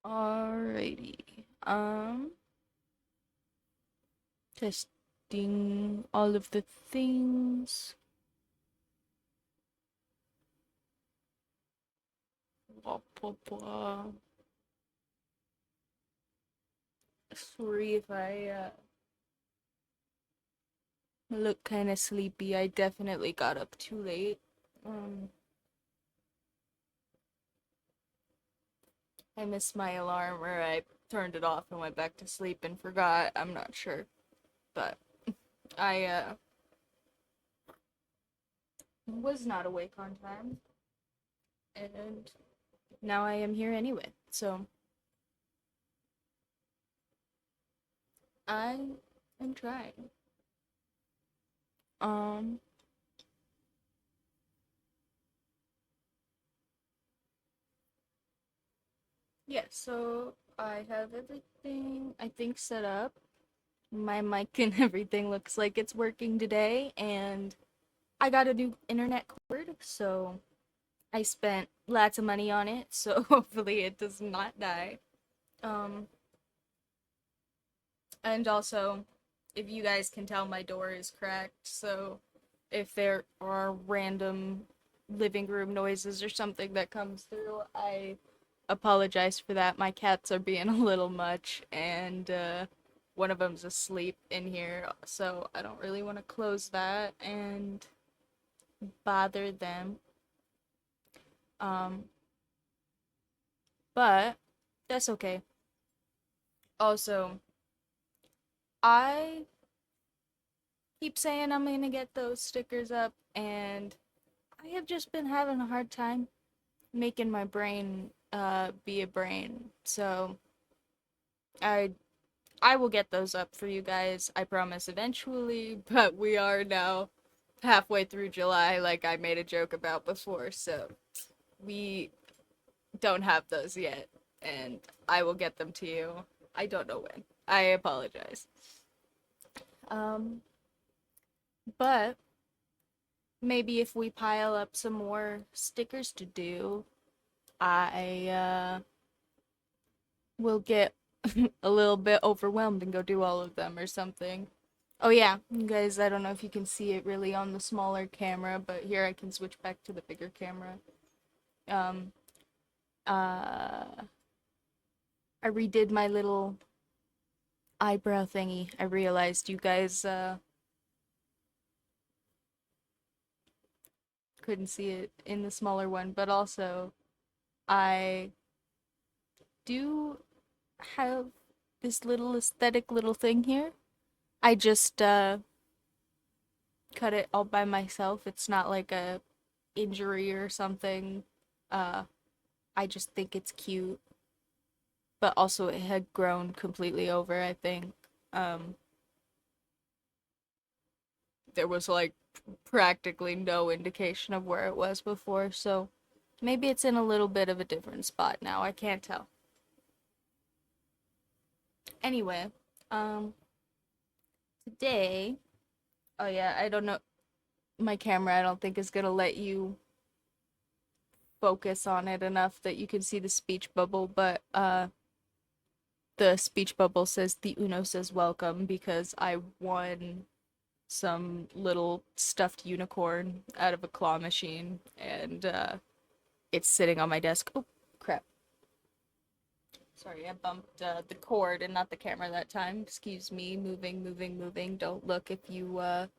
Alrighty. Testing all of the things. Blah, blah, blah. Sorry if I look kind of sleepy. I definitely got up too late. Um, I missed my alarm, or I turned it off and went back to sleep and forgot. I'm not sure, but I was not awake on time, and now I am here anyway. So I am trying. Um, yeah, so I have everything I think set up. My mic and everything looks like it's working today, and I got a new internet cord, so I spent lots of money on it, so hopefully it does not die. Um, and also, if you guys can tell, my door is cracked, so if there are random living room noises or something that comes through, I apologize for that. My cats are being a little much, and one of them's asleep in here, so I don't really want to close that and bother them. Um, but that's okay. Also, I keep saying I'm gonna get those stickers up, and I have just been having a hard time making my brain be a brain. So I I will get those up for you guys. I promise eventually, but we are now halfway through July like I made a joke about before. So we don't have those yet, and I will get them to you. I don't know when. I apologize. Um but maybe if we pile up some more stickers to do, I will get a little bit overwhelmed and go do all of them or something. Oh yeah, you guys, I don't know if you can see it really on the smaller camera, but here I can switch back to the bigger camera. Um uh I redid my little eyebrow thingy. I realized you guys couldn't see it in the smaller one, but also I do have this little aesthetic little thing here. I just cut it all by myself. It's not like a injury or something. Uh I just think it's cute, but also it had grown completely over, I think. Um there was like practically no indication of where it was before, so maybe it's in a little bit of a different spot now. I can't tell. Anyway, um today, oh yeah, I don't know, my camera I don't think is gonna let you focus on it enough that you can see the speech bubble, but the speech bubble says the Uno says welcome because I won some little stuffed unicorn out of a claw machine, and it's sitting on my desk. Oh crap. Sorry, I bumped the cord and not the camera that time. Excuse me. Moving, moving, moving. Don't look if you are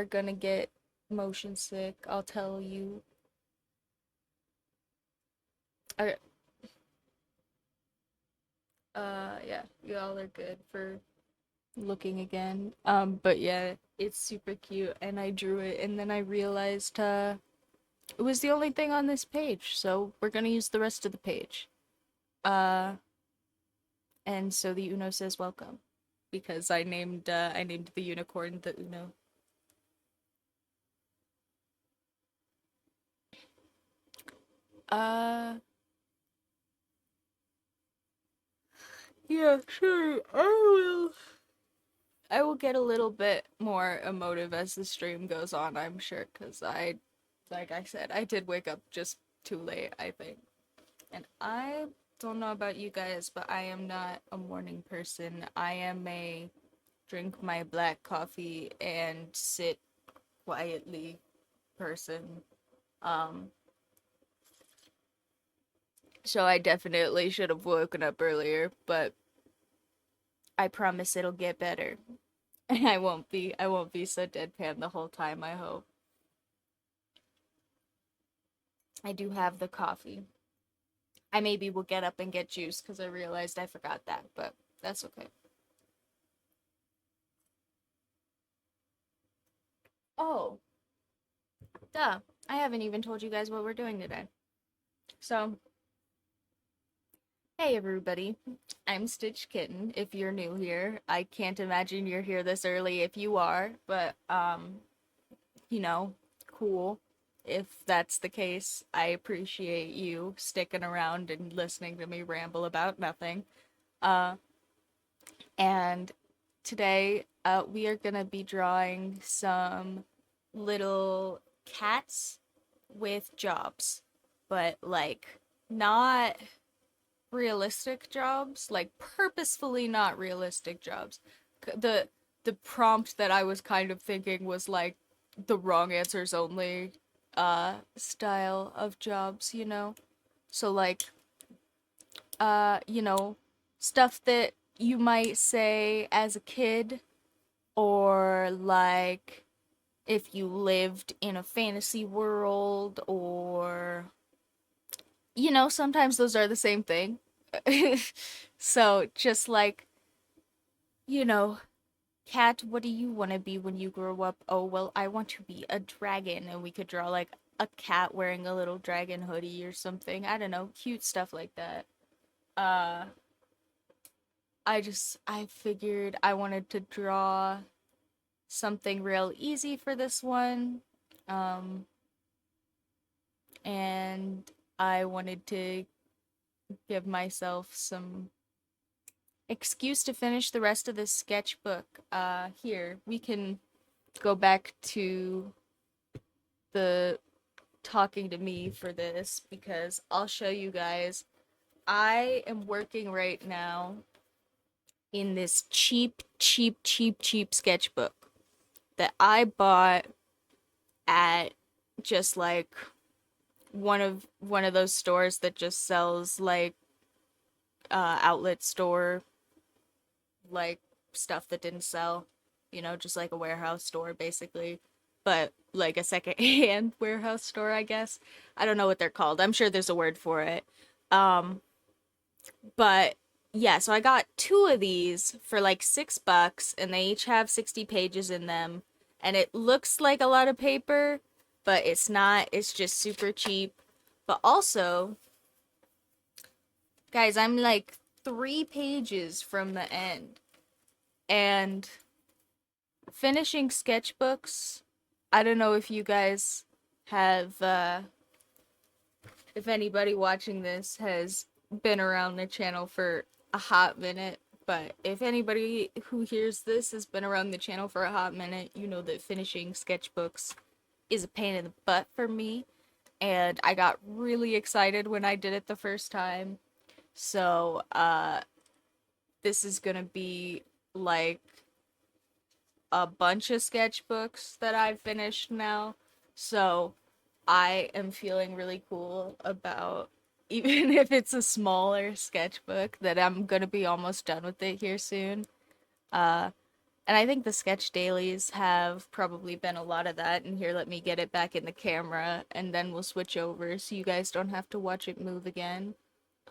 gonna get motion sick. I'll tell you. I, yeah, y'all are good for looking again. But yeah, it's super cute, and I drew it, and then I realized it was the only thing on this page, so we're gonna use the rest of the page. Uh, and so the Uno says welcome because I named the unicorn the Uno. Uh, yeah, sure. I will get a little bit more emotive as the stream goes on, I'm sure, because like I said, I did wake up just too late, I think. And I don't know about you guys, but I am not a morning person. I am a drink my black coffee and sit quietly person. Um, so I definitely should have woken up earlier, but I promise it'll get better. And I won't be so deadpan the whole time, I hope. I do have the coffee. I maybe will get up and get juice because I realized I forgot that, but that's okay. Oh, duh. I haven't even told you guys what we're doing today. So, hey everybody. I'm Stitch Kitten if you're new here. I can't imagine you're here this early if you are, but you know, cool. If that's the case, I appreciate you sticking around and listening to me ramble about nothing. Uh and today we are gonna be drawing some little cats with jobs, but like not realistic jobs, like purposefully not realistic jobs. The prompt that I was kind of thinking was like the wrong answers only style of jobs, you know? So like you know, stuff that you might say as a kid, or like if you lived in a fantasy world, or you know, sometimes those are the same thing. So just like, you know, Cat, what do you want to be when you grow up? Oh, well, I want to be a dragon, and we could draw like a cat wearing a little dragon hoodie or something. I don't know, cute stuff like that. Uh I figured I wanted to draw something real easy for this one. Um and I wanted to give myself some excuse to finish the rest of this sketchbook. Here, we can go back to the talking to me for this because I'll show you guys. I am working right now in this cheap sketchbook that I bought at just like one of those stores that just sells like outlet store like stuff that didn't sell, you know, just like a warehouse store basically, but like a second hand warehouse store, I guess. I don't know what they're called. I'm sure there's a word for it. Um, but yeah, so I got two of these for like $6 and they each have 60 pages in them. And it looks like a lot of paper, but it's not. It's just super cheap. But also, guys, I'm like 3 pages from the end. And finishing sketchbooks, I don't know if you guys have if anybody watching this has been around the channel for a hot minute, but if anybody who hears this has been around the channel for a hot minute, you know that finishing sketchbooks is a pain in the butt for me, and I got really excited when I did it the first time. So, this is gonna be like a bunch of sketchbooks that I've finished now. So I am feeling really cool about, even if it's a smaller sketchbook, that I'm gonna be almost done with it here soon. Uh, and I think the sketch dailies have probably been a lot of that. And here, let me get it back in the camera, and then we'll switch over so you guys don't have to watch it move again.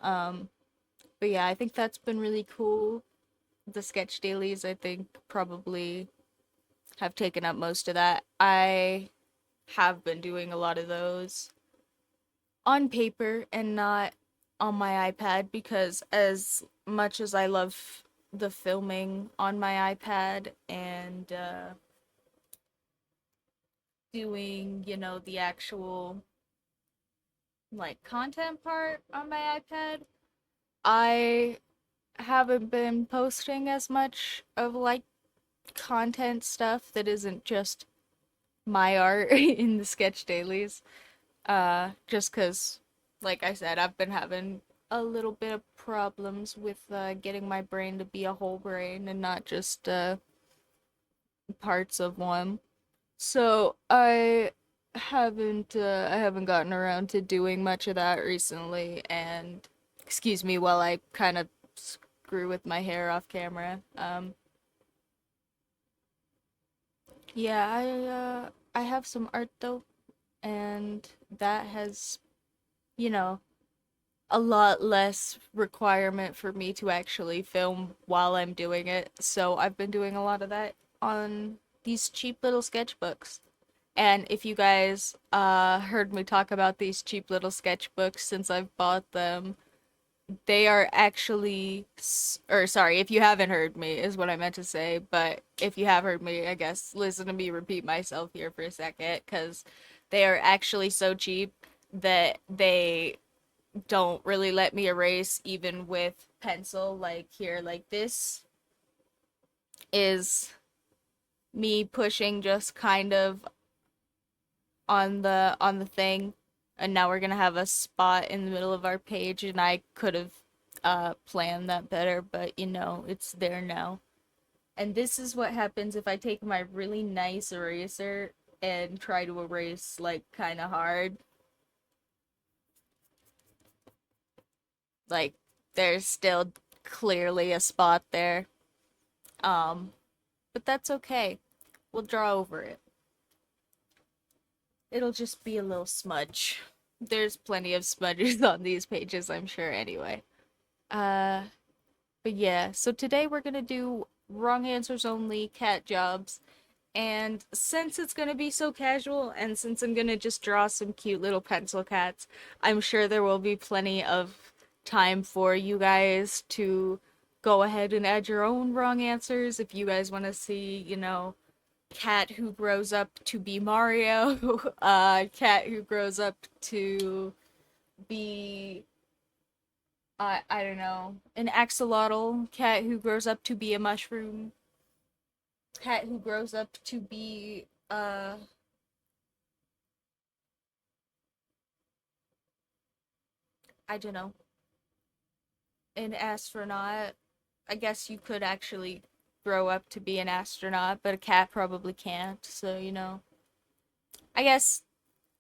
Um, but yeah, I think that's been really cool. The sketch dailies, I think, probably have taken up most of that. I have been doing a lot of those on paper and not on my iPad because as much as I love the filming on my iPad and doing, you know, the actual like content part on my iPad, I haven't been posting as much of like content stuff that isn't just my art in the sketch dailies. Just cause, like I said, I've been having a little bit of problems with getting my brain to be a whole brain and not just parts of one. So I haven't gotten around to doing much of that recently, and excuse me while I kind of screw with my hair off camera. Yeah, I have some art though, and that has, you know, a lot less requirement for me to actually film while I'm doing it. So I've been doing a lot of that on these cheap little sketchbooks. And if you guys heard me talk about these cheap little sketchbooks since I've bought them, they are actually, or sorry, if you haven't heard me is what I meant to say, but if you have heard me, I guess listen to me repeat myself here for a second, because they are actually so cheap that they don't really let me erase even with pencil. Like here, like this is me pushing just kind of on the thing, and now we're gonna have a spot in the middle of our page, and I could have planned that better, but you know, it's there now. And this is what happens if I take my really nice eraser and try to erase like kind of hard. Like there's still clearly a spot there. Um, but that's okay. We'll draw over it. It'll just be a little smudge. There's plenty of smudges on these pages, I'm sure, anyway. Uh, but yeah, so today we're gonna do wrong answers only cat jobs. And since it's gonna be so casual, and since I'm gonna just draw some cute little pencil cats, I'm sure there will be plenty of time for you guys to go ahead and add your own wrong answers if you guys want to see, you know, cat who grows up to be Mario, cat who grows up to be I don't know, an axolotl, cat who grows up to be a mushroom, cat who grows up to be I don't know, an astronaut. I guess you could actually grow up to be an astronaut, but a cat probably can't. So, you know, I guess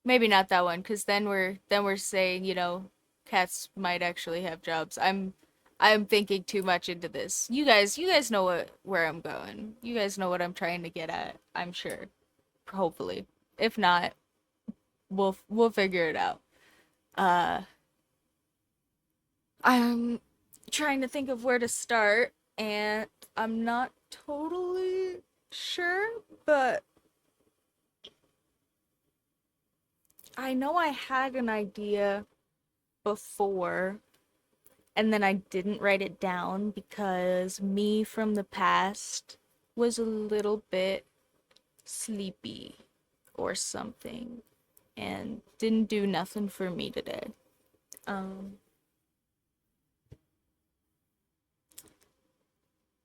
maybe not that one, because then we're saying, you know, cats might actually have jobs. I'm thinking too much into this. You guys know where I'm going. You guys know what I'm trying to get at, I'm sure. Hopefully. If not, we'll figure it out. Uh I'm trying to think of where to start, and I'm not totally sure, but I know I had an idea before, and then I didn't write it down because me from the past was a little bit sleepy or something and didn't do nothing for me today. Um,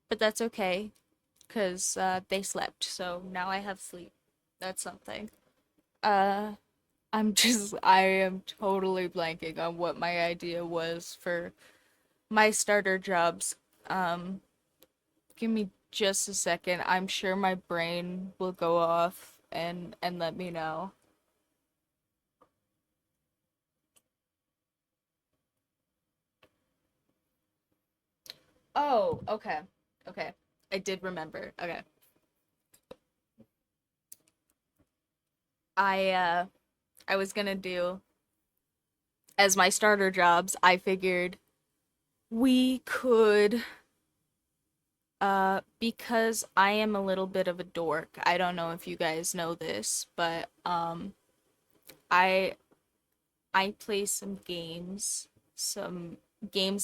but that's okay because they slept, so now I have sleep. That's something. Uh, I am totally blanking on what my idea was for my starter jobs. Um, Give me just a second. I'm sure my brain will go off and let me know. Oh, okay. Okay. I did remember. Okay. I uh I was gonna do as my starter jobs, I figured we could because I am a little bit of a dork. I don't know if you guys know this, but I I play some games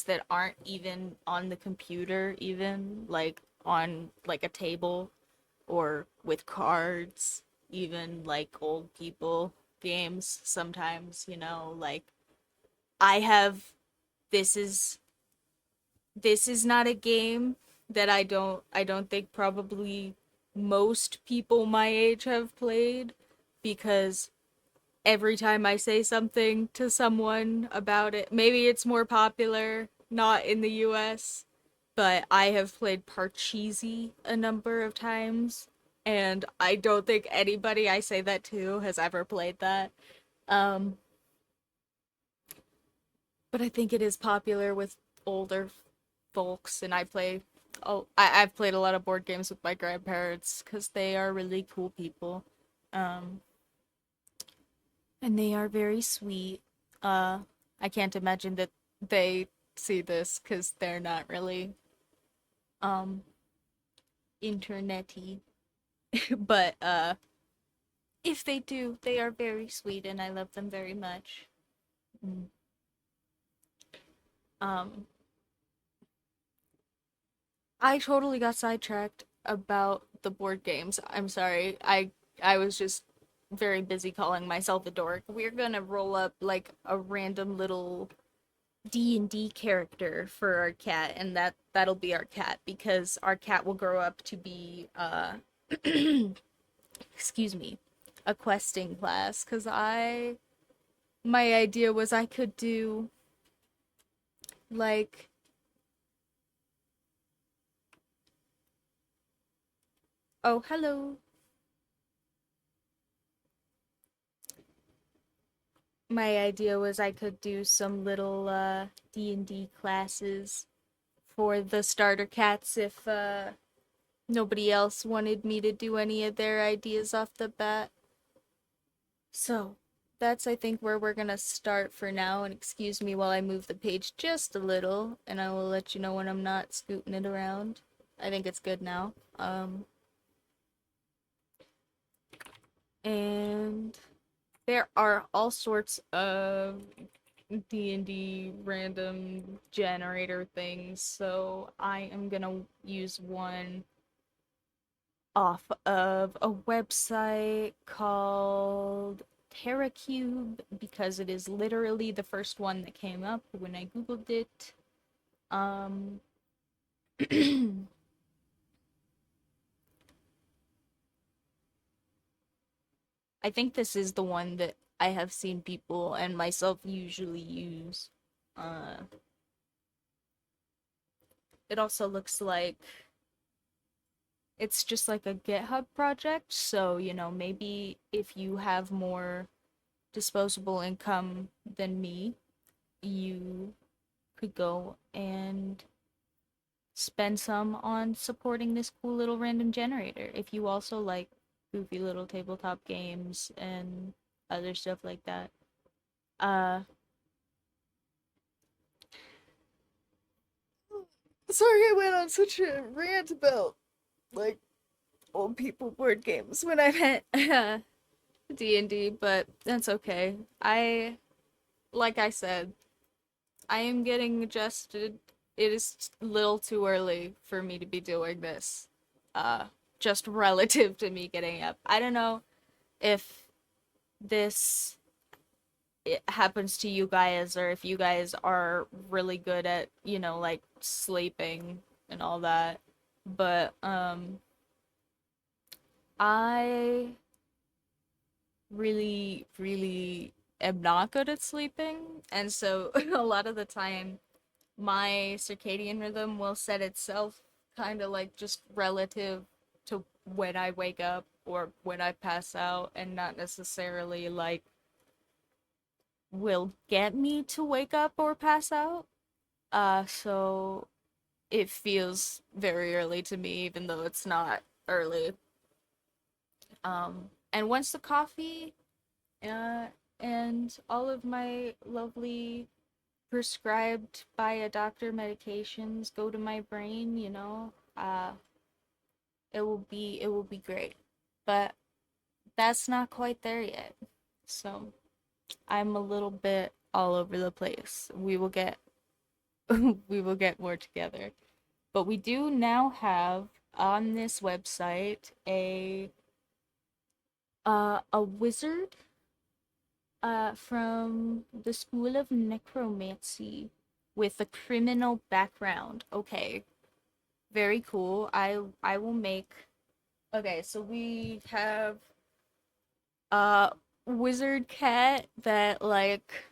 that aren't even on the computer, even like on like a table or with cards, even like old people games sometimes, you know, like I have this is this is not a game that I don't think probably most people my age have played because every time I say something to someone about it, maybe it's more popular, not in the US, but I have played Parcheesi a number of times, and I don't think anybody I say that to has ever played that. Um, but I think it is popular with older folks, and I've played a lot of board games with my grandparents because they are really cool people. Um, and they are very sweet. Uh, I can't imagine that they see this because they're not really um internety. But if they do, they are very sweet and I love them very much. Mm. Um, I totally got sidetracked about the board games. I'm sorry. I was just very busy calling myself a dork. We're gonna roll up like a random little D&D character for our cat, and that'll be our cat because our cat will grow up to be excuse me, a questing class cuz I my idea was I could do like oh, hello. My idea was I could do some little D&D classes for the starter cats if nobody else wanted me to do any of their ideas off the bat. So, that's I think where we're gonna start for now, and excuse me while I move the page just a little, and I will let you know when I'm not scooting it around. I think it's good now. And there are all sorts of D&D random generator things, so I am gonna use one off of a website called TerraCube because it is literally the first one that came up when I googled it. Um I think this is the one that I have seen people and myself usually use. Uh it also looks like it's just like a GitHub project, so maybe if you have more disposable income than me, you could go and spend some on supporting this cool little random generator. If you also like goofy little tabletop games and other stuff like that. Uh Sorry I went on such a rant about like old people board games when I meant D&D, but that's okay. Like I said, I am getting adjusted. It is a little too early for me to be doing this. Uh, just relative to me getting up. I don't know if this it happens to you guys or if you guys are really good at, like sleeping and all that. But I really, really am not good at sleeping. And so a lot of the time my circadian rhythm will set itself kind of like just relative to when I wake up or when I pass out, and not necessarily like will get me to wake up or pass out. So it feels very early to me, even though it's not early. And once the coffee, uh, and all of my lovely prescribed by a doctor medications go to my brain, it will be great. But that's not quite there yet. So I'm a little bit all over the place. We will get we will get more together. But we do now have on this website a wizard from the School of Necromancy with a criminal background. Okay, very cool. I will make. Okay, so we have uh wizard cat that like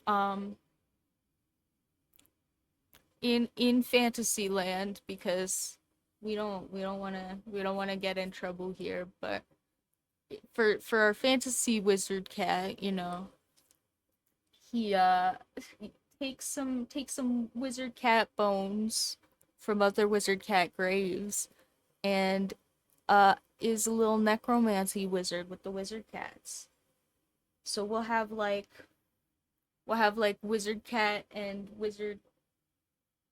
um in Fantasyland, because we don't want to get in trouble here, but for our fantasy wizard cat, he he takes some wizard cat bones from other wizard cat graves, and is a little necromancy wizard with the wizard cats. So we'll have like wizard cat and wizard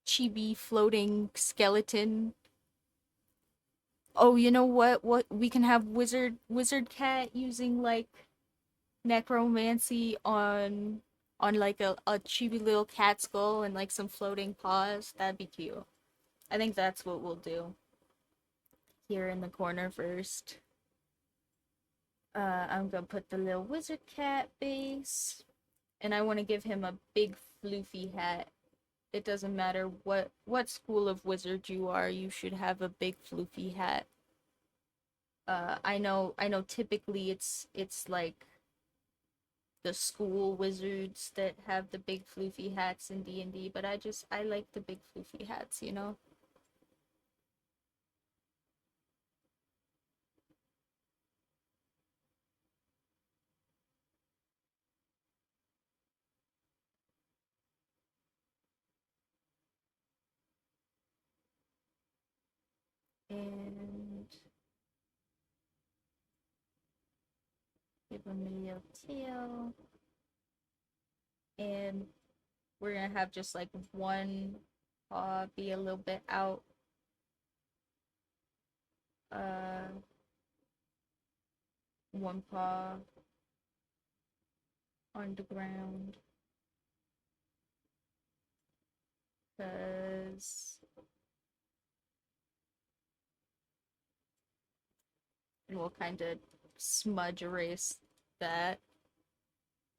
chibi floating skeleton. Oh, you know what? What we can have wizard cat using like necromancy on like a chibi little cat skull and like some floating paws. That'd be cute. I think that's what we'll do here in the corner first. I'm gonna put the little wizard cat base, and I want to give him a big floofy hat. It doesn't matter what school of wizard you are, you should have a big floofy hat. I know typically it's like the school wizards that have the big floofy hats in D&D, but I like the big floofy hats. And give him a little tail, and we're gonna have just like one paw be a little bit out, uh one paw on the ground, because we'll kind of smudge erase that.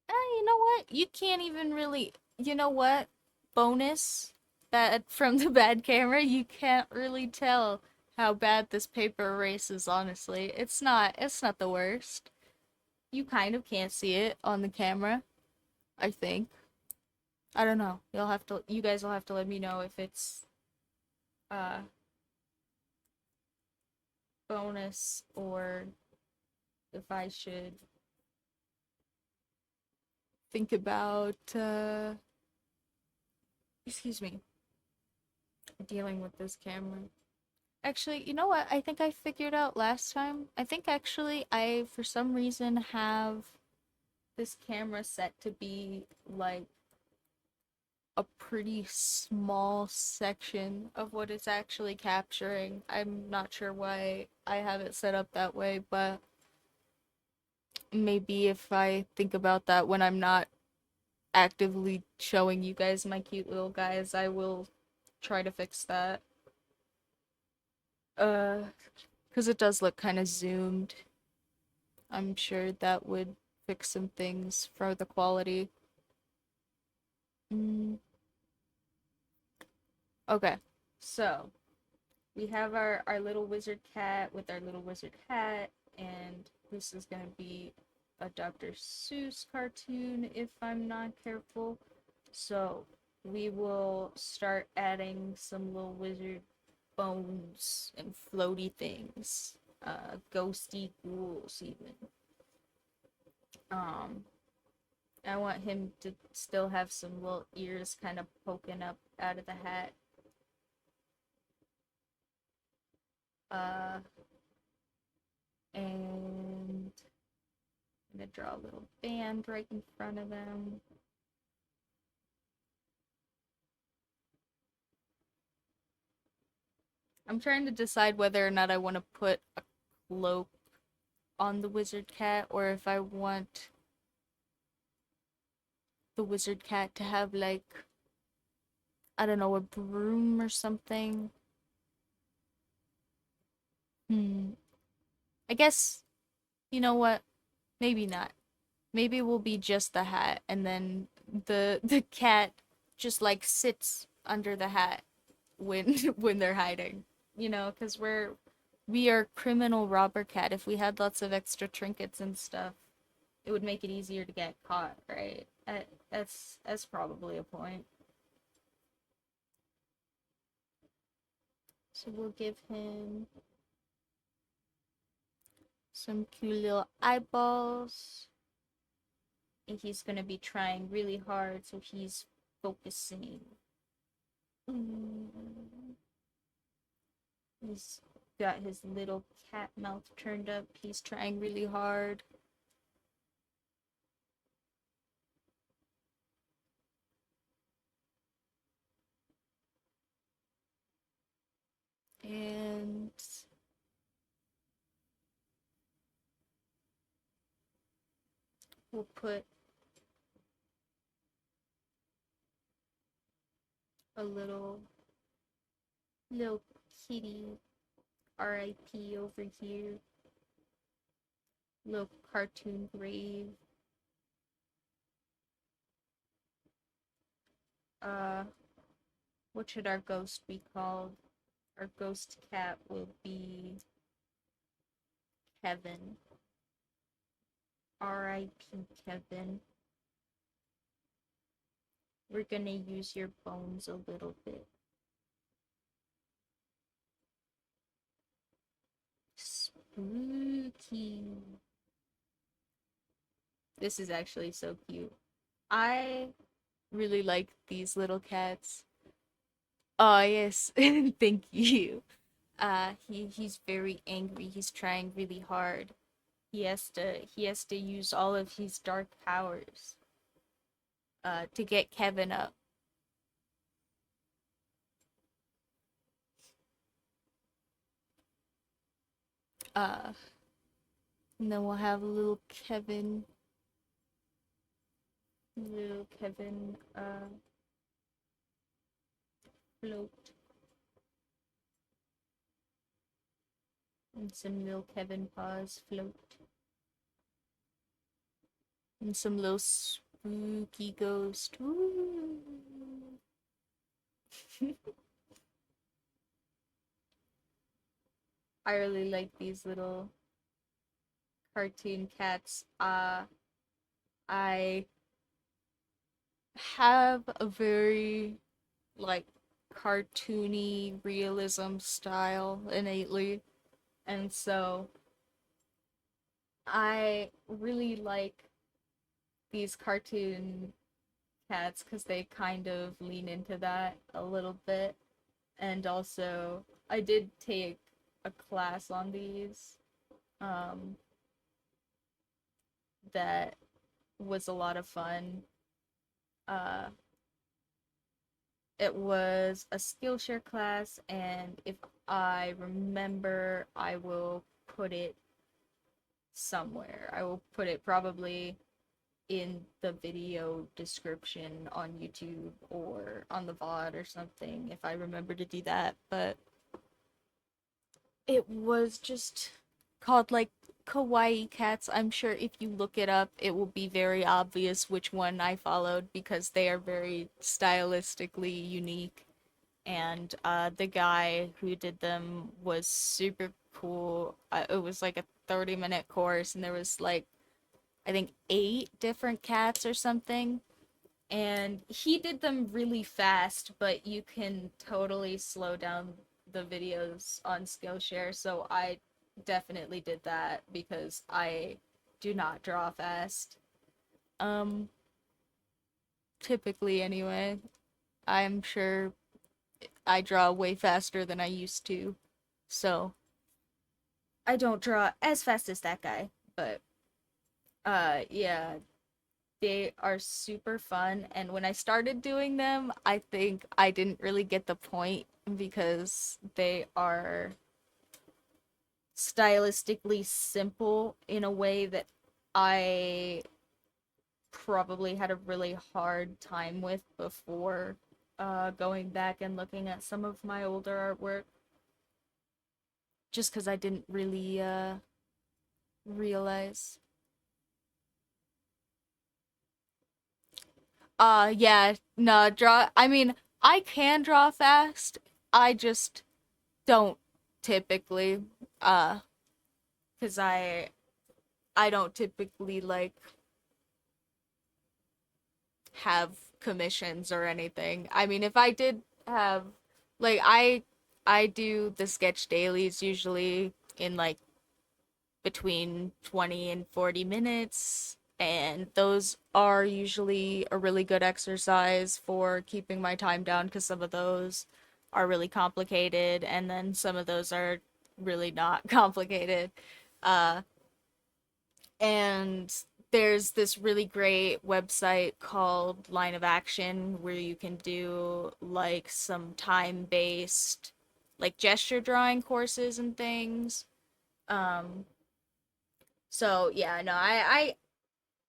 You know what? You can't even really. You know what? Bonus bad from the bad camera. You can't really tell how bad this paper erase is. Honestly, it's not. It's not the worst. You kind of can't see it on the camera. I think. I don't know. You'll have to. You guys will have to let me know if it's uh bonus, or if I should think about excuse me, dealing with this camera. Actually, you know what? I think I figured out last time. I think actually I, for some reason, have this camera set to be like a pretty small section of what it's actually capturing. I'm not sure why I have it set up that way, but maybe if I think about that when I'm not actively showing you guys my cute little guys, I will try to fix that. Uh, because it does look kind of zoomed. I'm sure that would fix some things for the quality. Mm, okay, so we have our little wizard cat with our little wizard hat, and this is gonna be a Dr. Seuss cartoon if I'm not careful. So we will start adding some little wizard bones and floaty things, ghosty ghouls even. Um, I want him to still have some little ears kind of poking up out of the hat. Uh, and I'm gonna draw a little band right in front of them. I'm trying to decide whether or not I want to put a cloak on the wizard cat, or if I want the wizard cat to have like, I don't know, a broom or something. Hmm. I guess, you know what? Maybe not. Maybe it will be just the hat, and then the cat just like sits under the hat when when they're hiding. Because be our criminal robber cat. If we had lots of extra trinkets and stuff, it would make it easier to get caught, right? That's probably a point. So we'll give him some cute little eyeballs. And he's gonna be trying really hard, so he's focusing. Mm. He's got his little cat mouth turned up. He's trying really hard. And we'll put a little kitty RIP over here. Little cartoon grave. Uh, what should our ghost be called? Our ghost cat will be Kevin. RIP Kevin. We're gonna use your bones a little bit. Spooky. This is actually so cute. I really like these little cats. Oh yes, thank you. He's very angry. He's trying really hard. He has to use all of his dark powers to get Kevin up. Uh and then we'll have little Kevin float and some little Kevin paws float and some little spooky ghost. Ooh. I really like these little cartoon cats. I have a very like cartoony realism style innately, and so I really like these cartoon cats because they kind of lean into that a little bit. And also, I did take a class on these um, that was a lot of fun. Uh, it was a Skillshare class, and if I remember, I will put it somewhere. I will put it probably in the video description on YouTube or on the VOD or something if I remember to do that. But it was just called like Kawaii Cats. I'm sure if you look it up, it will be very obvious which one I followed because they are very stylistically unique. And the guy who did them was super cool. It was like a 30-minute course, and there was like I think 8 different cats or something. And he did them really fast, but you can totally slow down the videos on Skillshare. So I definitely did that because I do not draw fast. Um, typically anyway. I'm sure I draw way faster than I used to. So I don't draw as fast as that guy, but yeah, they are super fun, and when I started doing them, I think I didn't really get the point because they are stylistically simple in a way that I probably had a really hard time with before going back and looking at some of my older artwork just because I didn't really realize. Yeah, no, I mean, I can draw fast. I just don't typically. Uh, cause I don't typically like have commissions or anything. I mean, if I did have like I do the sketch dailies usually in like between 20 and 40 minutes, and those are usually a really good exercise for keeping my time down because some of those are really complicated and then some of those are really not complicated. Uh and there's this really great website called Line of Action where you can do like some time-based like gesture drawing courses and things. Um, so yeah, no,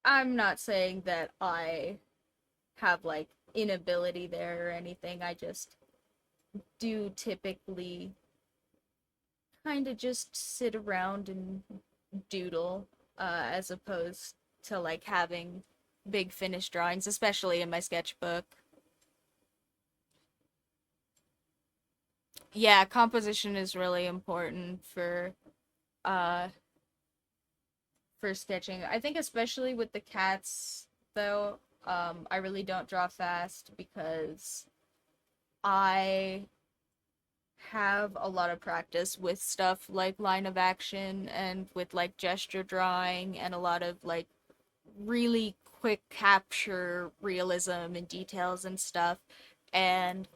I'm not saying that I have like inability there or anything. I just do typically kind of just sit around and doodle as opposed to like having big finished drawings, especially in my sketchbook. Yeah, composition is really important uh for sketching. I think especially with the cats though, I really don't draw fast because I have a lot of practice with stuff like line of action and with like gesture drawing and a lot of like really quick capture realism and details and stuff. And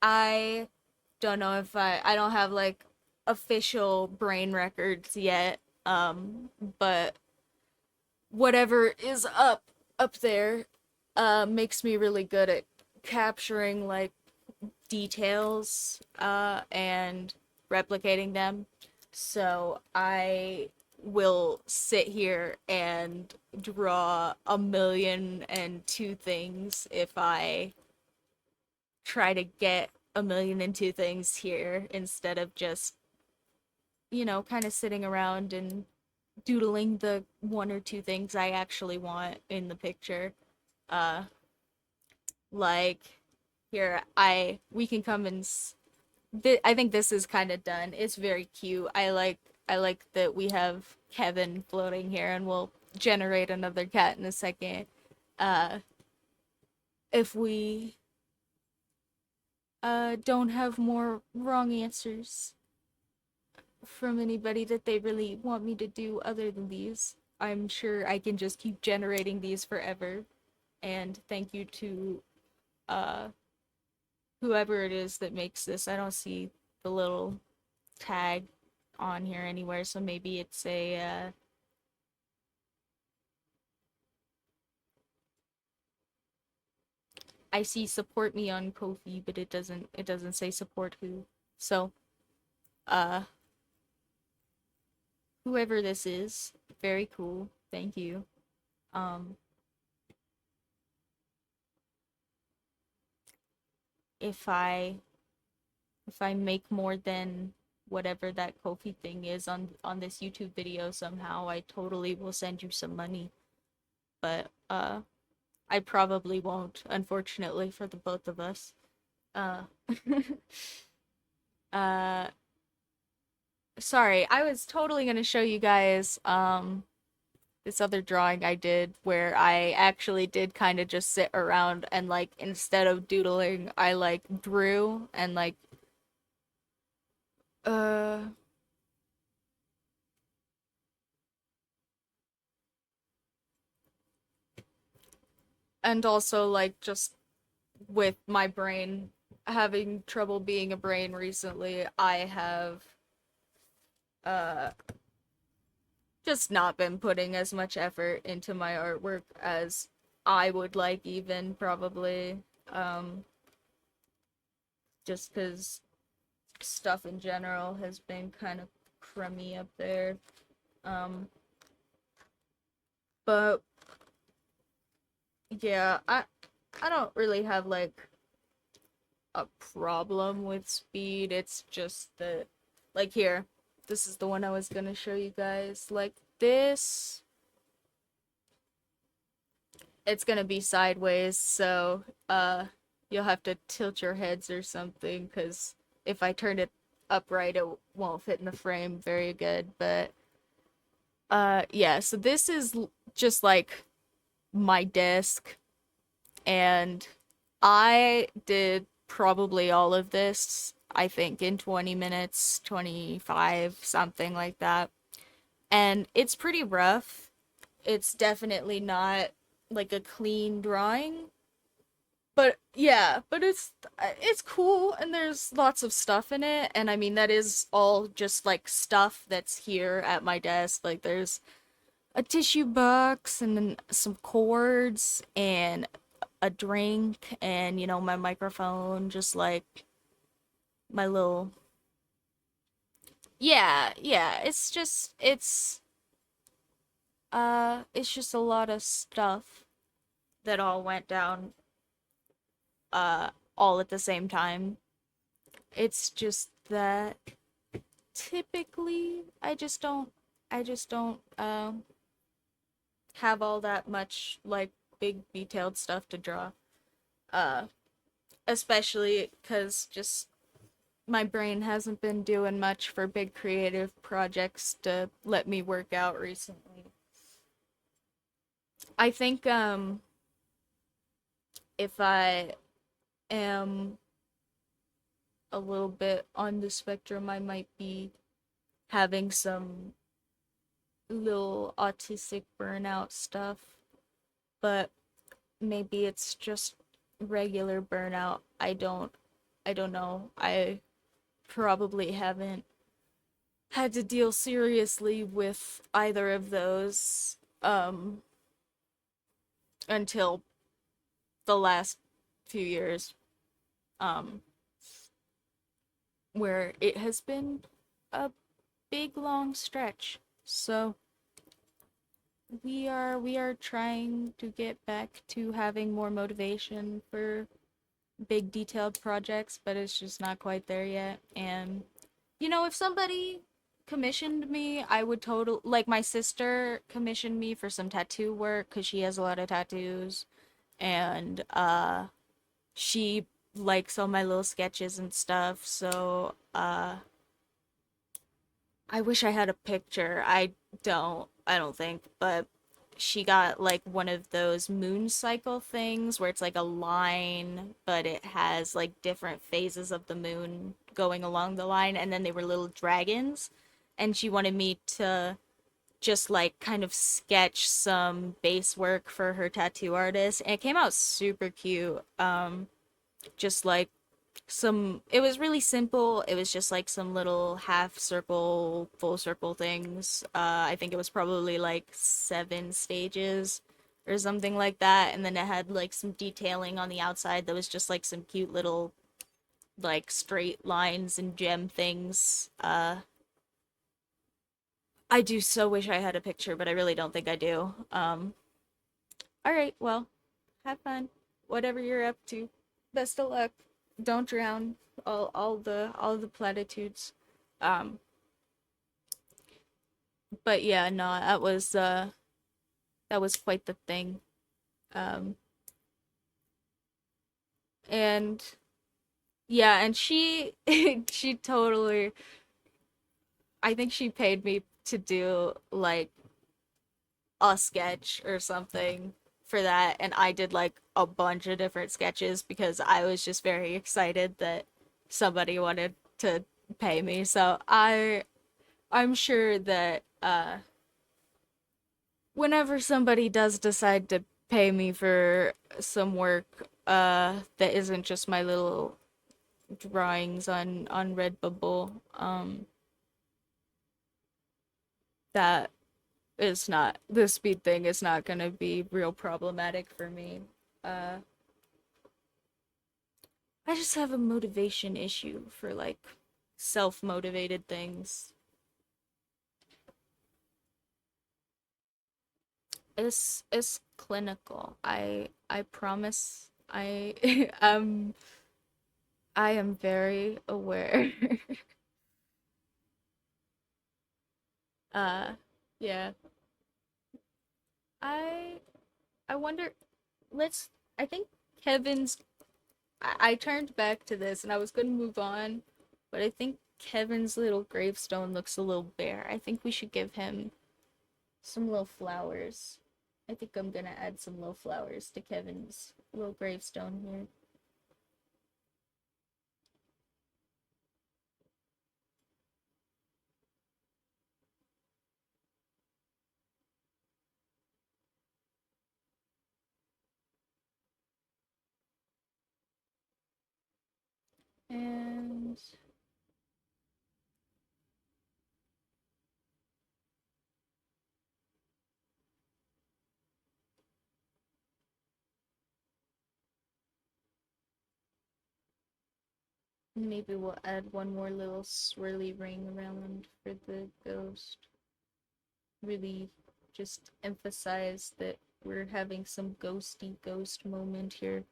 I don't know if I don't have like official brain records yet. But whatever is up there makes me really good at capturing like details and replicating them. So I will sit here and draw 1,000,002 things if I try to get 1,000,002 things here instead of just, kind of sitting around and doodling the one or two things I actually want in the picture. Uh, like here, we can come and I think this is kind of done. It's very cute. I like that we have Kevin floating here, and we'll generate another cat in a second. Uh, if we don't have more wrong answers from anybody that they really want me to do other than these, I'm sure I can just keep generating these forever. And thank you to uh whoever it is that makes this. I don't see the little tag on here anywhere, so maybe it's a I see support me on Ko-fi, but it doesn't say support who. So, uh whoever this is, very cool. Thank you. Um if I make more than whatever that Ko-fi thing is on this YouTube video somehow, I totally will send you some money. But I probably won't, unfortunately for the both of us. Uh uh sorry, I was totally gonna show you guys this other drawing I did where I actually did kind of just sit around and like instead of doodling, I like drew and like uh and also like just with my brain having trouble being a brain recently, I have uh just not been putting as much effort into my artwork as I would like even probably um just cuz stuff in general has been kind of crummy up there. Um but yeah, I don't really have like a problem with speed. It's just that, like, here, this is the one I was gonna show you guys. Like, this, it's gonna be sideways, so, you'll have to tilt your heads or something, because if I turn it upright, it won't fit in the frame very good. But yeah, so this is just like my desk, and I did probably all of this, I think, in 20 minutes, 25, something like that. And it's pretty rough. It's definitely not like a clean drawing. But yeah, but it's cool, and there's lots of stuff in it, and I mean that is all just like stuff that's here at my desk. Like there's a tissue box and then some cords and a drink and my microphone, just like my little. Yeah, yeah, it's just a lot of stuff that all went down uh all at the same time. It's just that typically I just don't have all that much like big detailed stuff to draw. Uh Especially cuz just my brain hasn't been doing much for big creative projects to let me work out recently. I think if I am a little bit on the spectrum, I might be having some little autistic burnout stuff, but maybe it's just regular burnout. I don't know. I probably haven't had to deal seriously with either of those until the last few years, um where it has been a big long stretch. So we are trying to get back to having more motivation for big detailed projects, but it's just not quite there yet. And if somebody commissioned me, I would total like my sister commissioned me for some tattoo work cuz she has a lot of tattoos, and she likes all my little sketches and stuff. So I wish I had a picture. I don't think, but she got like one of those moon cycle things where it's like a line, but it has like different phases of the moon going along the line, and then they were little dragons. And she wanted me to just like kind of sketch some base work for her tattoo artist, and it came out super cute. Just like it was really simple. It was just like some little half circle, full circle things. I think it was probably like 7 stages or something like that. And then it had like some detailing on the outside that was just like some cute little like straight lines and gem things. I do so wish I had a picture, but I really don't think I do. All right, well, have fun. Whatever you're up to. Best of luck. Don't drown. All the platitudes. Um, but yeah, no, that was quite the thing. Um, and yeah, and she she totally, I think she paid me to do like a sketch or something for that, and I did like a bunch of different sketches because I was just very excited that somebody wanted to pay me. So I'm sure that whenever somebody does decide to pay me for some work that isn't just my little drawings on Redbubble, that is not the speed thing is not gonna be real problematic for me. Uh, I just have a motivation issue for like self-motivated things. It's clinical. I promise. I am very aware. uh yeah. I I wonder, let's I think Kevin's I turned back to this and I was gonna move on, but I think Kevin's little gravestone looks a little bare. I think we should give him some little flowers. I think I'm gonna add some little flowers to Kevin's little gravestone here. And maybe we'll add one more little swirly ring around for the ghost. Really just emphasize that we're having some ghosty ghost moment here.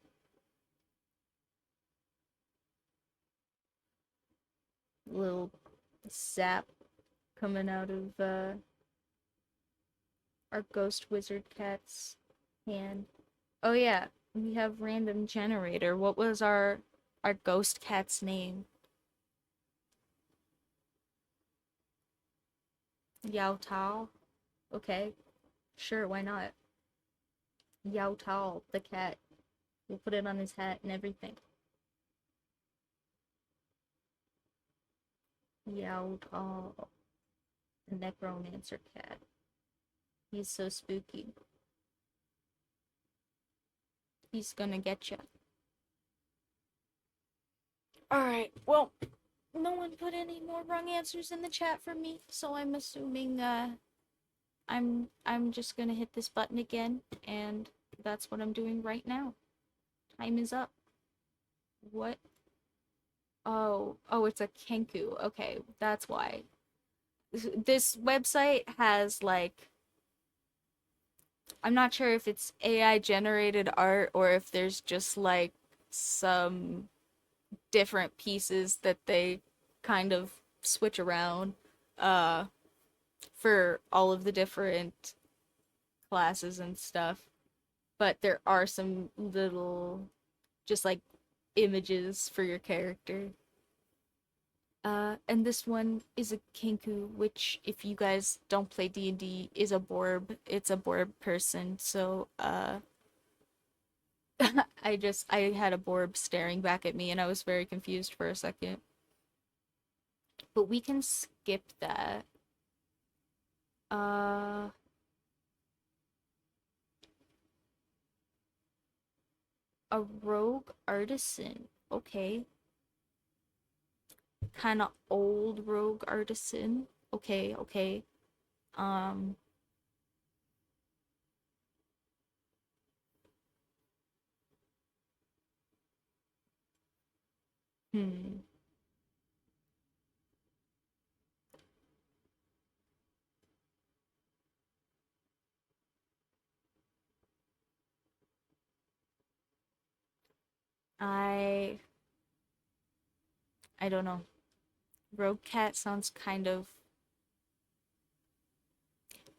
Little sap coming out of our ghost wizard cat's hand. Oh yeah, we have random generator. What was our ghost cat's name? Yao Tao? Okay, sure, why not? Yao Tao, the cat. We'll put it on his hat and everything. Yao Tao, the necromancer cat. He's so spooky. He's gonna get you. Alright, well, no one put any more wrong answers in the chat for me, so I'm assuming I'm just gonna hit this button again, and that's what I'm doing right now. Time is up. What? Oh, it's a Kenku. Okay, that's why. This website has like, I'm not sure if it's AI generated art or if there's just like some different pieces that they kind of switch around uh for all of the different classes and stuff. But there are some little just like images for your character. And this one is a Kenku, which if you guys don't play D&D is a Borb. It's a Borb person, so I had a Borb staring back at me and I was very confused for a second. But we can skip that. Uh a rogue artisan. Okay. Kind of old rogue artisan. Okay, okay. Um hmm. I I don't know. Rogue cat sounds kind of,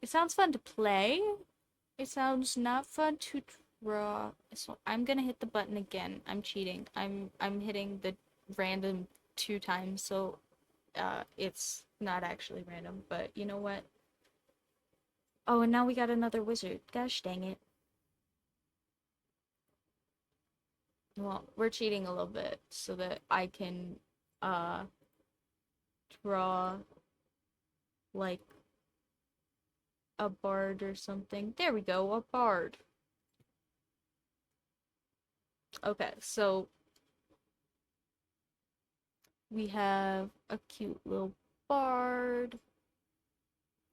it sounds fun to play. It sounds not fun to draw. So I'm gonna hit the button again. I'm cheating. I'm hitting the random 2 times, so it's not actually random, but you know what? Oh, and now we got another wizard. Gosh dang it. Well, we're cheating a little bit so that I can uh draw like a bard or something. There we go, a bard. Okay, so we have a cute little bard.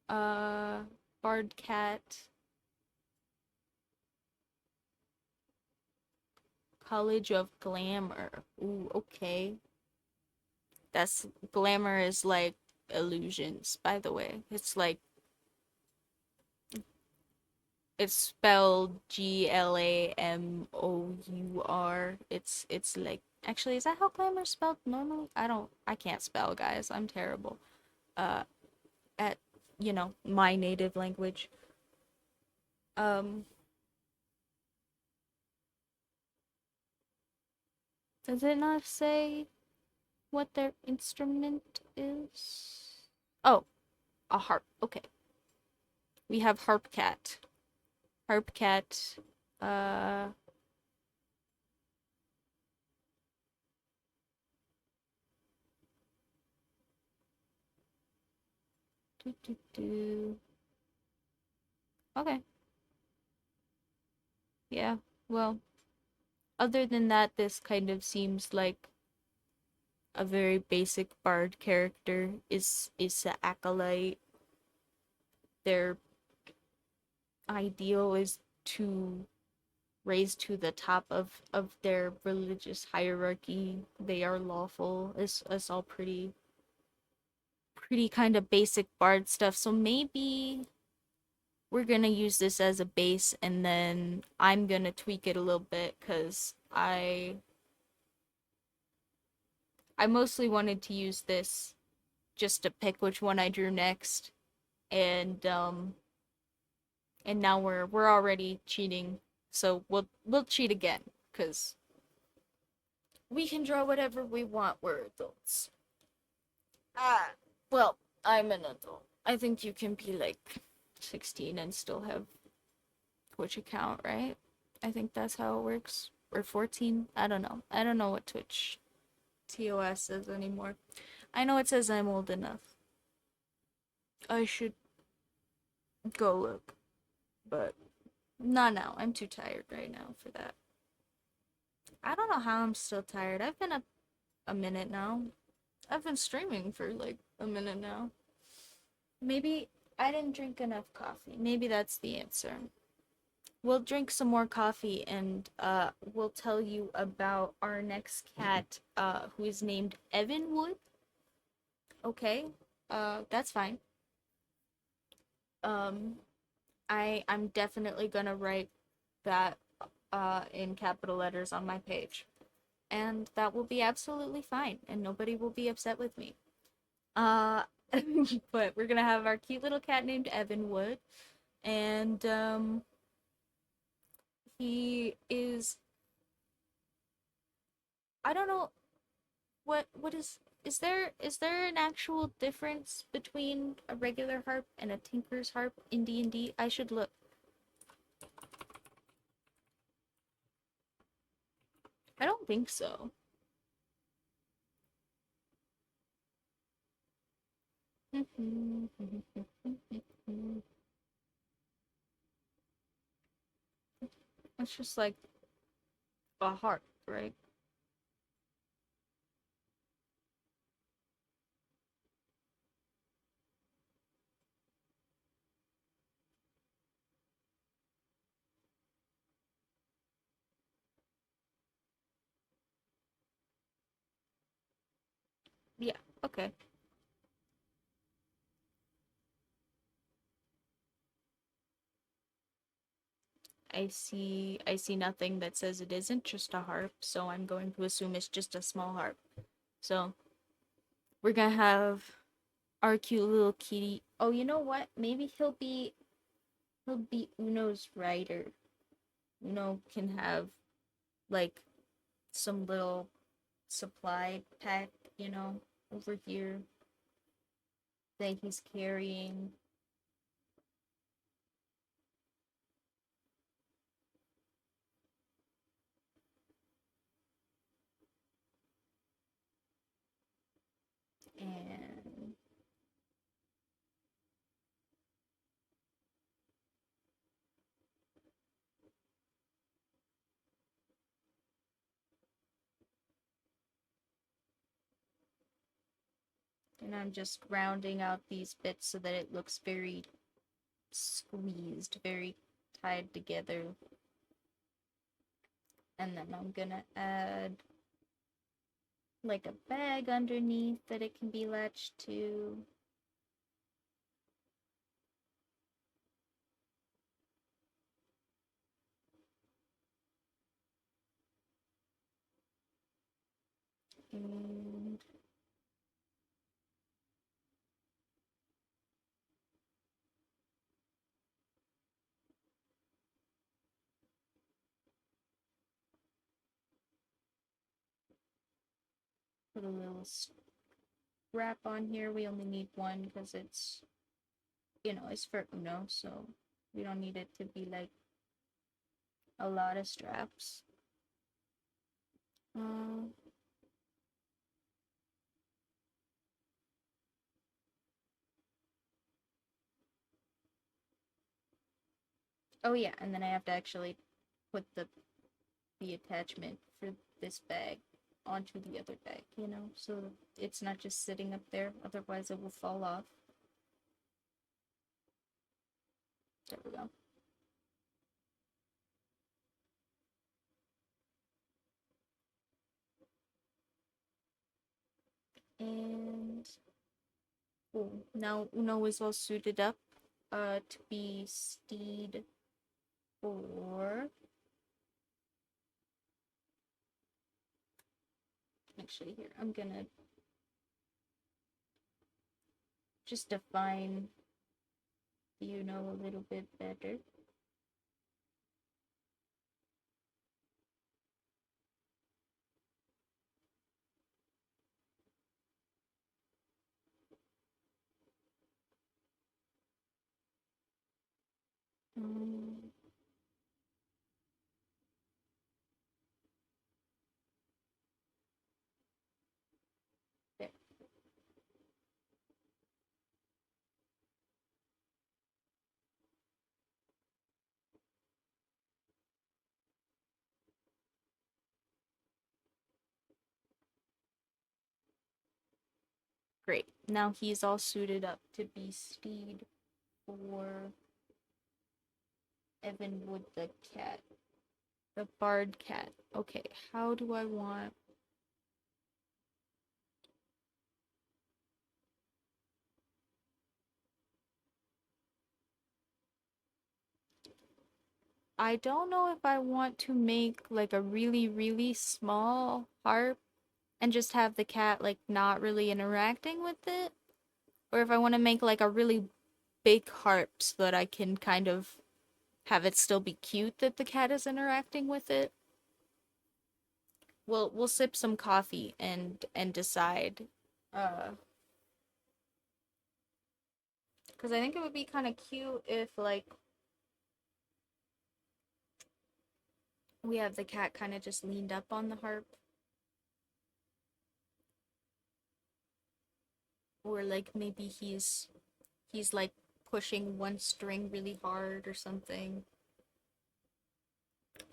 Uh, Bard cat. College of Glamour. Ooh, okay. That's glamour is like illusions, by the way. It's like it's spelled Glamour. It's like actually is that how glamour is spelled normally? I can't spell, guys. I'm terrible. Uh at my native language. Um does it not say what their instrument is... Oh, a harp. Okay. We have harp cat. Harp cat. Uh... Doo, doo, doo. Okay. Yeah. Well, other than that, this kind of seems like a very basic bard character. Is a acolyte. Their ideal is to raise to the top of their religious hierarchy. They are lawful. It's all pretty kind of basic bard stuff. So maybe we're gonna use this as a base, and then I'm gonna tweak it a little bit because I mostly wanted to use this just to pick which one I drew next, and and now we're already cheating, so we'll cheat again because we can draw whatever we want. We're adults. Ah, well, I'm an adult. I think you can be like 16 and still have Twitch account, right? I think that's how it works. Or 14. I don't know. I don't know what Twitch TOS says anymore. I know it says I'm old enough. I should go look, but not now. I'm too tired right now for that. I don't know how I'm still tired. I've been up a minute now. I've been streaming for like a minute now. Maybe I didn't drink enough coffee. Maybe that's the answer. We'll drink some more coffee and we'll tell you about our next cat who is named Evan Wood. Okay? That's fine. Um I'm definitely going to write that in capital letters on my page. And that will be absolutely fine and nobody will be upset with me. Uh but we're going to have our cute little cat named Evan Wood, and he is, I don't know what is there an actual difference between a regular harp and a tinker's harp in D&D? I should look. I don't think so. It's just like a harp, right? Yeah, okay. I see nothing that says it isn't just a harp, so I'm going to assume it's just a small harp. So we're gonna have our cute little kitty. Oh, you know what? Maybe he'll be Uno's rider. Uno can have like some little supply pack, over here that he's carrying. And I'm just rounding out these bits so that it looks very squeezed, very tied together. And then I'm gonna add like a bag underneath that it can be latched to. And put a little strap on here. We only need one because it's, it's for Uno, so we don't need it to be like a lot of straps. Uh, oh yeah, and then I have to actually put the attachment for this bag onto the other bag, so it's not just sitting up there, otherwise it will fall off. There we go. And oh, now Uno is all suited up to be steed for, actually here, I'm gonna just define the Uno a little bit better. Um, there. Great. Now he's all suited up to be steed for Evan Wood the cat. The Bard cat. Okay, how do I want... I don't know if I want to make like a really, really small harp and just have the cat like not really interacting with it. Or if I want to make like a really big harp so that I can kind of have it still be cute that the cat is interacting with it. We'll sip some coffee and decide. Uh, because I think it would be kind of cute if like we have the cat kind of just leaned up on the harp, or like maybe he's like pushing one string really hard or something.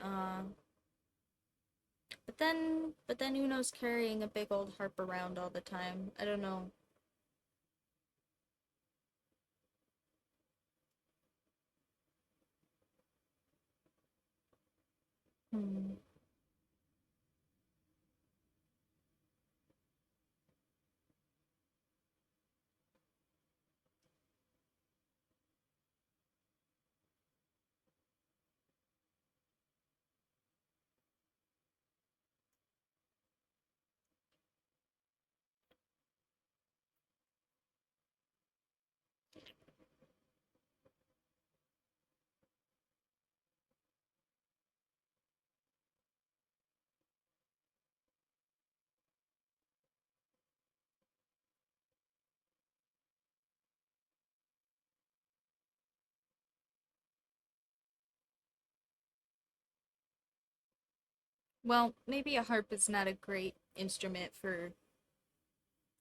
Uh, but then Uno's carrying a big old harp around all the time. I don't know. Hmm. Well, maybe a harp is not a great instrument for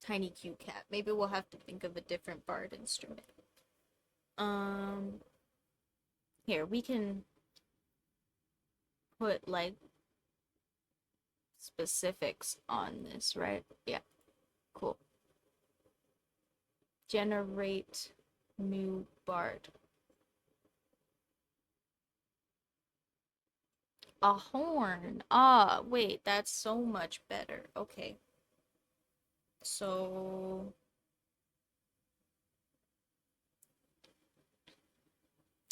tiny cute cat. Maybe we'll have to think of a different bard instrument. Um, Here we can put like specifics on this, right? Yeah, cool. Generate new bard. A horn. Ah, wait, that's so much better. Okay. So,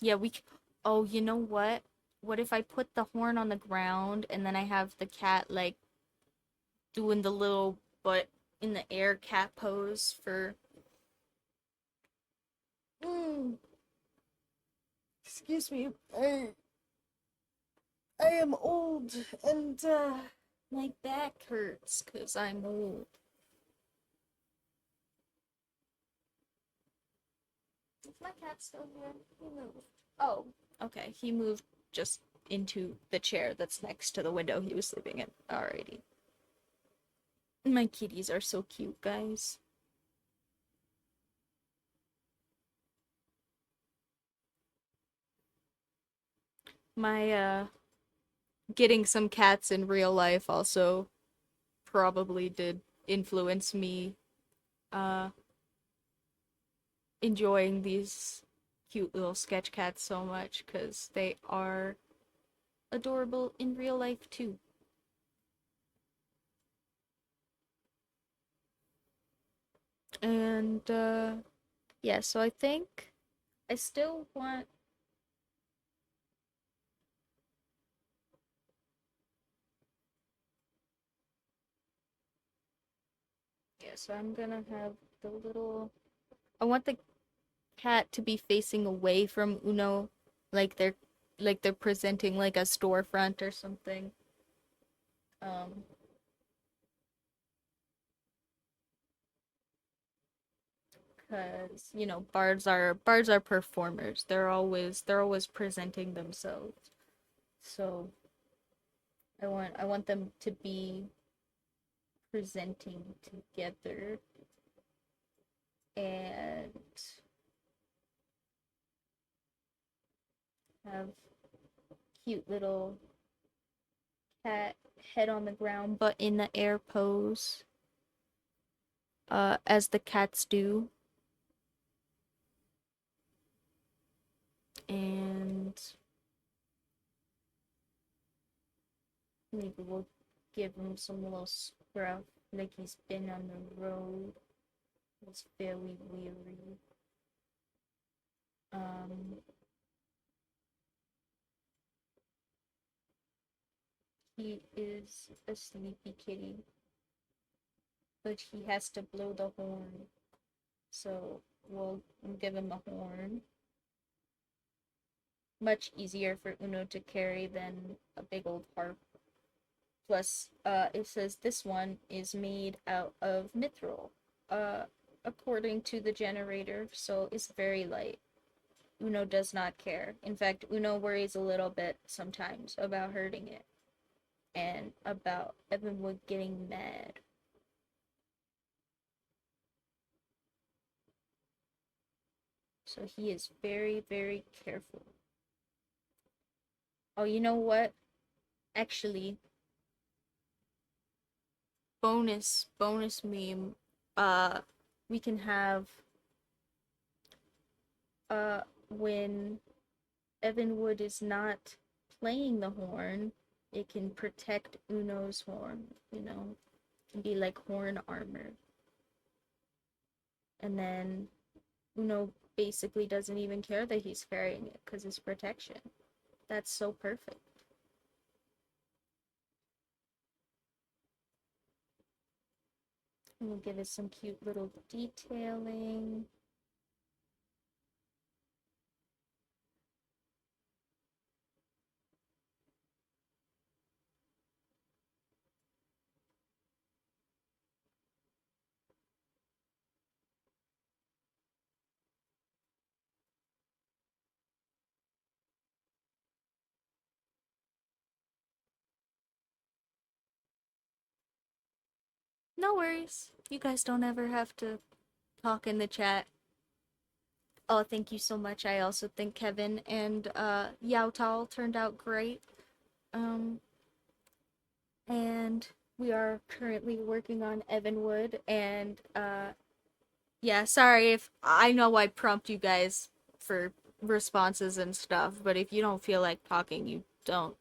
yeah, oh, you know what? What if I put the horn on the ground and then I have the cat like doing the little butt in the air cat pose for... Mm, excuse me. I am old and my back hurts because I'm old. Is my cat still here? He moved. Oh, okay. He moved just into the chair that's next to the window he was sleeping in. Alrighty. My kitties are so cute, guys. My getting some cats in real life also probably did influence me uh enjoying these cute little sketch cats so much because they are adorable in real life too. And yeah, so I think I still want. Yeah, so I'm gonna have the little. I want the cat to be facing away from Uno, like they're presenting like a storefront or something. Um, because bards are performers. They're always presenting themselves. So I want them to be presenting together and have cute little cat head on the ground but in the air pose, as the cats do. And maybe we'll give him some little scruff like he's been on the road. He's very weary. Um, he is a sleepy kitty, but he has to blow the horn. So we'll give him a horn. Much easier for Uno to carry than a big old harp. Plus, it says this one is made out of mithril, uh, according to the generator, so it's very light. Uno does not care. In fact, Uno worries a little bit sometimes about hurting it and about Evanwood getting mad. So he is very, very careful. Oh, you know what? Actually, bonus meme. Uh, we can have when Evanwood is not playing the horn, it can protect Uno's horn, It can be like horn armor. And then Uno basically doesn't even care that he's carrying it because it's protection. That's so perfect. And we'll give it some cute little detailing. No worries. You guys don't ever have to talk in the chat. Oh, thank you so much. I also think Kevin and Yao Tal turned out great. Um, and we are currently working on Evanwood, and yeah, sorry if I know I prompt you guys for responses and stuff, but if you don't feel like talking, you don't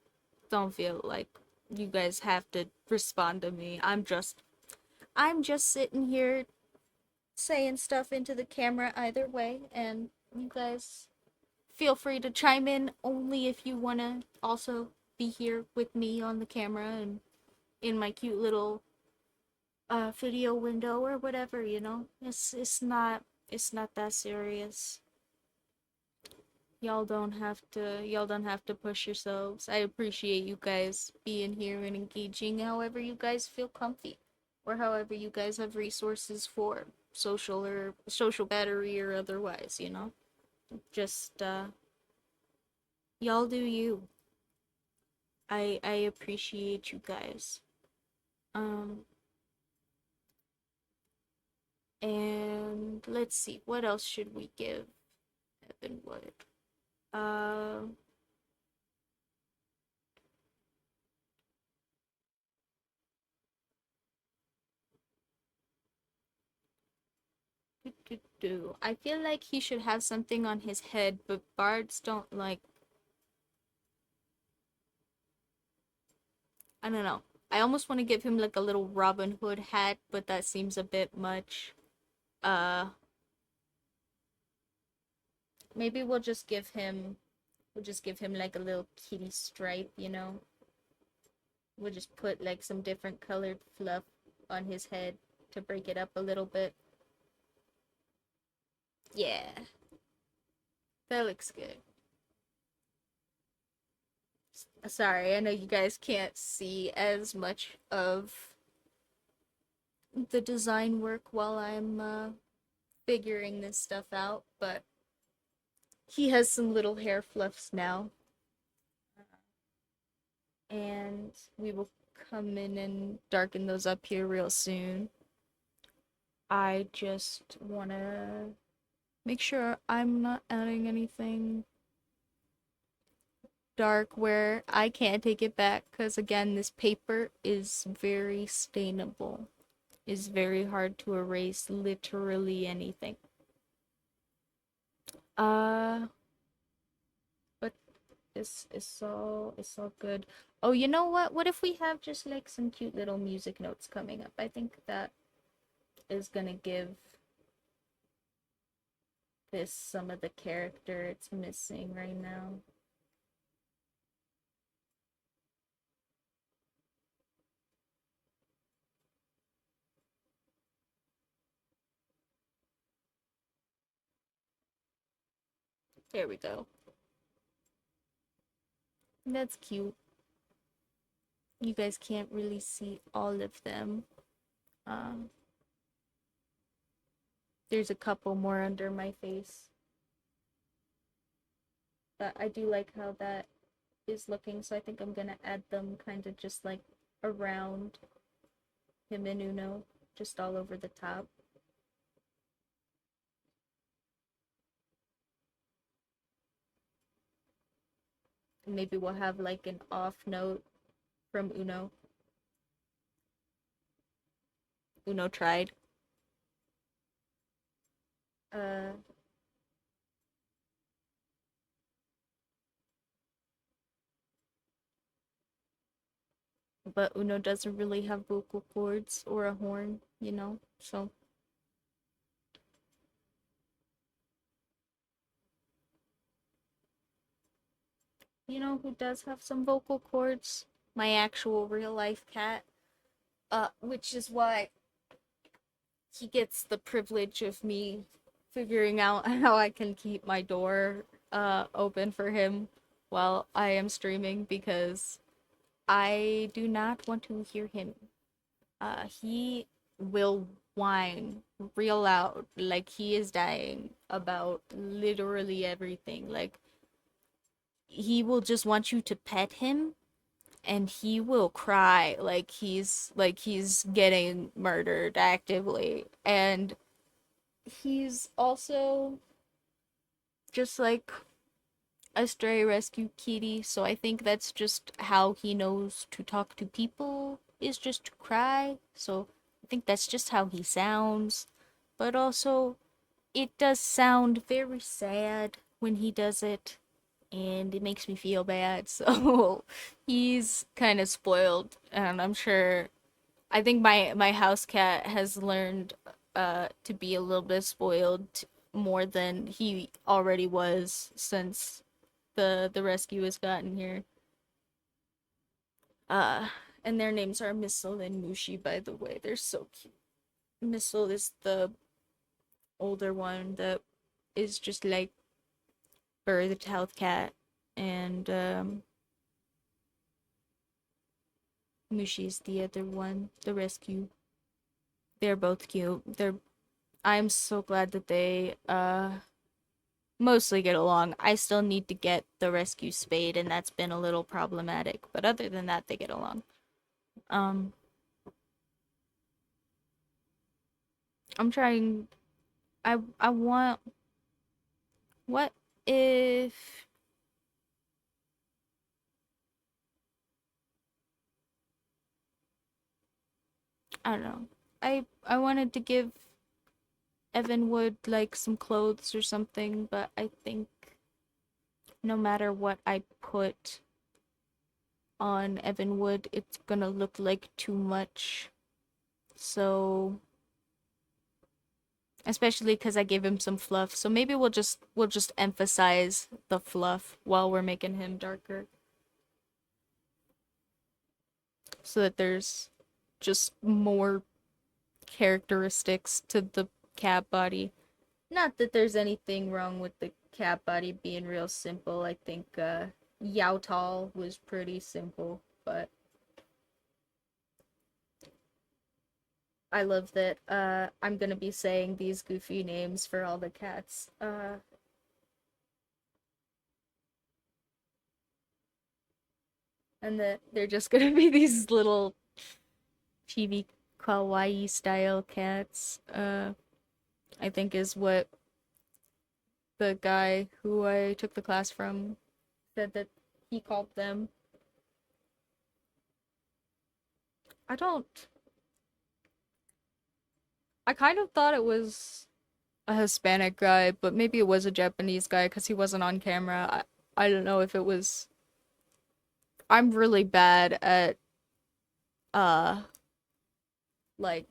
feel like you guys have to respond to me. I'm just sitting here saying stuff into the camera either way, and you guys feel free to chime in only if you want to also be here with me on the camera and in my cute little video window or whatever. It's not that serious. Y'all don't have to push yourselves. I appreciate you guys being here and engaging however you guys feel comfy or however you guys have resources for social battery or otherwise. Just y'all do you. I appreciate you guys. Um and let's see, what else should we give Evan Wood? Uh I feel like he should have something on his head, but bards don't like, I don't know. I almost want to give him like a little Robin Hood hat, but that seems a bit much. Uh maybe we'll just give him like a little kitty stripe, you know? We'll just put like some different colored fluff on his head to break it up a little bit. Yeah, that looks good. Sorry, I know you guys can't see as much of the design work while I'm figuring this stuff out, but he has some little hair fluffs now. And we will come in and darken those up here real soon. I just want to make sure I'm not adding anything dark where I can't take it back, because again, this paper is very stainable. Is very hard to erase literally anything. Uh but it's all good. Oh, you know what? What if we have just like some cute little music notes coming up? I think that is gonna give this some of the character it's missing right now. There we go. That's cute. You guys can't really see all of them. Um, there's a couple more under my face. But I do like how that is looking, so I think I'm gonna add them kind of just like around him and Uno, just all over the top. And maybe we'll have like an off note from Uno. Uno tried. Uh, but Uno doesn't really have vocal cords or a horn, you know? So, you know who does have some vocal cords? My actual real life cat. Which is why he gets the privilege of me figuring out how I can keep my door open for him while I am streaming, because I do not want to hear him. He will whine real loud like he is dying about literally everything. Like, he will just want you to pet him and he will cry like he's getting murdered actively. And he's also just like a stray rescue kitty, so I think that's just how he knows to talk to people, is just to cry. So I think that's just how he sounds. But also, it does sound very sad when he does it, and it makes me feel bad. So he's kind of spoiled, and I'm sure, I think my house cat has learned to be a little bit spoiled more than he already was since the rescue has gotten here. Uh and their names are Missile and Mushi, by the way. They're so cute. Missile is the older one that is just like birthed health cat, and Mushi's the other one, the rescue. They're both cute. They're I'm so glad that they mostly get along. I still need to get the rescue spayed, and that's been a little problematic. But other than that, they get along. Um, I'm trying. I want. What if I don't know. I wanted to give Evan Wood like some clothes or something, but I think no matter what I put on Evan Wood, it's gonna look like too much. So, especially because I gave him some fluff. So maybe we'll just emphasize the fluff while we're making him darker, so that there's just more characteristics to the cat body. Not that there's anything wrong with the cat body being real simple. I think Yowtal was pretty simple, but I love that I'm gonna be saying these goofy names for all the cats. And that they're just gonna be these little chibi kawaii style cats. I think is what the guy who I took the class from said that he called them. I don't. I kind of thought it was a Hispanic guy, but maybe it was a Japanese guy because he wasn't on camera. I don't know if it was. I'm really bad at uh like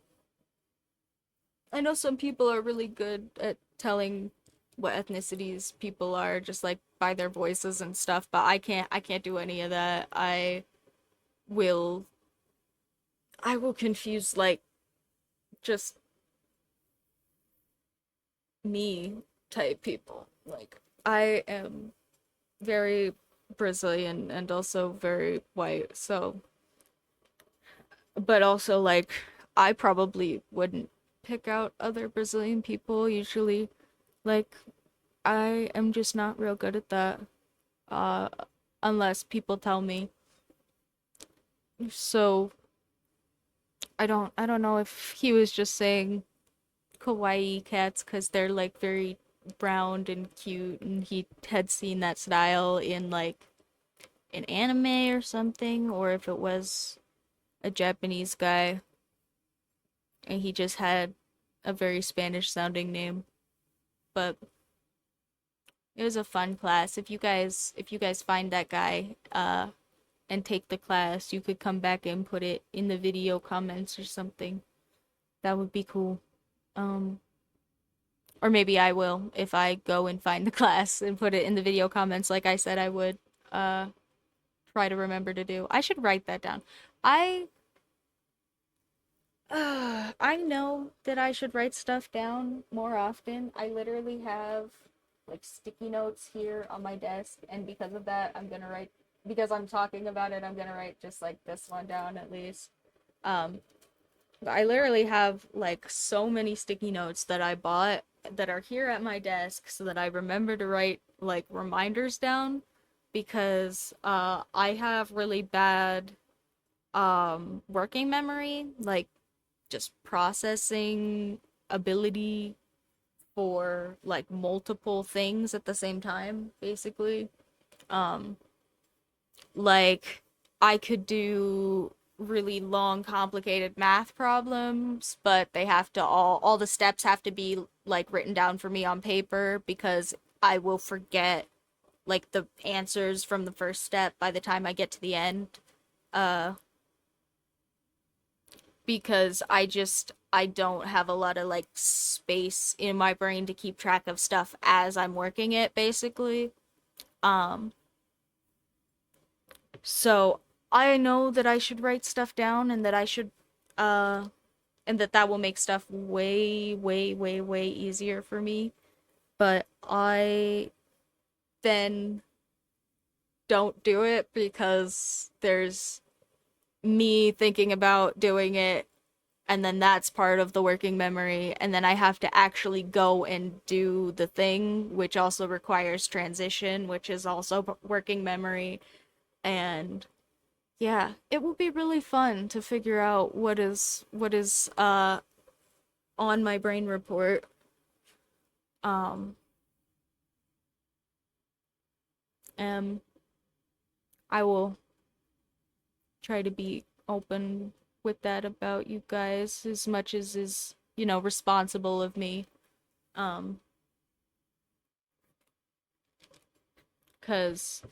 I know some people are really good at telling what ethnicities people are just like by their voices and stuff, but I can't do any of that. Will I will confuse like just me type people. Like I am very Brazilian and also very white, so but also like I probably wouldn't pick out other Brazilian people usually. Like I am just not real good at that. Uh unless people tell me. So I don't know if he was just saying kawaii cats because they're like very brown and cute and he had seen that style in like an anime or something, or if it was a Japanese guy and he just had a very Spanish sounding name. But it was a fun class. If you guys find that guy and take the class, you could come back and put it in the video comments or something. That would be cool. Um or maybe I will if I go and find the class and put it in the video comments like I said I would. Uh try to remember to do. I should write that down. I I know that I should write stuff down more often. I literally have like sticky notes here on my desk, and because of that, because I'm talking about it, I'm gonna write just like this one down at least. Um, I literally have like so many sticky notes that I bought that are here at my desk so that I remember to write like reminders down because I have really bad working memory, like just processing ability for like multiple things at the same time, basically. Um, like I could do really long, complicated math problems, but they have to all the steps have to be like written down for me on paper because I will forget like the answers from the first step by the time I get to the end. Uh, because I don't have a lot of like space in my brain to keep track of stuff as I'm working it basically. Um so I know that I should write stuff down and that I should uh and that will make stuff way way easier for me, but I then don't do it because there's me thinking about doing it and then that's part of the working memory, and then I have to actually go and do the thing, which also requires transition, which is also working memory. And yeah, it will be really fun to figure out what is on my brain report. um and I will try to be open with that about you guys as much as is, responsible of me. um cuz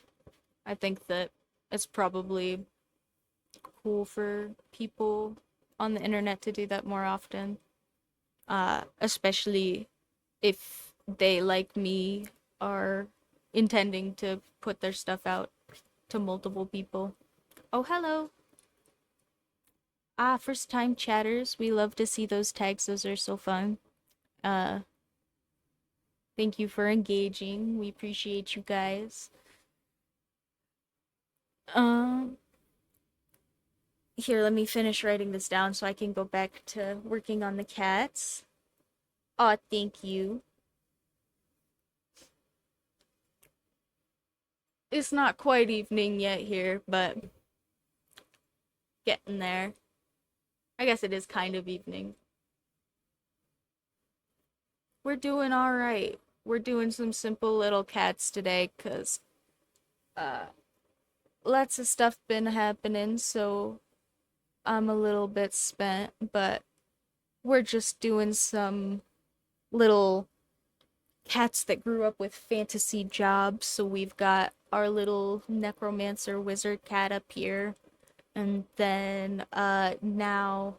I think that it's probably cool for people on the internet to do that more often, especially if they, like me, are intending to put their stuff out to multiple people. Oh, hello. First time chatters. We love to see those tags. Those are so fun. Uh, thank you for engaging. We appreciate you guys. Um, Here, let me finish writing this down so I can go back to working on the cats. Aw, thank you. It's not quite evening yet here, but getting there. I guess it is kind of evening. We're doing all right. We're doing some simple little cats today, 'cause uh lots of stuff been happening, so I'm a little bit spent, but we're just doing some little cats that grew up with fantasy jobs. So we've got our little necromancer wizard cat up here, and then now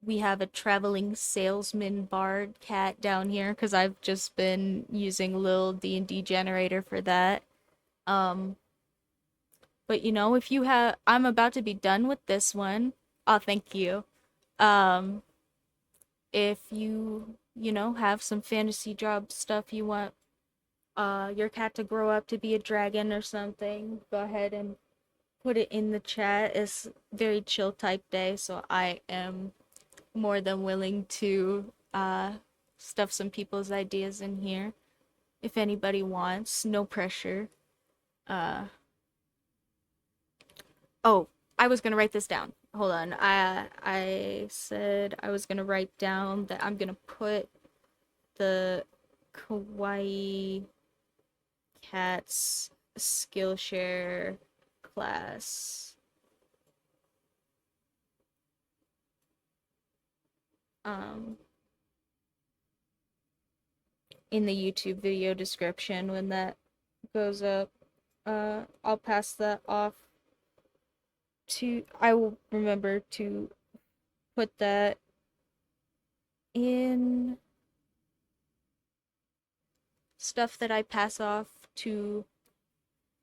we have a traveling salesman bard cat down here because I've just been using Lil D&D generator for that. Um, but if you have, I'm about to be done with this one. Oh, thank you. Um, if you have some fantasy job stuff you want your cat to grow up to be a dragon or something, go ahead and put it in the chat. It's very chill type day, so I am more than willing to stuff some people's ideas in here if anybody wants. No pressure. Uh oh, I was gonna write this down. Hold on. I said I was gonna write down that I'm gonna put the Kawaii Cats Skillshare class um in the YouTube video description when that goes up. I'll pass that off to, I will remember to put that in stuff that I pass off to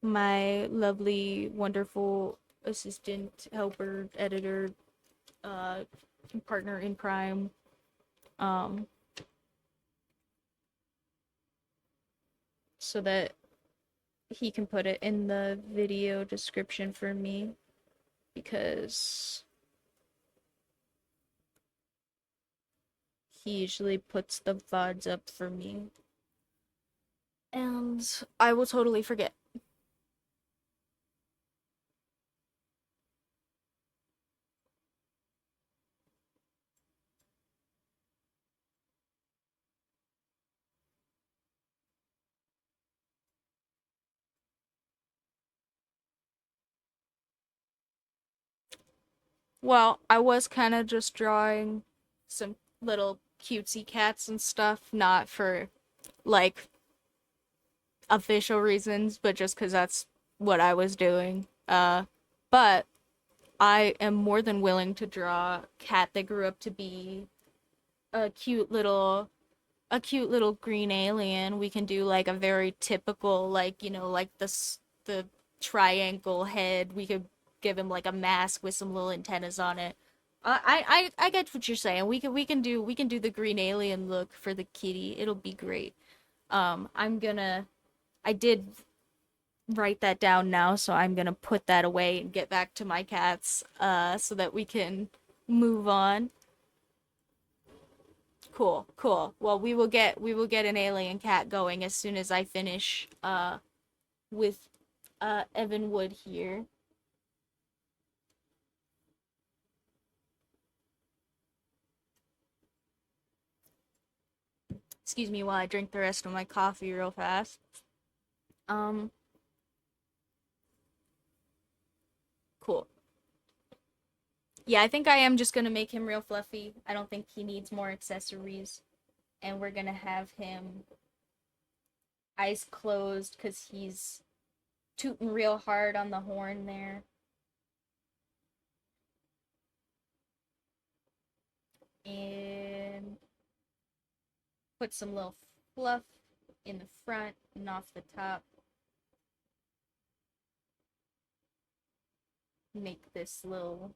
my lovely, wonderful assistant, helper, editor, uh, partner in crime, um, so that he can put it in the video description for me, because he usually puts the VODs up for me. And I will totally forget. Well, I was kind of just drawing some little cutesy cats and stuff, not for like official reasons, but just because that's what I was doing. But I am more than willing to draw a cat that grew up to be a cute little a cute little green alien. We can do like a very typical, like, like the triangle head. We could give him like a mask with some little antennas on it. I get what you're saying. We can do the green alien look for the kitty. It'll be great. I did write that down now, so I'm gonna put that away and get back to my cats so that we can move on. Cool, cool. Well, we will get an alien cat going as soon as I finish with Evan Wood here. Excuse me while I drink the rest of my coffee real fast. Um, cool. Yeah, I think I am just gonna make him real fluffy. I don't think he needs more accessories. And we're gonna have him eyes closed because he's tooting real hard on the horn there. And put some little fluff in the front and off the top. Make this little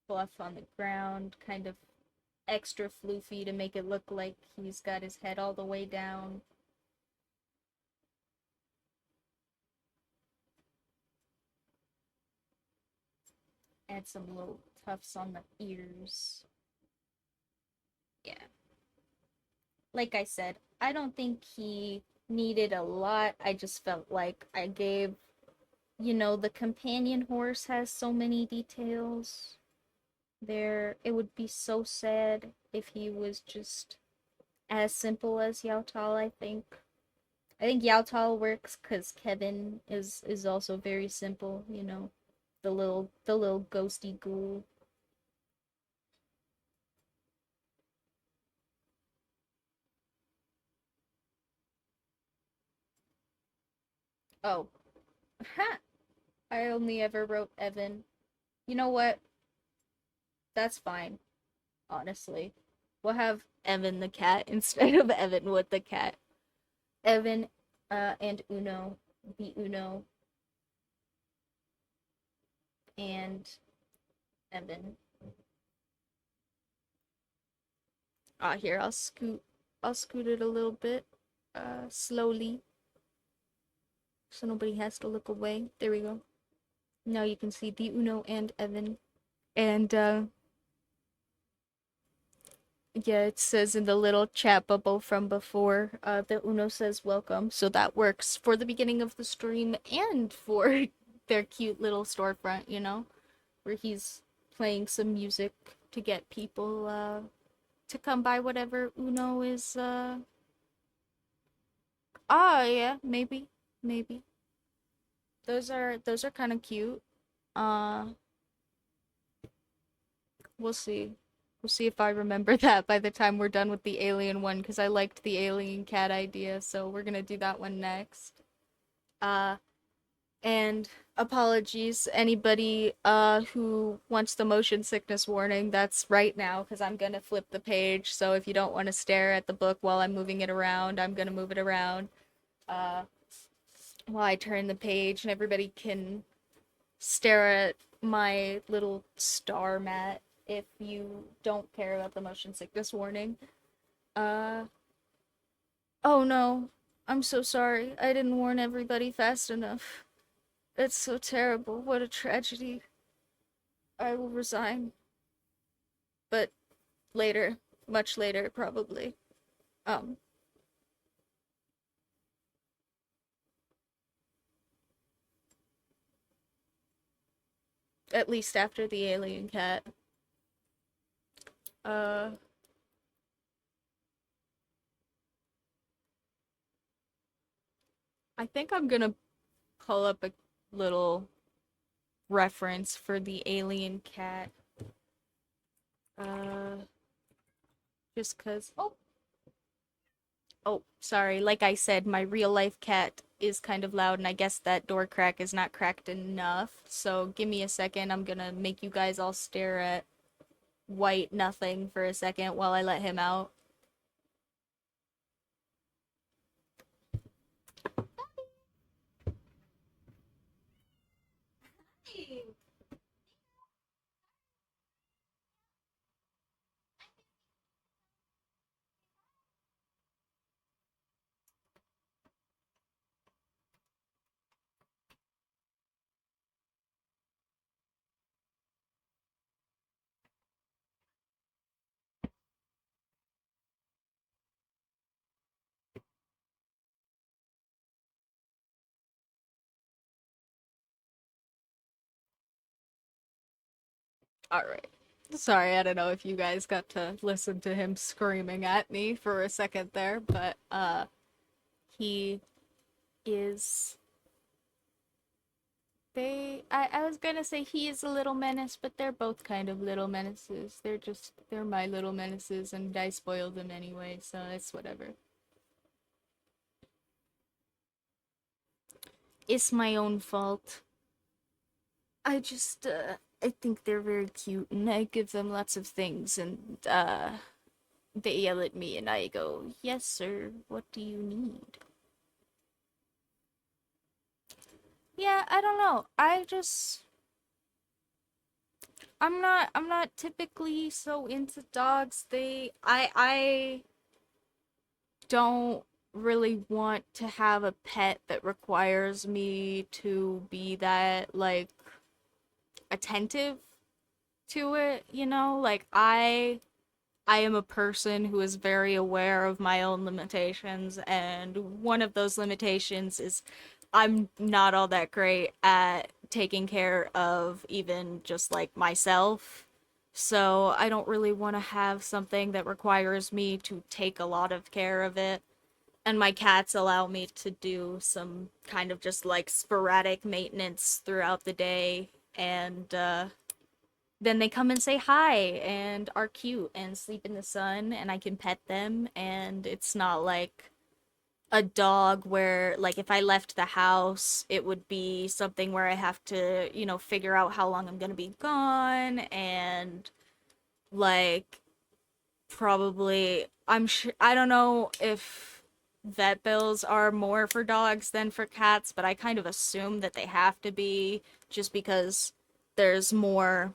fluff on the ground kind of extra floofy to make it look like he's got his head all the way down. Add some little tufts on the ears. Yeah. Like I said, I don't think he needed a lot. I just felt like I gave, the companion horse has so many details. It would be so sad if he was just as simple as Yautal, I think. I think Yautal works because Kevin is also very simple, the little ghosty ghoul. Oh, ha! I only ever wrote Evan. You know what? That's fine, honestly. We'll have Evan the cat instead of Evan with the cat. Evan, and Uno, the Uno, and Evan. Here, I'll scoot it a little bit, slowly, so nobody has to look away. There we go. Now you can see the Uno and Evan. And, yeah, it says in the little chat bubble from before, the Uno says welcome, so that works for the beginning of the stream and for their cute little storefront, where he's playing some music to get people, to come by whatever Uno is, yeah, maybe. Those are kind of cute. Uh, we'll see. We'll see if I remember that by the time we're done with the alien one, because I liked the alien cat idea, so we're gonna do that one next. Uh, and apologies, anybody who wants the motion sickness warning, that's right now, because I'm gonna flip the page, so if you don't want to stare at the book while I'm moving it around, I'm gonna move it around. Uh, while I turn the page, and everybody can stare at my little star mat if you don't care about the motion sickness warning. Uh, oh no. I'm so sorry. I didn't warn everybody fast enough. It's so terrible. What a tragedy. I will resign. But later. Much later, probably. Um, at least after the alien cat. Uh, I think I'm gonna pull up a little reference for the alien cat. Uh, just cause. Oh, sorry. Like I said, my real life cat is kind of loud, and I guess that door crack is not cracked enough. So give me a second. I'm gonna make you guys all stare at white nothing for a second while I let him out. All right. Sorry, I don't know if you guys got to listen to him screaming at me for a second there, but he is I was gonna say he is a little menace, but they're both kind of little menaces. They're my little menaces and I spoiled them anyway, so it's whatever. It's my own fault. I think they're very cute and I give them lots of things and they yell at me and I go, "Yes, sir. What do you need?" Yeah, I don't know. I'm not typically so into dogs. I don't really want to have a pet that requires me to be that like attentive to it, you know? Like I am a person who is very aware of my own limitations, and one of those limitations is I'm not all that great at taking care of even just like myself. So I don't really want to have something that requires me to take a lot of care of it. And my cats allow me to do some kind of just like sporadic maintenance throughout the day. And then they come and say hi and are cute and sleep in the sun and I can pet them and it's not like a dog where like if I left the house it would be something where I have to, figure out how long I'm going to be gone and like probably I don't know if vet bills are more for dogs than for cats, but I kind of assume that they have to be just because there's more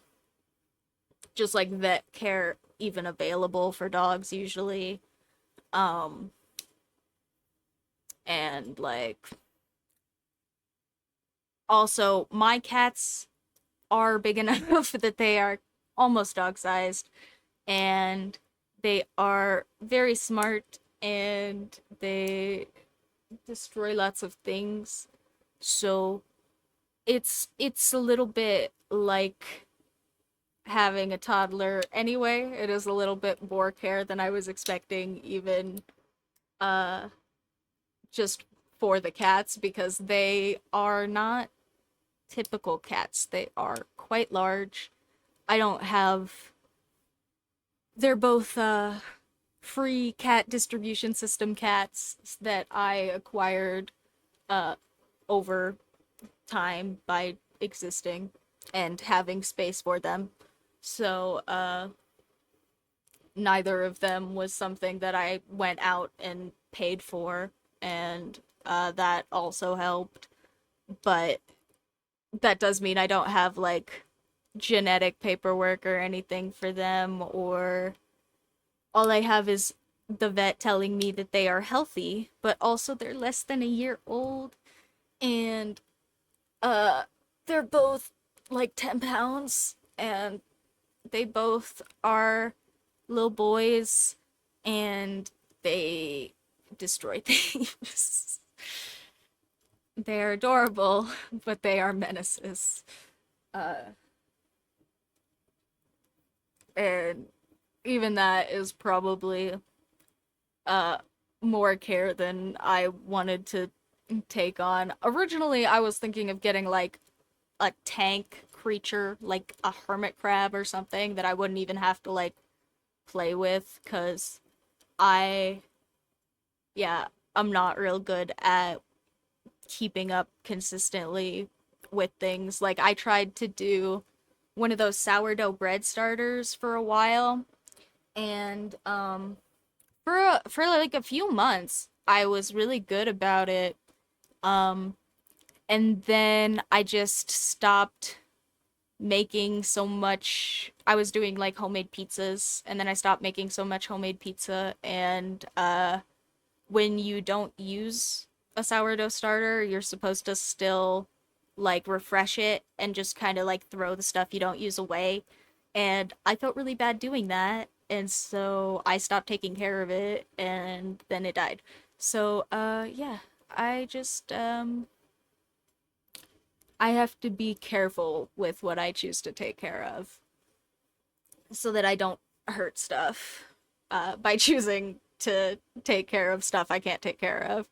just like vet care even available for dogs usually. Um and like also my cats are big enough that they are almost dog sized and they are very smart and they destroy lots of things. So it's a little bit like having a toddler anyway. It is a little bit more care than I was expecting even uh just for the cats because they are not typical cats. They are quite large. I don't have they're both free cat distribution system cats that I acquired uh over time by existing and having space for them. So neither of them was something that I went out and paid for, and that also helped. But that does mean I don't have like genetic paperwork or anything for them, or all I have is the vet telling me that they are healthy, but also they're less than a year old, and uh, they're both like 10 pounds, and they both are little boys and they destroy things. They're adorable, but they are menaces. Uh, and even that is probably uh more care than I wanted to take on. Originally, I was thinking of getting like a tank creature, like a hermit crab or something that I wouldn't even have to like play with, cuz I yeah, I'm not real good at keeping up consistently with things. Like I tried to do one of those sourdough bread starters for a while and for like a few months I was really good about it. Um and then I just stopped making so much. I was doing like homemade pizzas and then I stopped making so much homemade pizza and when you don't use a sourdough starter, you're supposed to still like refresh it and just kind of like throw the stuff you don't use away. And I felt really bad doing that. And so I stopped taking care of it and then it died. So yeah, I just I have to be careful with what I choose to take care of. so that I don't hurt stuff by choosing to take care of stuff I can't take care of.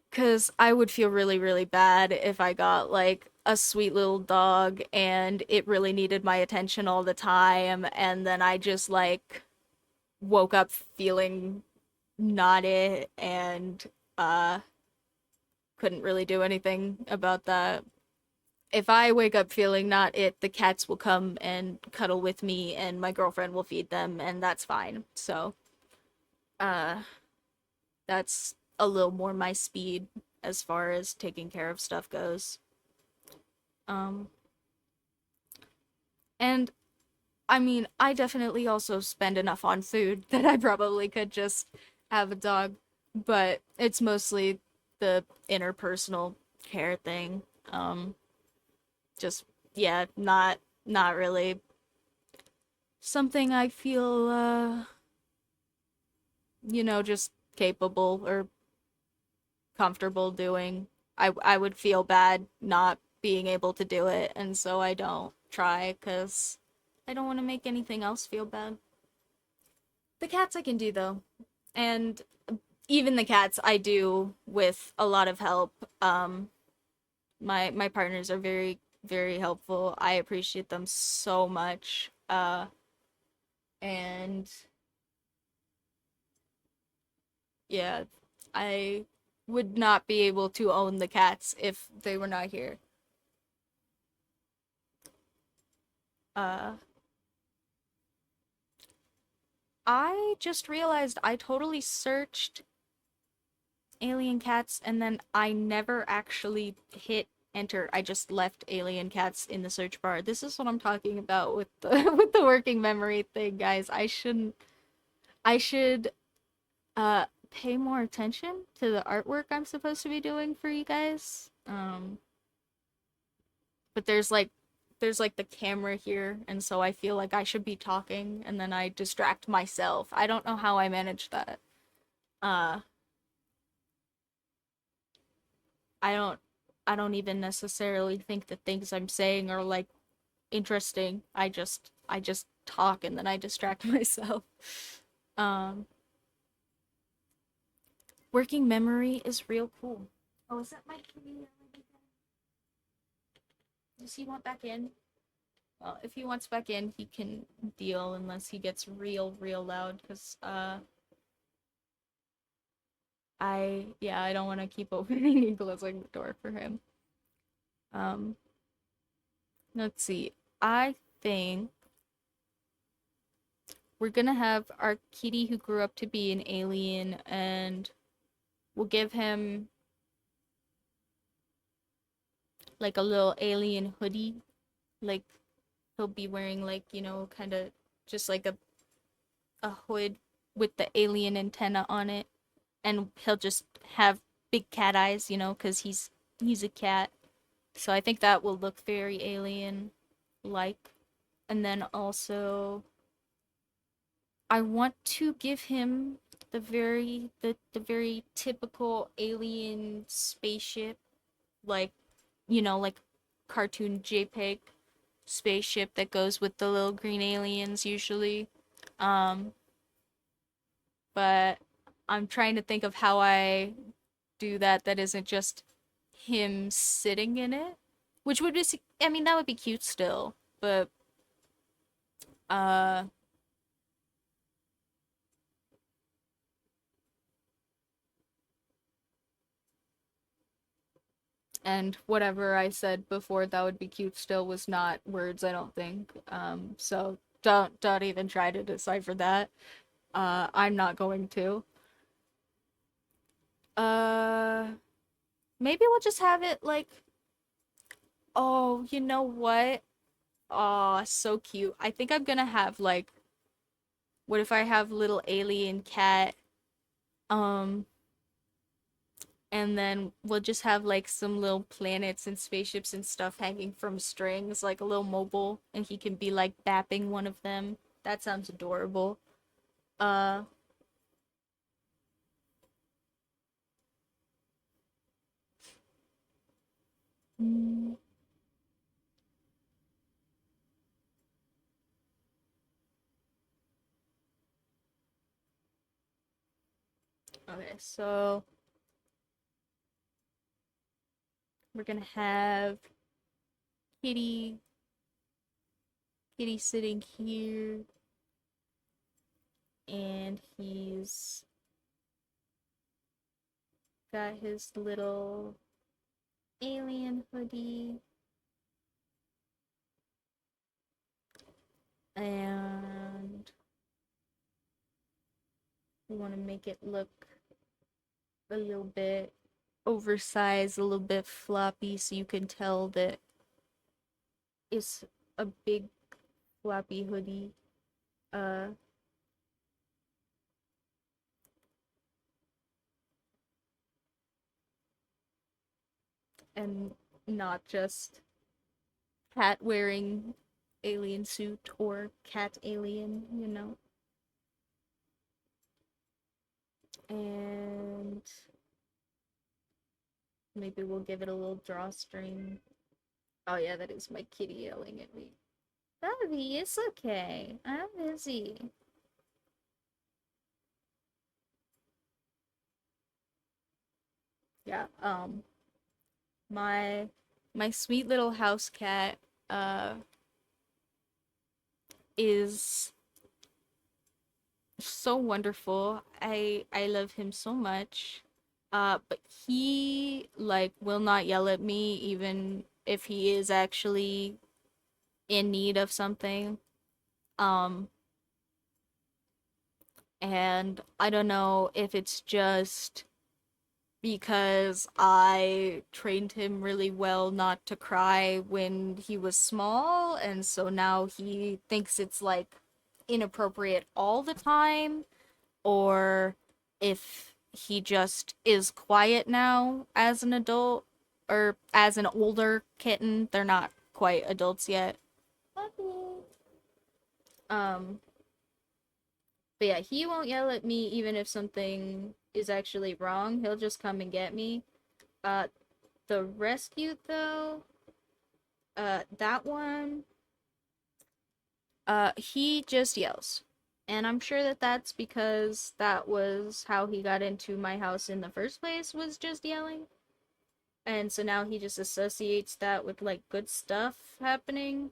Because I would feel really, really bad if I got like a sweet little dog and it really needed my attention all the time, and then I just like woke up feeling not it and uh couldn't really do anything about that. If I wake up feeling not it, the cats will come and cuddle with me and my girlfriend will feed them and that's fine. So, uh that's a little more my speed as far as taking care of stuff goes. Um and I mean, I definitely also spend enough on food that I probably could just have a dog, but it's mostly the interpersonal care thing. Just yeah, not really something I feel just capable or comfortable doing. I would feel bad not being able to do it, and so I don't try cuz I don't want to make anything else feel bad. The cats I can do though. And even the cats I do with a lot of help. My partners are very very helpful. I appreciate them so much. And yeah, I would not be able to own the cats if they were not here. Uh, I just realized I totally searched alien cats and then I never actually hit enter. I just left alien cats in the search bar. This is what I'm talking about with the with the working memory thing, guys. I should pay more attention to the artwork I'm supposed to be doing for you guys. But there's like the camera here and so I feel like I should be talking and then I distract myself. I don't know how I manage that. Uh I don't I don't even necessarily think the things I'm saying are like interesting. I just talk and then I distract myself. Um Working memory is real cool. Oh, is that my kitty? Does he want back in? Well, if he wants back in, he can deal unless he gets real, real loud. Cause I don't want to keep opening and closing the door for him. Um, let's see. I think we're gonna have our kitty who grew up to be an alien, and we'll give him like a little alien hoodie. Like he'll be wearing like kind of just like a hood with the alien antenna on it, and he'll just have big cat eyes, because he's a cat. So I think that will look very alien like. And then also I want to give him the very typical alien spaceship, like like cartoon JPEG spaceship that goes with the little green aliens usually. Um but I'm trying to think of how I do that isn't just him sitting in it, which would be, I mean, that would be cute still, but uh and whatever I said before that would be cute still was not words, I don't think. So don't even try to decipher that. I'm not going to. Uh Maybe we'll just have it like, oh, you know what? Oh, so cute. I think I'm gonna have like, what if I have little alien cat? Um and then we'll just have like some little planets and spaceships and stuff hanging from strings, like a little mobile, and he can be like bapping one of them. That sounds adorable. Uh, mm, Okay, so we're gonna have Kitty Kitty sitting here, and he's got his little alien hoodie, and we want to make it look a little bit oversized, a little bit floppy, so you can tell that it's a big floppy hoodie. Uh, and not just cat wearing alien suit or cat alien, you know. And maybe we'll give it a little drawstring. Oh yeah, that is my kitty yelling at me. Bobby, it's okay. I'm busy. Yeah, my my sweet little house cat uh is so wonderful. I love him so much. But he like will not yell at me even if he is actually in need of something. Um, and I don't know if it's just because I trained him really well not to cry when he was small, and so now he thinks it's like inappropriate all the time, or if he just is quiet now as an adult or as an older kitten. They're not quite adults yet. Um, but yeah, he won't yell at me even if something is actually wrong. He'll just come and get me. Uh, the rescue though, that one, he just yells. And I'm sure that that's because that was how he got into my house in the first place, was just yelling. And so now he just associates that with like good stuff happening.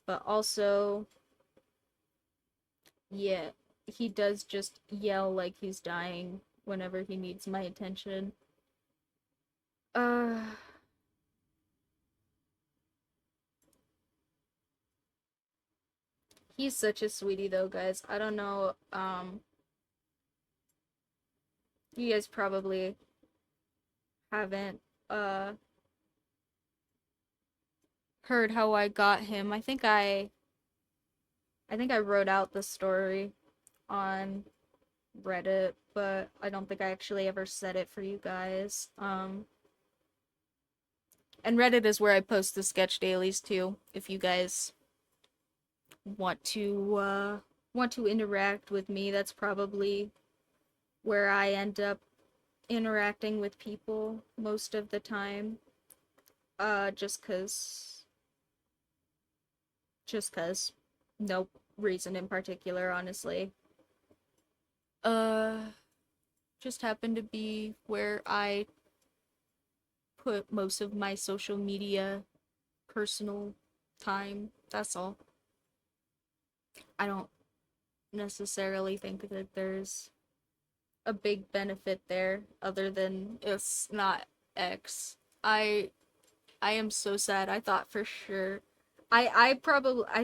But also, yeah, he does just yell like he's dying whenever he needs my attention. Uh, he's such a sweetie though, guys. I don't know, you guys probably haven't heard how I got him. I think I wrote out the story on Reddit, but I don't think I actually ever said it for you guys. And Reddit is where I post the sketch dailies too, if you guys want to interact with me. That's probably where I end up interacting with people most of the time. Just cause. No reason in particular, honestly. Uh, just happened to be where I put most of my social media personal time. That's all. I don't necessarily think that there's a big benefit there other than it's not X. I I am so sad. I thought for sure I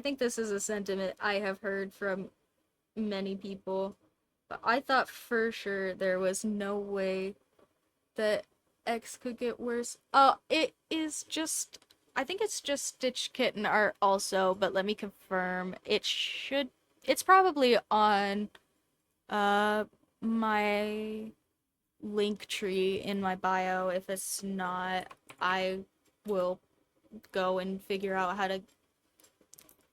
think this is a sentiment I have heard from many people, but I thought for sure there was no way that X could get worse. It is just, I think it's just Stitch Kitten art also, but let me confirm. It's probably on uh my link tree in my bio. If it's not, I will go and figure out how to,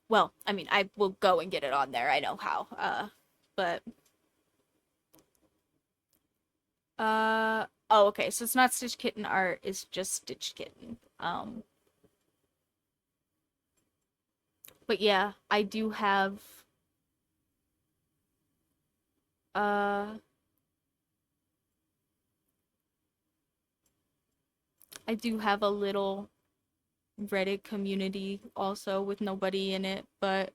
well, I mean, I will go and get it on there. I know how. But oh, okay. So it's not Stitch Kitten art, it's just Stitch Kitten. But yeah, I do have uh I do have a little Reddit community also with nobody in it, but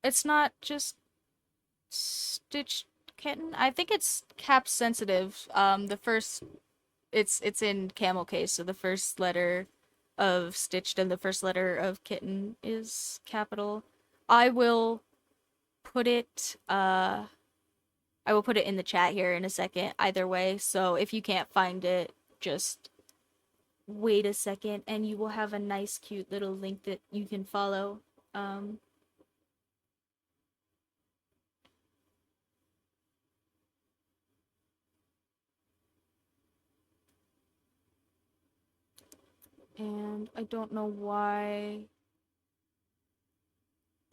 it's not just Stitch Kitten. I think it's cap sensitive. The first it's in camel case, so the first letter of Stitched and the first letter of Kitten is capital. I will put it I will put it in the chat here in a second either way. So if you can't find it, just wait a second and you will have a nice cute little link that you can follow. Um and I don't know why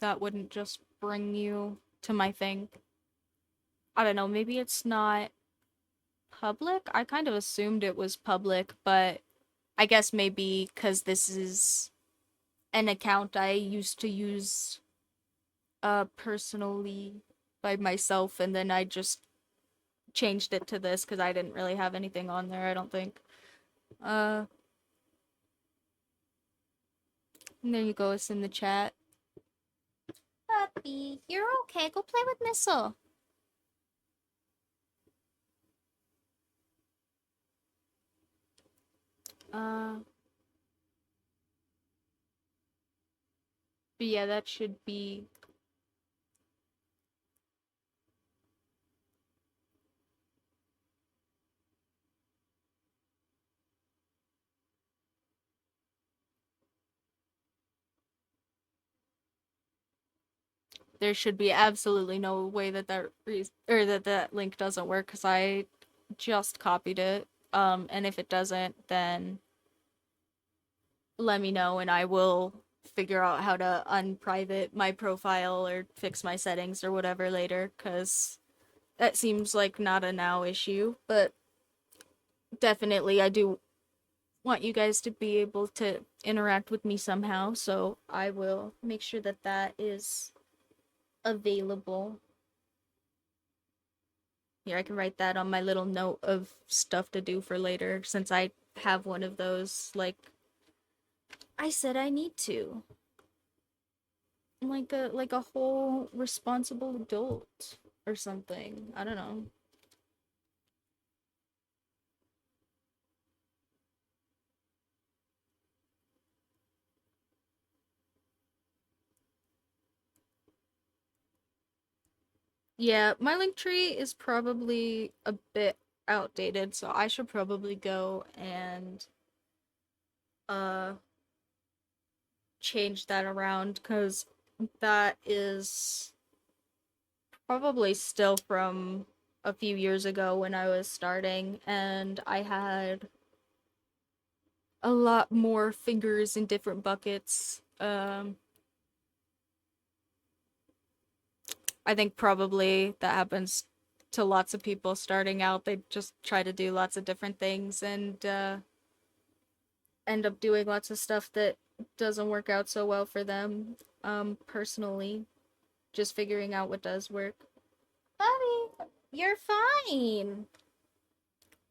that wouldn't just bring you to my thing. I don't know, maybe it's not public. I kind of assumed it was public, but I guess maybe because this is an account I used to use personally by myself, and then I just changed it to this because I didn't really have anything on there, I don't think. Uh, and there you go, it's in the chat. Puppy, you're okay. Go play with Missile. Uh, but yeah, that should be. There should be absolutely no way that that link doesn't work because I just copied it. And if it doesn't, then let me know and I will figure out how to unprivate my profile or fix my settings or whatever later, because that seems like not a now issue, but definitely I do want you guys to be able to interact with me somehow, so I will make sure that that is available. Here, I can write that on my little note of stuff to do for later, since I have one of those, like I said I need to. Like a whole responsible adult or something. I don't know. Yeah, my link tree is probably a bit outdated, so I should probably go and uh change that around because that is probably still from a few years ago when I was starting and I had a lot more fingers in different buckets. I think probably that happens to lots of people starting out. They just try to do lots of different things and end up doing lots of stuff that doesn't work out so well for them. Personally, just figuring out what does work. Bobby, you're fine.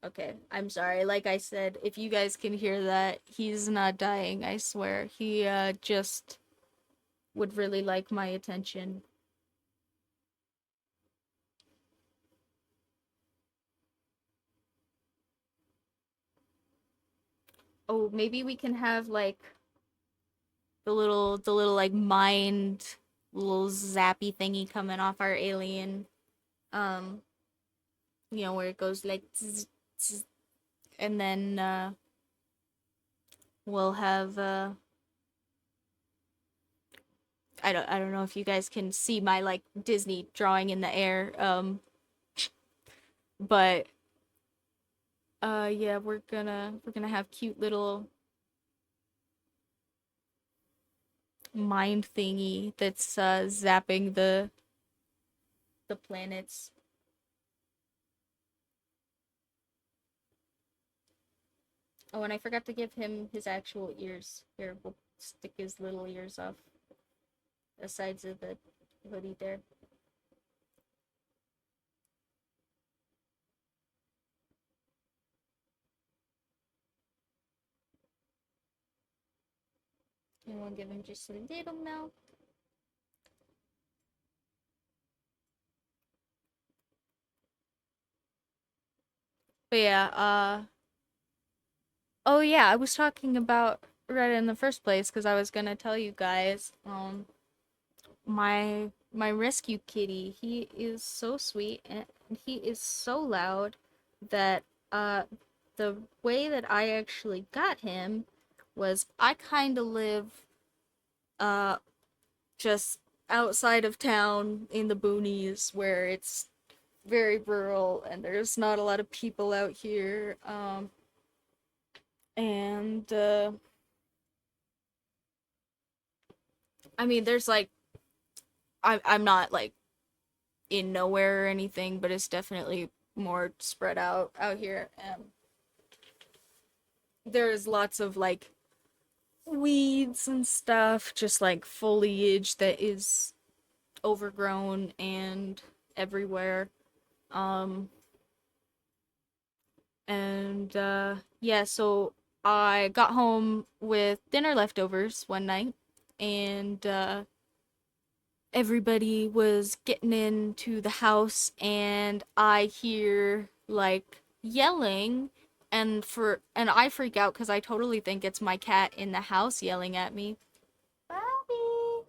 Okay, I'm sorry. Like I said, if you guys can hear that, he's not dying, I swear. He just would really like my attention. Oh, maybe we can have like the little like mind little zappy thingy coming off our alien. Um, where it goes like zzz, zzz, and then we'll have I don't know if you guys can see my like Disney drawing in the air. But yeah, we're gonna have cute little mind thingy that's zapping the planets. Oh, and I forgot to give him his actual ears. Here, we'll stick his little ears off the sides of the hoodie there. And we'll give him just a little milk. But yeah, oh yeah, I was talking about Reddit in the first place because I was gonna tell you guys, my rescue kitty, he is so sweet and he is so loud that uh the way that I actually got him was I kind of live uh just outside of town in the boonies where it's very rural and there's not a lot of people out here, and I mean there's like I'm not like in nowhere or anything, but it's definitely more spread out here. And there's lots of like weeds and stuff, just like foliage that is overgrown and everywhere. Um, and yeah, so I got home with dinner leftovers one night, and everybody was getting into the house and I hear like yelling, and I freak out cuz I totally think it's my cat in the house yelling at me. Bobby,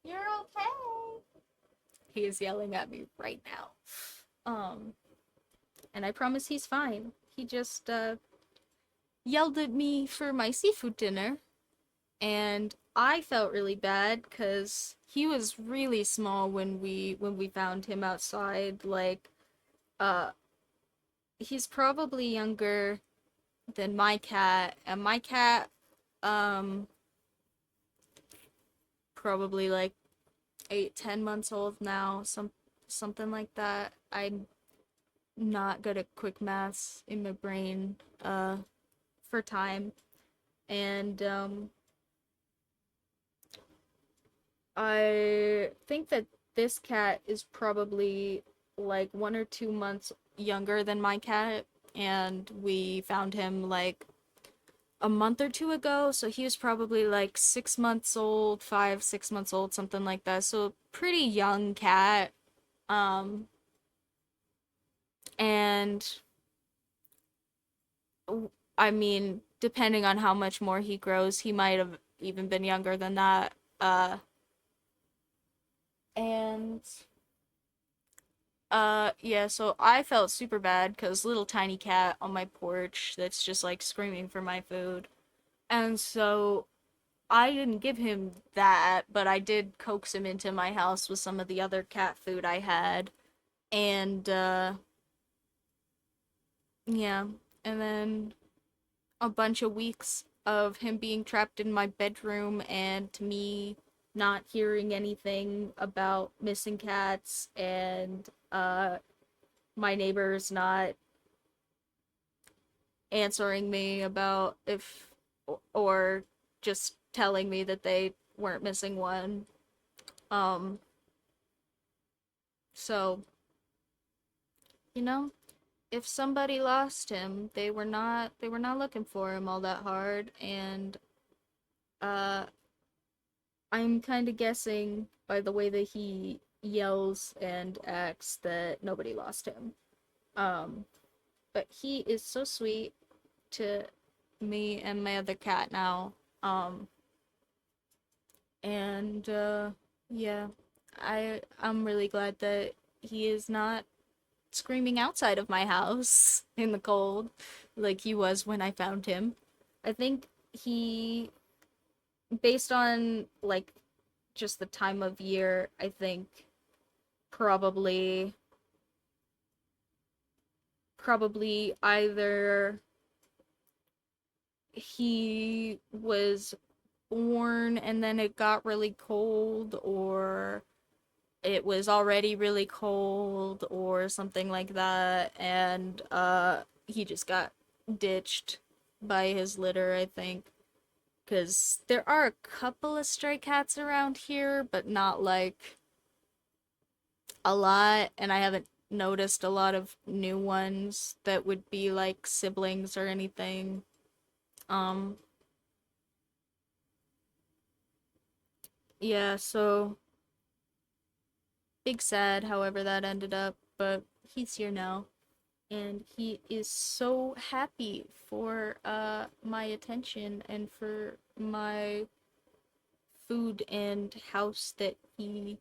you're okay. He is yelling at me right now. Um and I promise he's fine. He just yelled at me for my seafood dinner, and I felt really bad because he was really small when we found him outside. Like, uh, he's probably younger than my cat, and my cat, um, probably like 8, 10 months old now, something like that. I'm not good at quick maths in my brain, for time, and I think that this cat is probably like 1 or 2 months younger than my cat, and we found him like a month or two ago, so he was probably like 6 months old, 5, 6 months old, something like that. So pretty young cat. Um, and I mean, depending on how much more he grows, he might have even been younger than that. And yeah, so I felt super bad because little tiny cat on my porch that's just like screaming for my food. And so I didn't give him that, but I did coax him into my house with some of the other cat food I had. And yeah, and then a bunch of weeks of him being trapped in my bedroom and me not hearing anything about missing cats, and my neighbors not answering me about if, or just telling me that they weren't missing one. Um, so, you know, if somebody lost him, they were not looking for him all that hard, and uh I'm kind of guessing by the way that he yells and acts that nobody lost him. Um, but he is so sweet to me and my other cat now. And yeah, I'm really glad that he is not screaming outside of my house in the cold like he was when I found him. I think he, based on like just the time of year, I think probably either he was born and then it got really cold, or it was already really cold or something like that, and he just got ditched by his litter, I think, because there are a couple of stray cats around here, but not like a lot, and I haven't noticed a lot of new ones that would be like siblings or anything. um Yeah, so big sad however that ended up, but he's here now. And he is so happy for my attention and for my food and house that he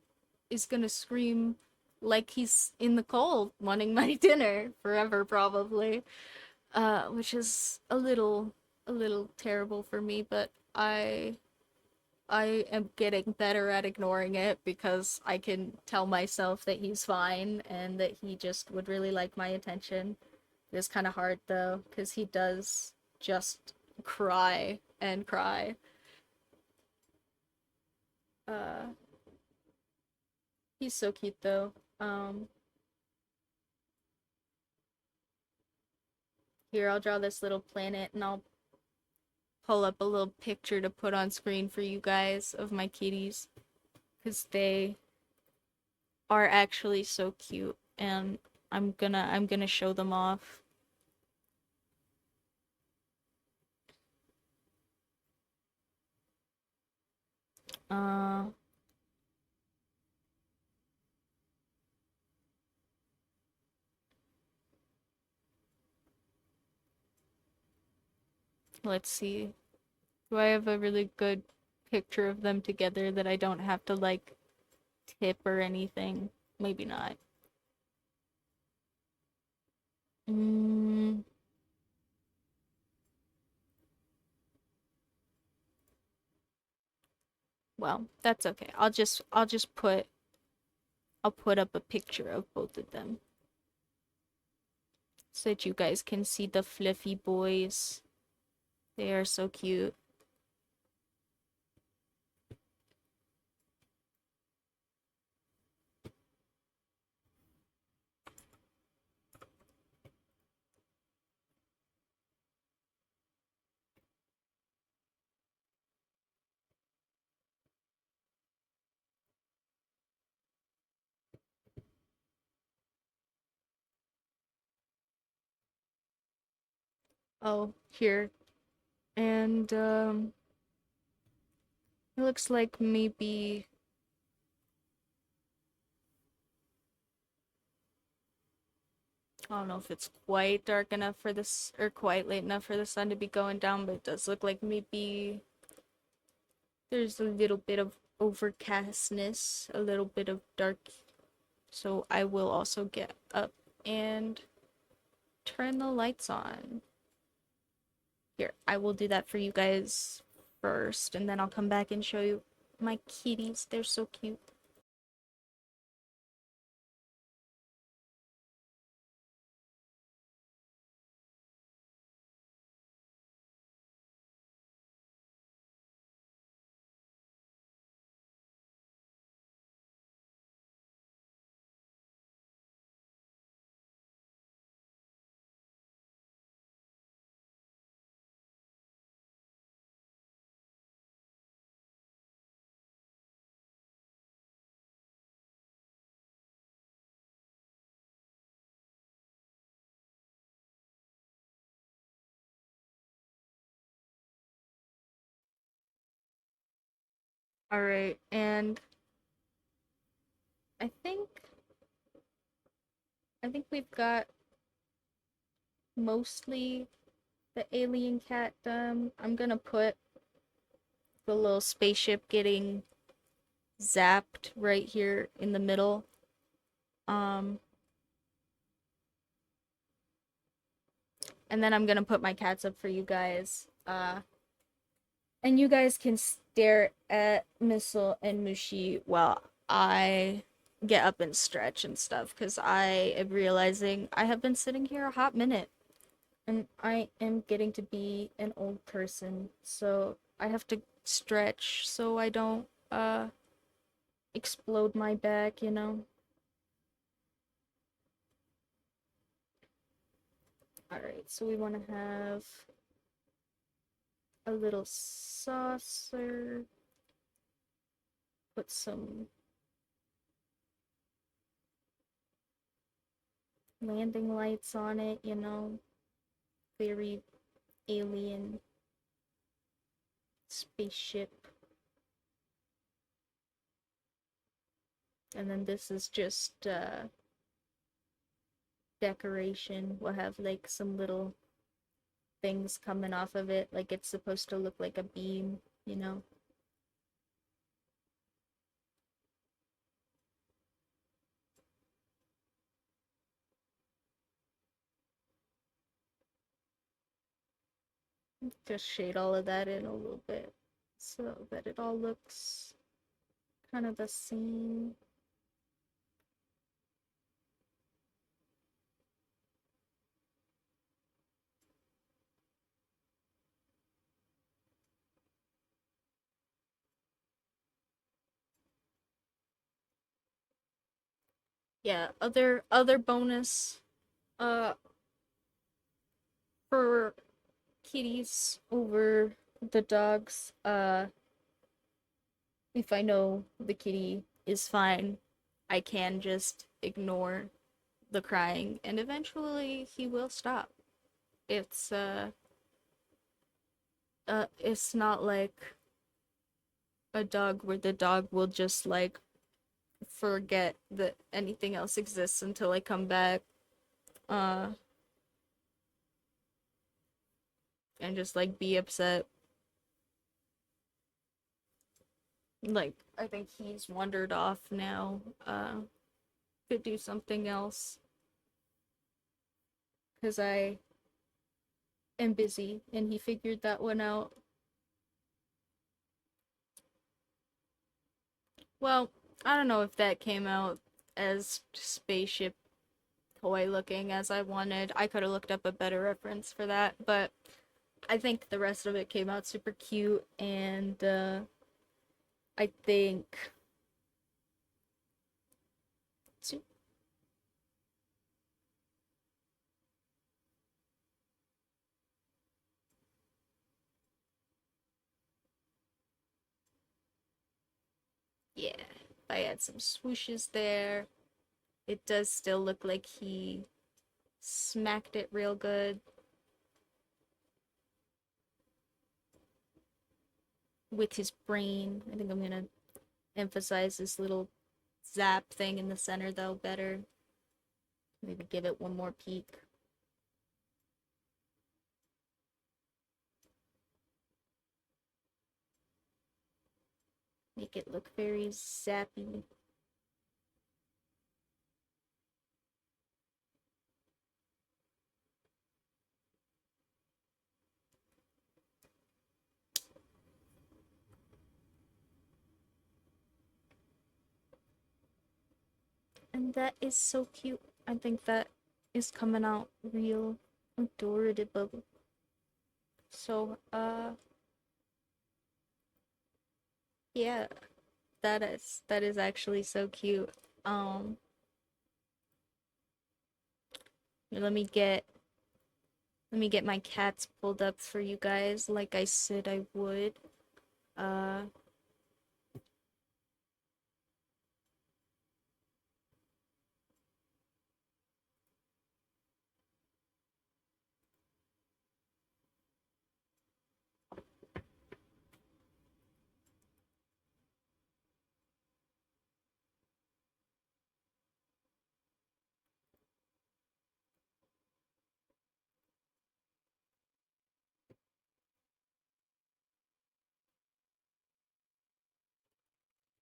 is gonna scream like he's in the cold wanting my dinner forever probably, which is a little terrible for me, but I am getting better at ignoring it because I can tell myself that he's fine and that he just would really like my attention. It's kind of hard though, because he does just cry and cry. Uh, he's so cute though. Um, Here, I'll draw this little planet and I'll pull up a little picture to put on screen for you guys of my kitties, because they are actually so cute and I'm gonna show them off. Uh, let's see. Do I have a really good picture of them together that I don't have to like tip or anything? Maybe not. Mm, well, that's okay. I'll put up a picture of both of them so that you guys can see the fluffy boys. They are so cute. Oh, here. And it looks like maybe I don't know if it's quite dark enough for this or quite late enough for the sun to be going down, but it does look like maybe there's a little bit of overcastness, a little bit of dark. So I will also get up and turn the lights on. Here, I will do that for you guys first, and then I'll come back and show you my kitties. They're so cute. All right, and I think I think we've got mostly the alien cat done. I'm gonna put the little spaceship getting zapped right here in the middle. Um, and then I'm gonna put my cats up for you guys. And you guys can stare at Missile and Mushi while I get up and stretch and stuff, because I am realizing I have been sitting here a hot minute and I am getting to be an old person, so I have to stretch so I don't explode my back, you know. All right, so we want to have a little saucer, put some landing lights on it, you know, very alien spaceship. And then this is just decoration. We'll have like some little things coming off of it, like it's supposed to look like a beam, you know? Just shade all of that in a little bit so that it all looks kind of the same. Yeah, other bonus uh for kitties over the dogs. If I know the kitty is fine, I can just ignore the crying and eventually he will stop. It's it's not like a dog where the dog will just like forget that anything else exists until I come back. Uh and just like be upset. Like I think he's wandered off now. Could do something else cuz I am busy and he figured that one out. Well, I don't know if that came out as spaceship toy looking as I wanted. I could have looked up a better reference for that, but I think the rest of it came out super cute and I think yeah, if I add some swooshes there, it does still look like he smacked it real good with his brain. I think I'm gonna emphasize this little zap thing in the center though better. Maybe give it one more peek. Make it look very zappy. And that is so cute. I think that is coming out real adorable. So, yeah, that is actually so cute. Um, let me get my cats pulled up for you guys like I said I would. Uh,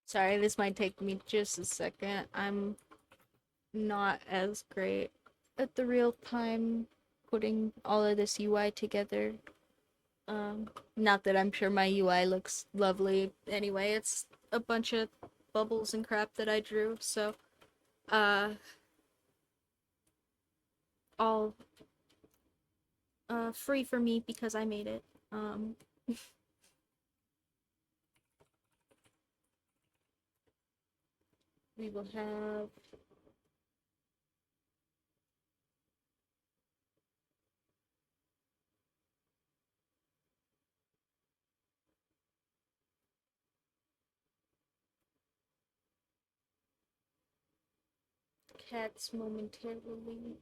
sorry, this might take me just a second. I'm not as great at the real time putting all of this UI together. Not that I'm sure my UI looks lovely anyway. It's a bunch of bubbles and crap that I drew, so uh all free for me because I made it. We will have cats momentarily.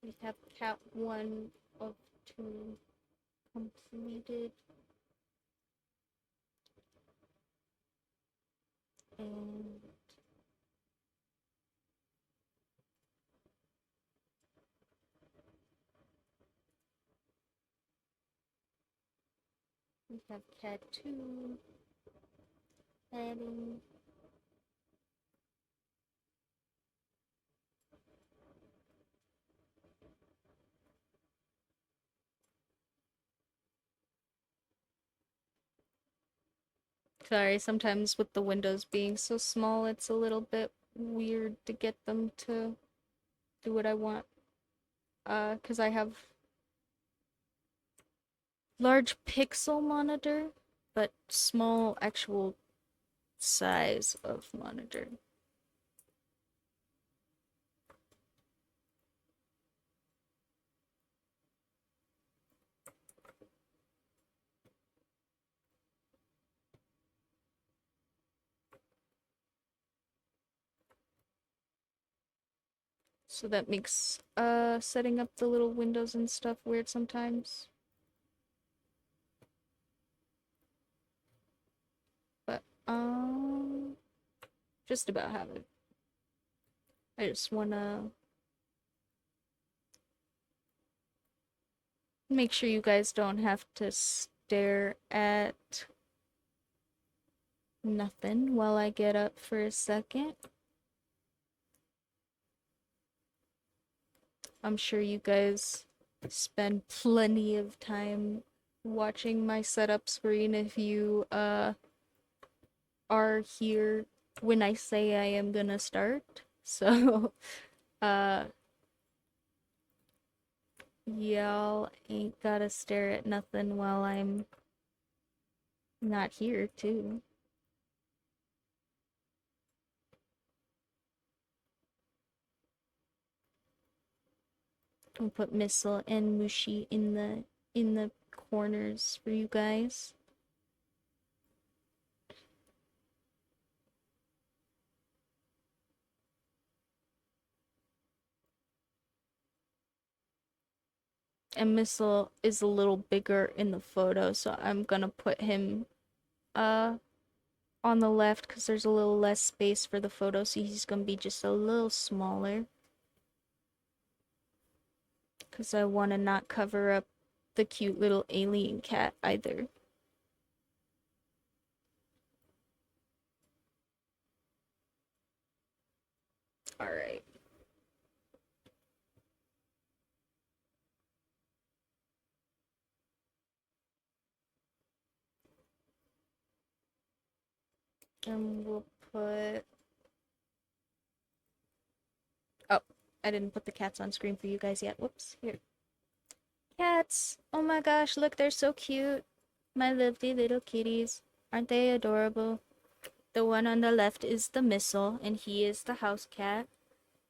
We have cat 1 of 2 completed. And we have cat 2 adding. Sorry, sometimes with the windows being so small, it's a little bit weird to get them to do what I want. 'Cause I have large pixel monitor, but small actual size of monitor. So that makes setting up the little windows and stuff weird sometimes. But just about have it. I just wanna make sure you guys don't have to stare at nothing while I get up for a second. I'm sure you guys spend plenty of time watching my setup screen if you are here when I say I am gonna start. So uh y'all ain't gotta stare at nothing while I'm not here too. I'll put Missile and Mushi in the corners for you guys. And Missile is a little bigger in the photo, so I'm gonna put him uh on the left because there's a little less space for the photo, so he's gonna be just a little smaller. Because I want to not cover up the cute little alien cat either. Alright. And we'll put... Oh, I didn't put the cats on screen for you guys yet. Whoops. Here. Cats! Oh my gosh, look, they're so cute. My lovely little kitties. Aren't they adorable? The one on the left is the Missile, and he is the house cat.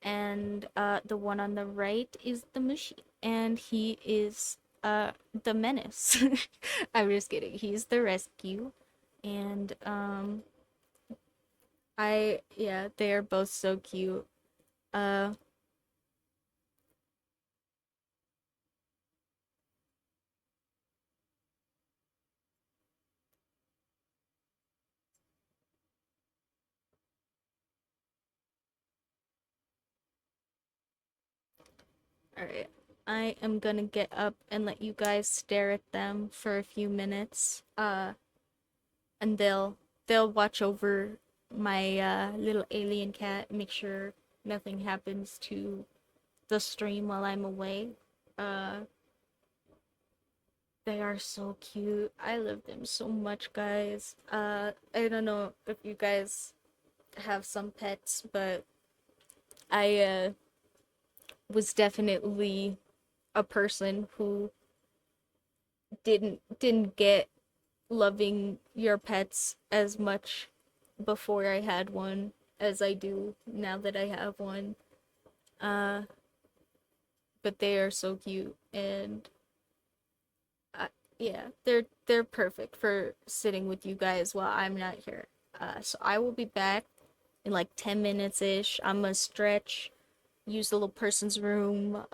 And the one on the right is the Mushi, and he is the menace. I'm just kidding. He's the rescue. And yeah, they are both so cute. Uh Alright. I am gonna get up and let you guys stare at them for a few minutes. And they'll watch over my little alien cat, make sure nothing happens to the stream while I'm away. Uh they are so cute. I love them so much, guys. I don't know if you guys have some pets, but I was definitely a person who didn't get loving your pets as much before I had one as I do now that I have one. Uh, but they are so cute, and yeah, they're perfect for sitting with you guys while I'm not here. So I will be back in like 10 minutes ish. I'm gonna stretch, use the little person's room.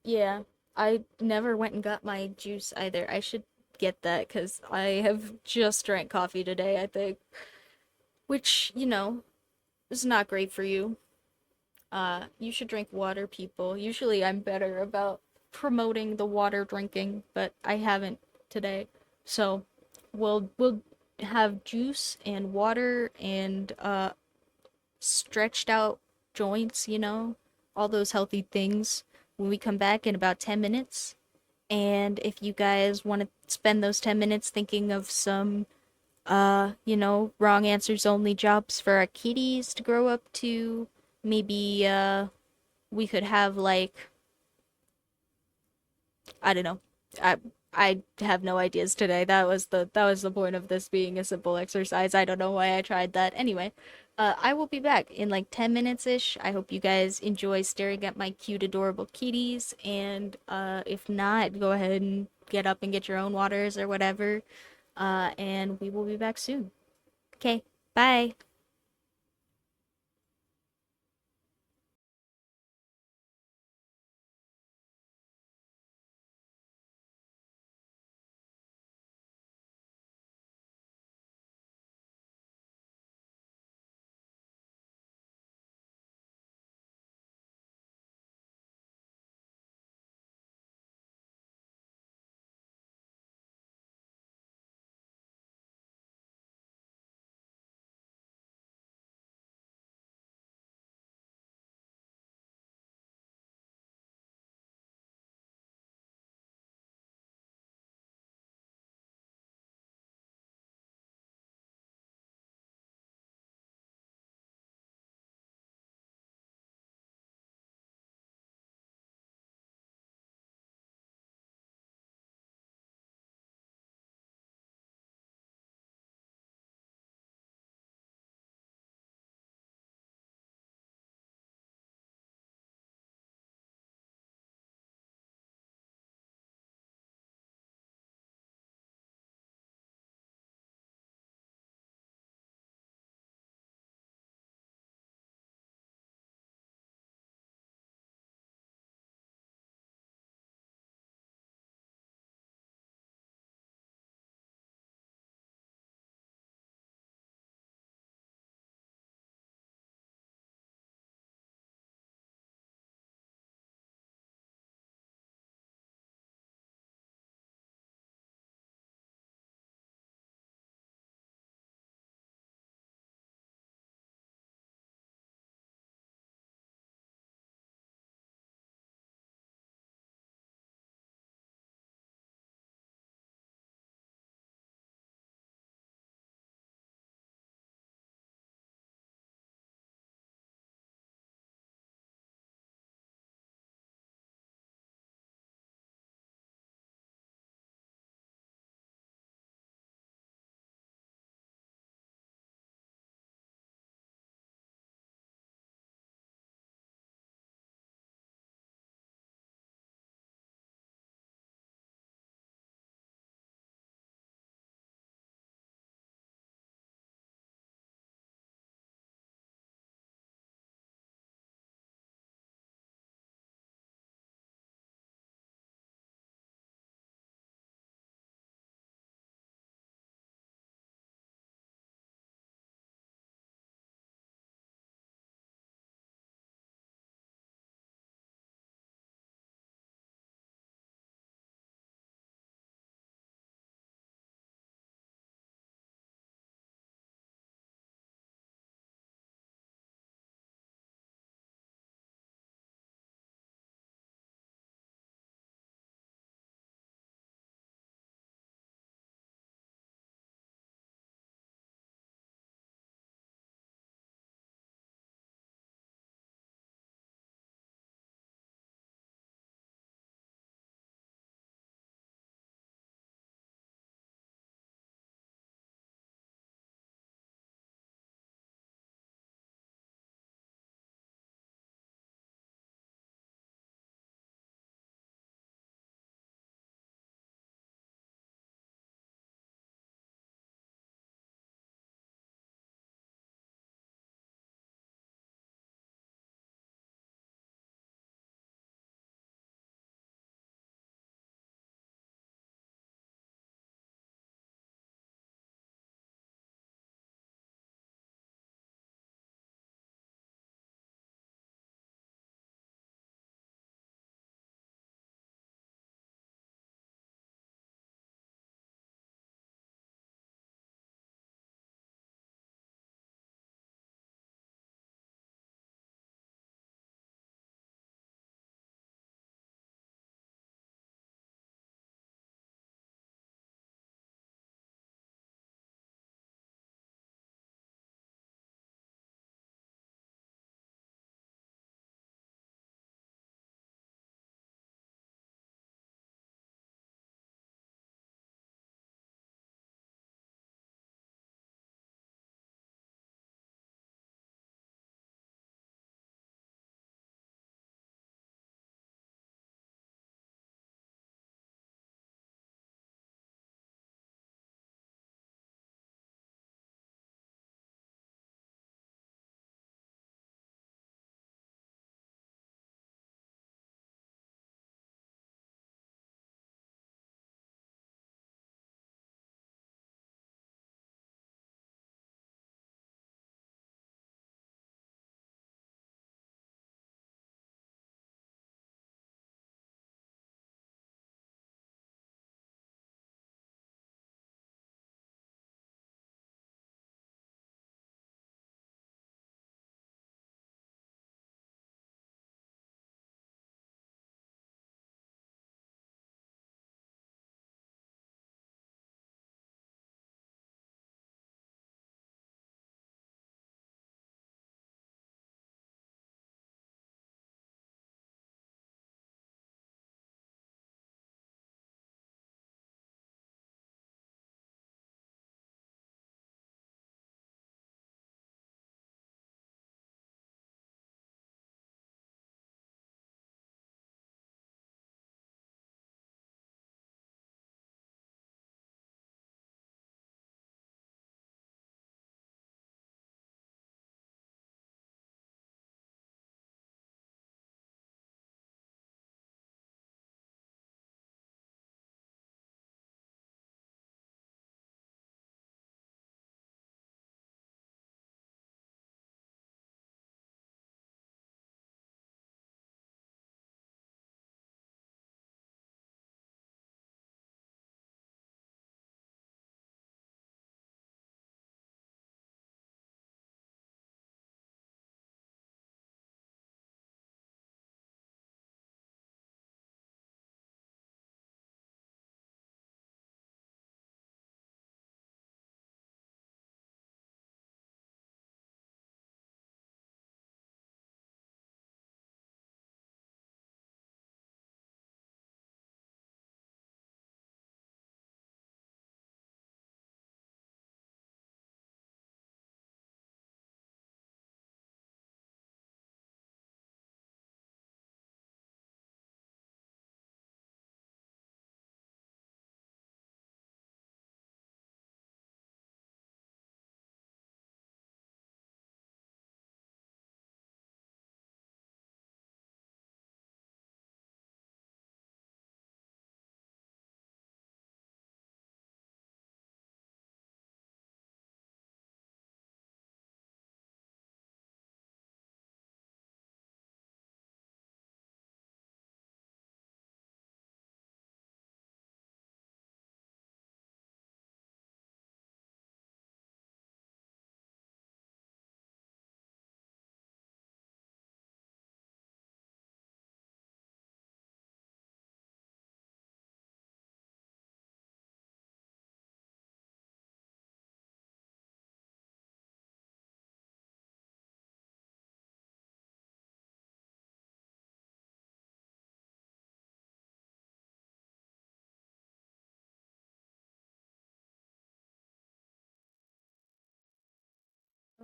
Yeah, I never went and got my juice either. I should get that because I have just drank coffee today, I think, which, is not great for you. You should drink water, people. Usually I'm better about promoting the water drinking, but I haven't today. So we'll have juice and water and stretched out joints, all those healthy things when we come back in about 10 minutes. And if you guys want to spend those 10 minutes thinking of some wrong answers only jobs for our kitties to grow up to, maybe we could have like, I don't know. I I have no ideas today. That was the point of this being a simple exercise. I don't know why I tried that. Anyway, I will be back in like 10 minutes ish. I hope you guys enjoy staring at my cute adorable kitties, and if not, go ahead and get up and get your own waters or whatever. And we will be back soon. Okay. Bye.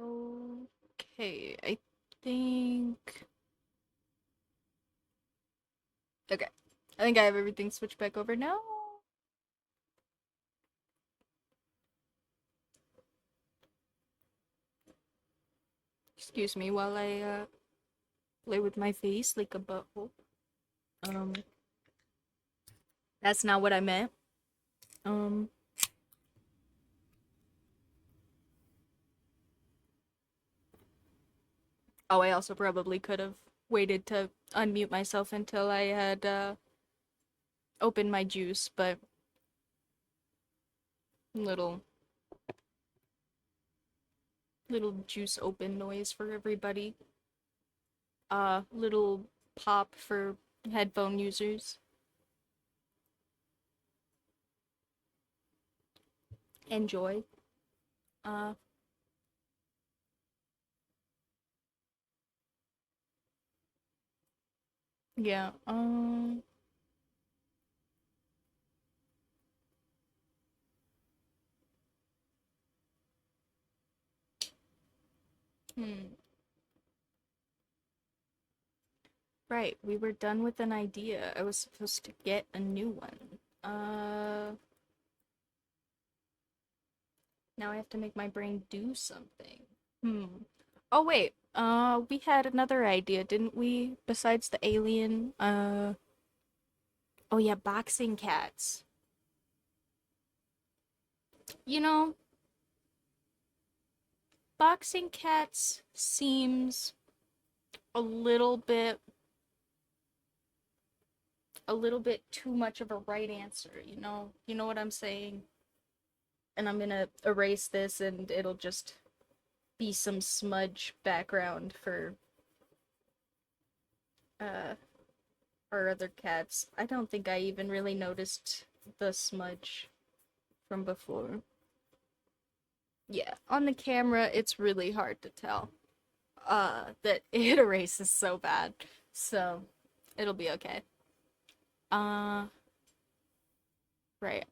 Okay, I think. Okay. I think I have everything switched back over now. Excuse me while I play with my face like a butthole. Um, that's not what I meant. Um, oh, I also probably could have waited to unmute myself until I had opened my juice, but little little juice open noise for everybody. Little pop for headphone users. Enjoy. Uh, yeah. Hmm. Right, we were done with an idea. I was supposed to get a new one. Now I have to make my brain do something. Hmm. Oh wait, we had another idea, didn't we? Besides the alien, oh yeah, boxing cats. You know, boxing cats seems a little bit too much of a right answer, you know? You know what I'm saying? And I'm gonna erase this and it'll just be some smudge background for uh our other cats. I don't think I even really noticed the smudge from before. Yeah, on the camera it's really hard to tell that it erases so bad. So, it'll be okay. Uh right.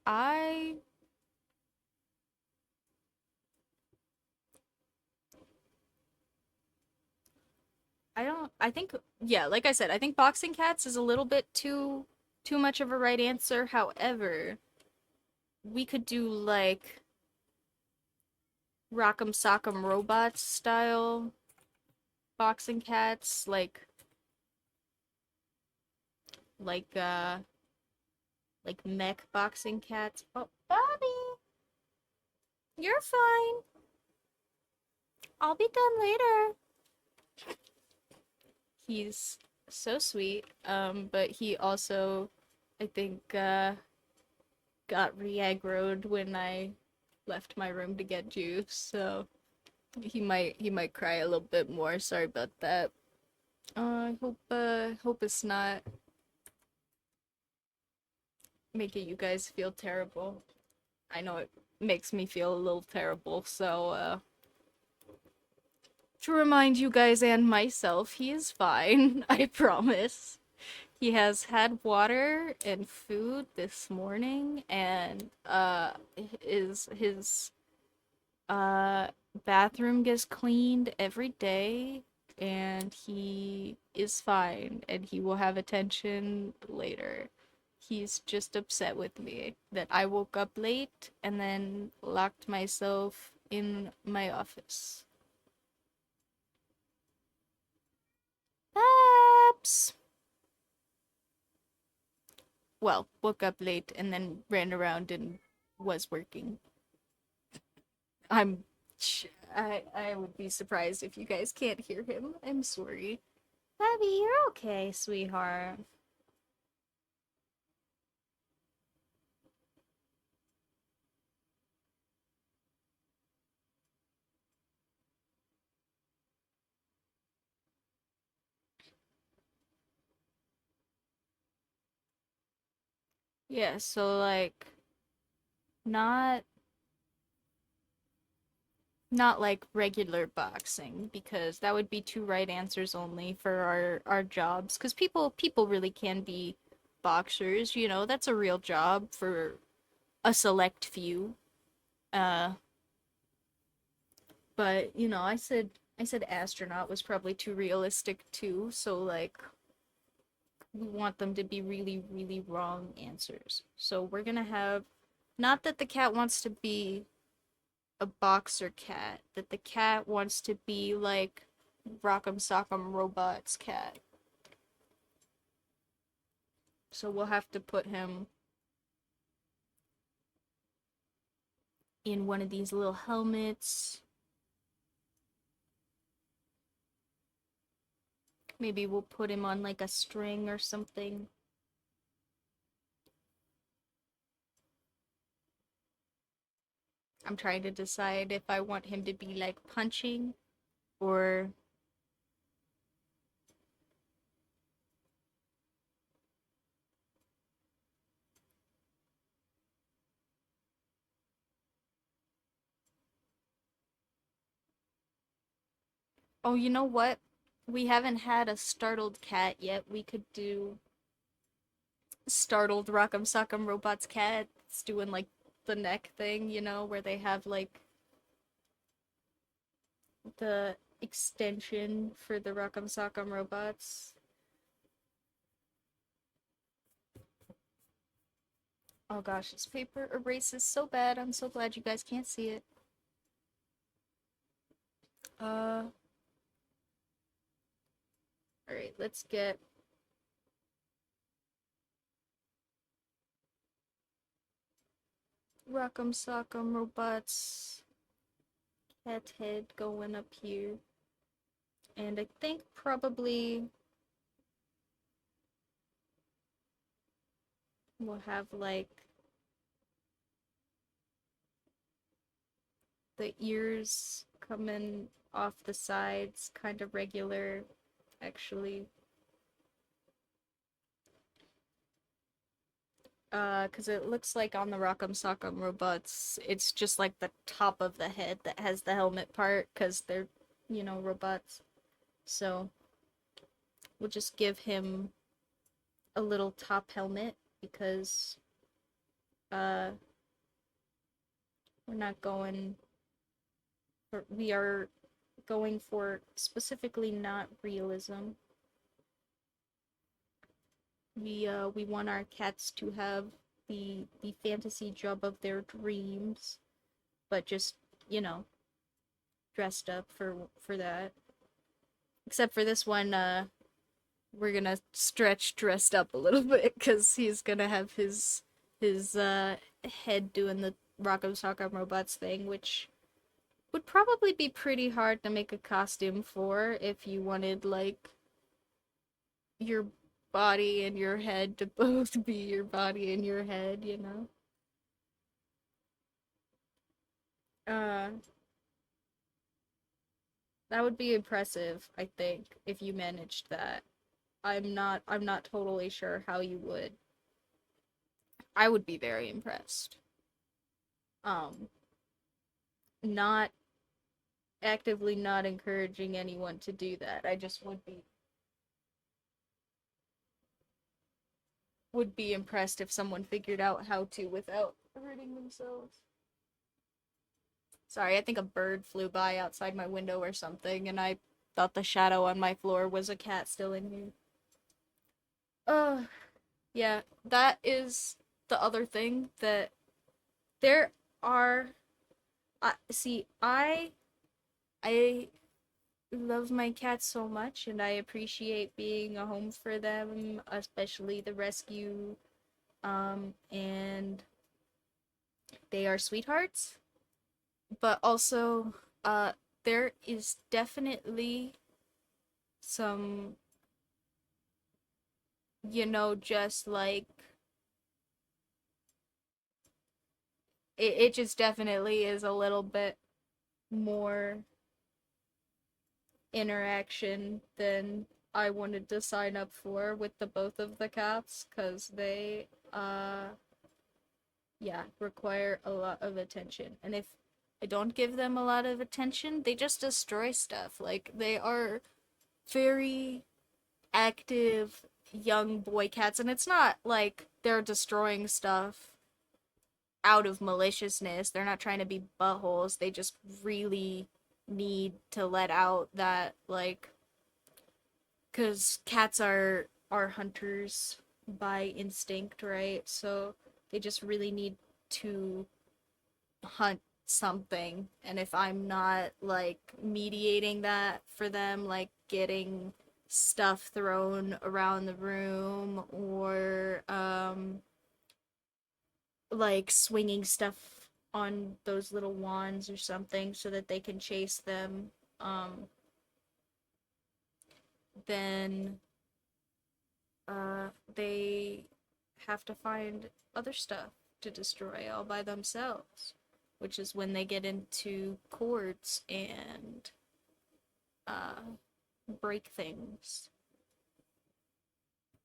I don't I think yeah, like I said, I think boxing cats is a little bit too much of a right answer. However, we could do like Rock'em Sock'em Robots style boxing cats, like uh like mech boxing cats. Oh, Bobby, you're fine. I'll be done later. He's so sweet. But he also, I think, got re-aggroed when I left my room to get juice, so he might cry a little bit more. Sorry about that. I hope it's not making you guys feel terrible. I know it makes me feel a little terrible, so to remind you guys and myself, he is fine. I promise. He has had water and food this morning, and his uh bathroom gets cleaned every day, and he is fine, and he will have attention later. He's just upset with me that I woke up late and then locked myself in my office. Apps. Well, woke up late and then ran around and was working. I'm I would be surprised if you guys can't hear him. I'm sorry. Abby, you're okay, sweetheart. Yeah, so like not not like regular boxing because that would be two right answers only for our jobs cuz people really can be boxers, you know. That's a real job for a select few. Uh But, I said astronaut was probably too realistic too, so like we want them to be really, really wrong answers. So we're gonna have not that the cat wants to be a boxer cat, that the cat wants to be like Rock'em Sock'em Robots cat. So we'll have to put him in one of these little helmets. Maybe we'll put him on like a string or something. I'm trying to decide if I want him to be like punching or oh, you know what? We haven't had a startled cat yet. We could do startled Rock'em Sock'em Robots cat. It's doing like the neck thing, where they have like the extension for the Rock'em Sock'em Robots. Oh gosh, this paper erases so bad. I'm so glad you guys can't see it. Alright, let's get Rock'em Sock'em Robots cat head going up here. And I think probably we'll have like the ears coming off the sides, kind of regular, actually. Because it looks like on the Rock'em Sock'em Robots, it's just like the top of the head that has the helmet part, because they're, robots. So, we'll just give him a little top helmet, because, uh, we're not going for, we are going for specifically not realism. We want our cats to have the fantasy job of their dreams, but just, you know, dressed up for that. Except for this one, we're gonna stretch dressed up a little bit because he's gonna have his head doing the Rock'em Sock'em Robots thing, which would probably be pretty hard to make a costume for if you wanted like your body and your head to both be your body and your head, you know? Uh, that would be impressive, I think, if you managed that. I'm not totally sure how you would. I would be very impressed. Um, not actively not encouraging anyone to do that. I just would be impressed if someone figured out how to without hurting themselves. Sorry, I think a bird flew by outside my window or something, and I thought the shadow on my floor was a cat still in here. Uh, yeah, that is the other thing that there are. See, I love my cats so much, and I appreciate being a home for them, especially the rescue. And they are sweethearts, but also, there is definitely some, just like it just definitely is a little bit more interaction than I wanted to sign up for with the both of the cats, because they yeah, require a lot of attention. And if I don't give them a lot of attention, they just destroy stuff. Like, they are very active young boy cats, and it's not like they're destroying stuff out of maliciousness. They're not trying to be buttholes. They just really need to let out that, like, because cats are hunters by instinct, right? So they just really need to hunt something. And if I'm not like mediating that for them, like getting stuff thrown around the room or like swinging stuff on those little wands or something so that they can chase them, um then they have to find other stuff to destroy all by themselves, which is when they get into cords and uh, break things.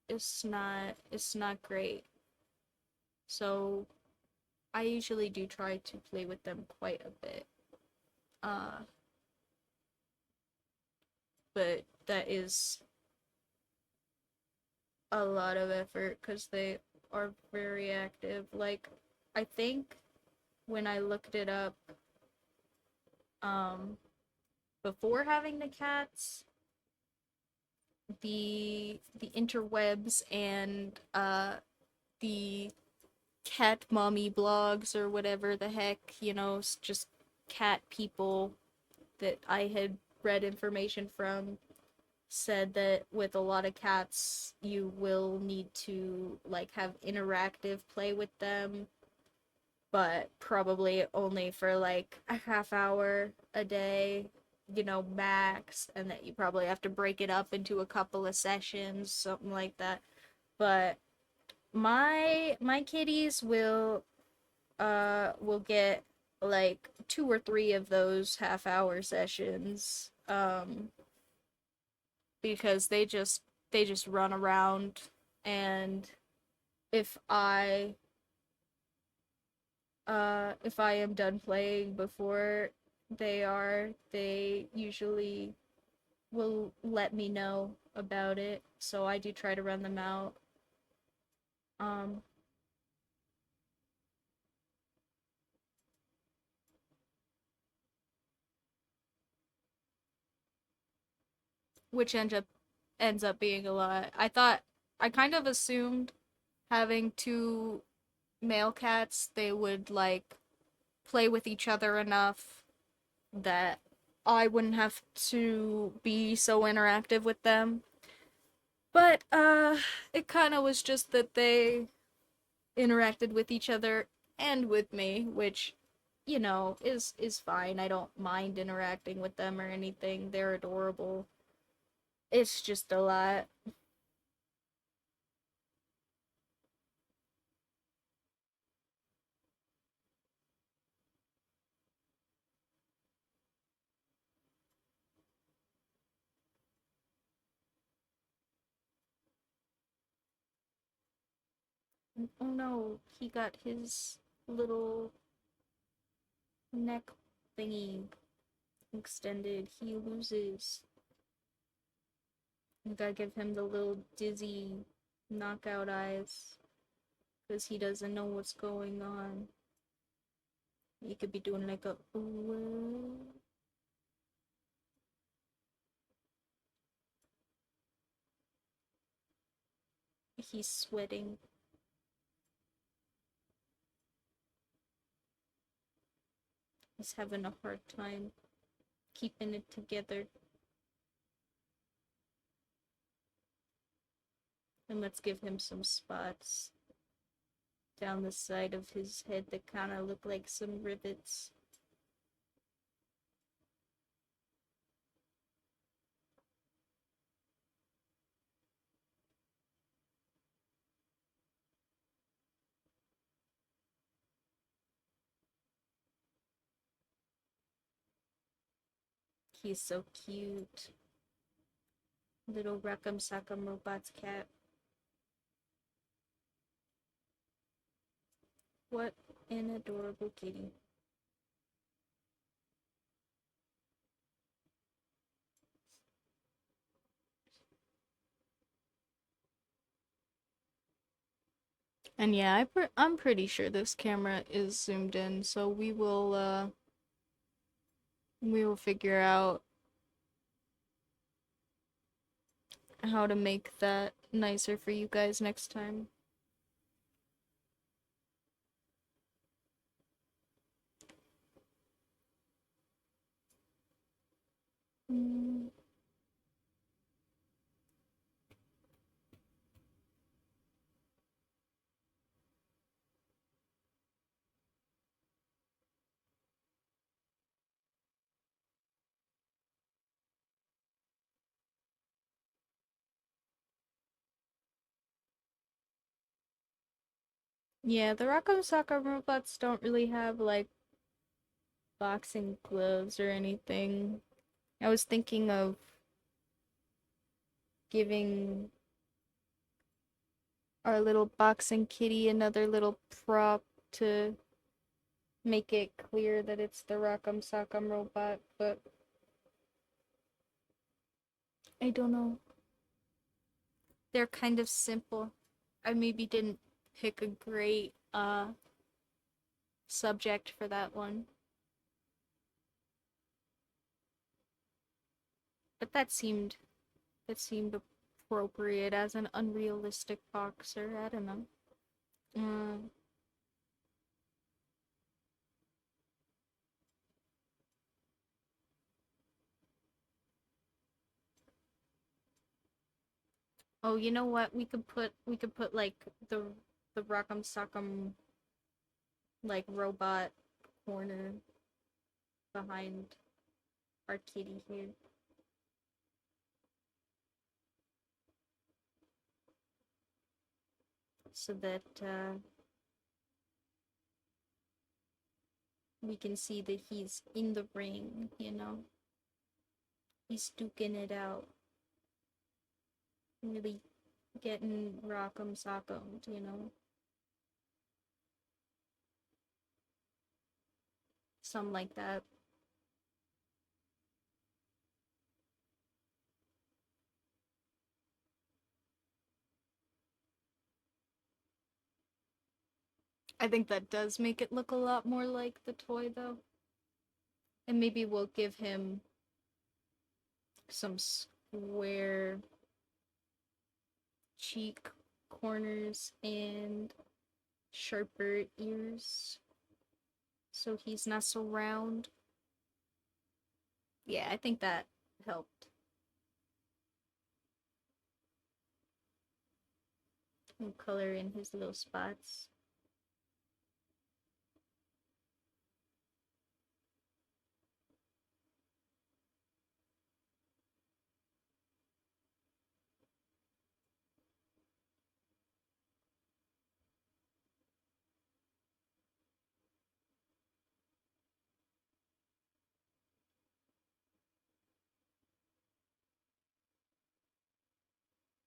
It's not great. So I usually do try to play with them quite a bit. Uh, but that is a lot of effort because they are very active. Like, I think when I looked it up, um, before having the cats, the interwebs and the cat mommy blogs or whatever the heck, just cat people that I had read information from said that with a lot of cats you will need to like have interactive play with them, but probably only for like a half hour a day, max, and that you probably have to break it up into a couple of sessions, something like that. But my kitties will get like 2 or 3 of those half hour sessions, because they just run around, and if I if I am done playing before they usually will let me know about it, so I do try to run them out. Um, which ends up being a lot. I kind of assumed having 2 male cats, they would like play with each other enough that I wouldn't have to be so interactive with them. But it kind of was just that they interacted with each other and with me, which is fine. I don't mind interacting with them or anything. They're adorable. It's just a lot. Oh no, he got his little neck thingy extended. He loses. You gotta give him the little dizzy knockout eyes because he doesn't know what's going on. He could be doing like a ooh. He's sweating. He's having a hard time keeping it together. And let's give him some spots down the side of his head that kind of look like some rivets. He's so cute. Little Rock'em Sock'em Robots cat. What an adorable kitty. And yeah, I'm pretty sure this camera is zoomed in, so We will figure out how to make that nicer for you guys next time. Mm. Yeah, the Rock'em Sock'em robots don't really have like boxing gloves or anything. I was thinking of giving our little boxing kitty another little prop to make it clear that it's the Rock'em Sock'em robot, but I don't know. They're kind of simple. I maybe didn't pick a great subject for that one. But that seemed appropriate as an unrealistic boxer. I don't know. Uh, oh, you know what? We could put like the Rock'em Sock'em like robot corner behind our kitty here. So that we can see that he's in the ring, you know? He's duking it out. Really getting rock'em sock'em, you know? Something like that. I think that does make it look a lot more like the toy, though. And maybe we'll give him some square cheek corners and sharper ears so he's not so round. Yeah, I think that helped. And color in his little spots.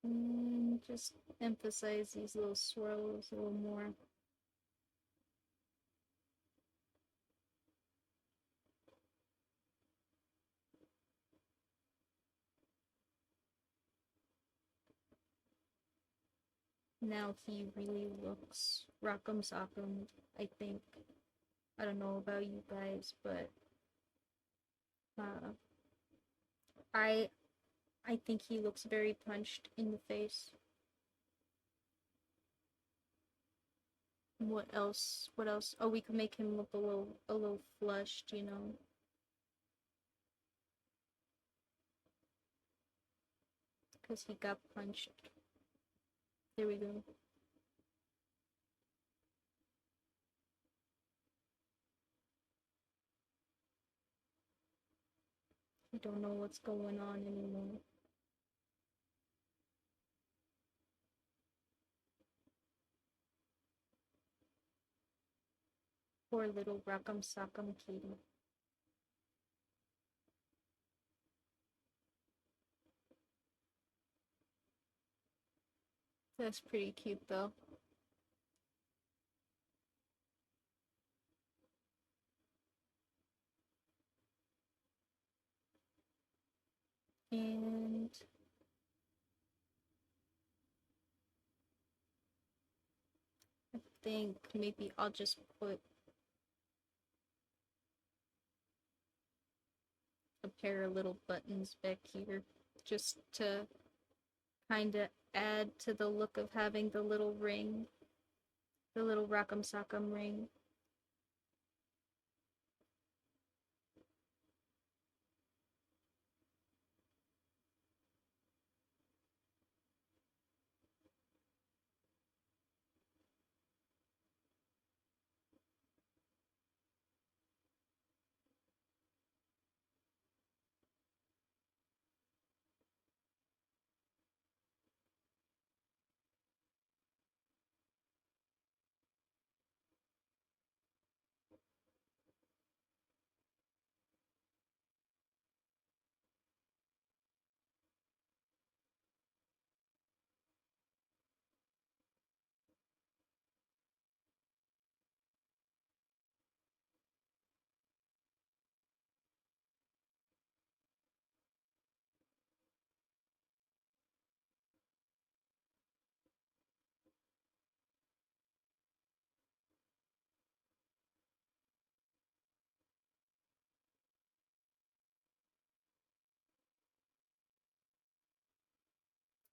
And just emphasize these little swirls a little more. Now he really looks rock'em sock'em, I think. I don't know about you guys, but uh, I I think he looks very punched in the face. What else? What else? Oh, we could make him look a little flushed, you know, because he got punched. There we go. I don't know what's going on anymore. Poor little rock'em sock'em kitty. That's pretty cute though. And I think maybe I'll just put pair of little buttons back here just to kind of add to the look of having the little ring, the little Rock'em Sock'em ring.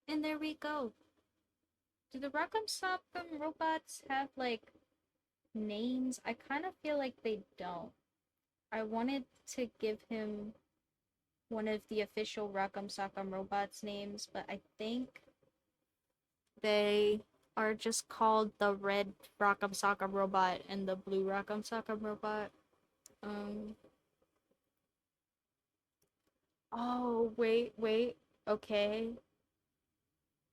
And there we go. Do the Rock'em Sock'em robots have like names? I kind of feel like they don't. I wanted to give him one of the official Rock'em Sock'em robots names, but I think they are just called the red Rock'em Sock'em robot and the blue Rock'em Sock'em robot. Um. Oh, wait. Okay.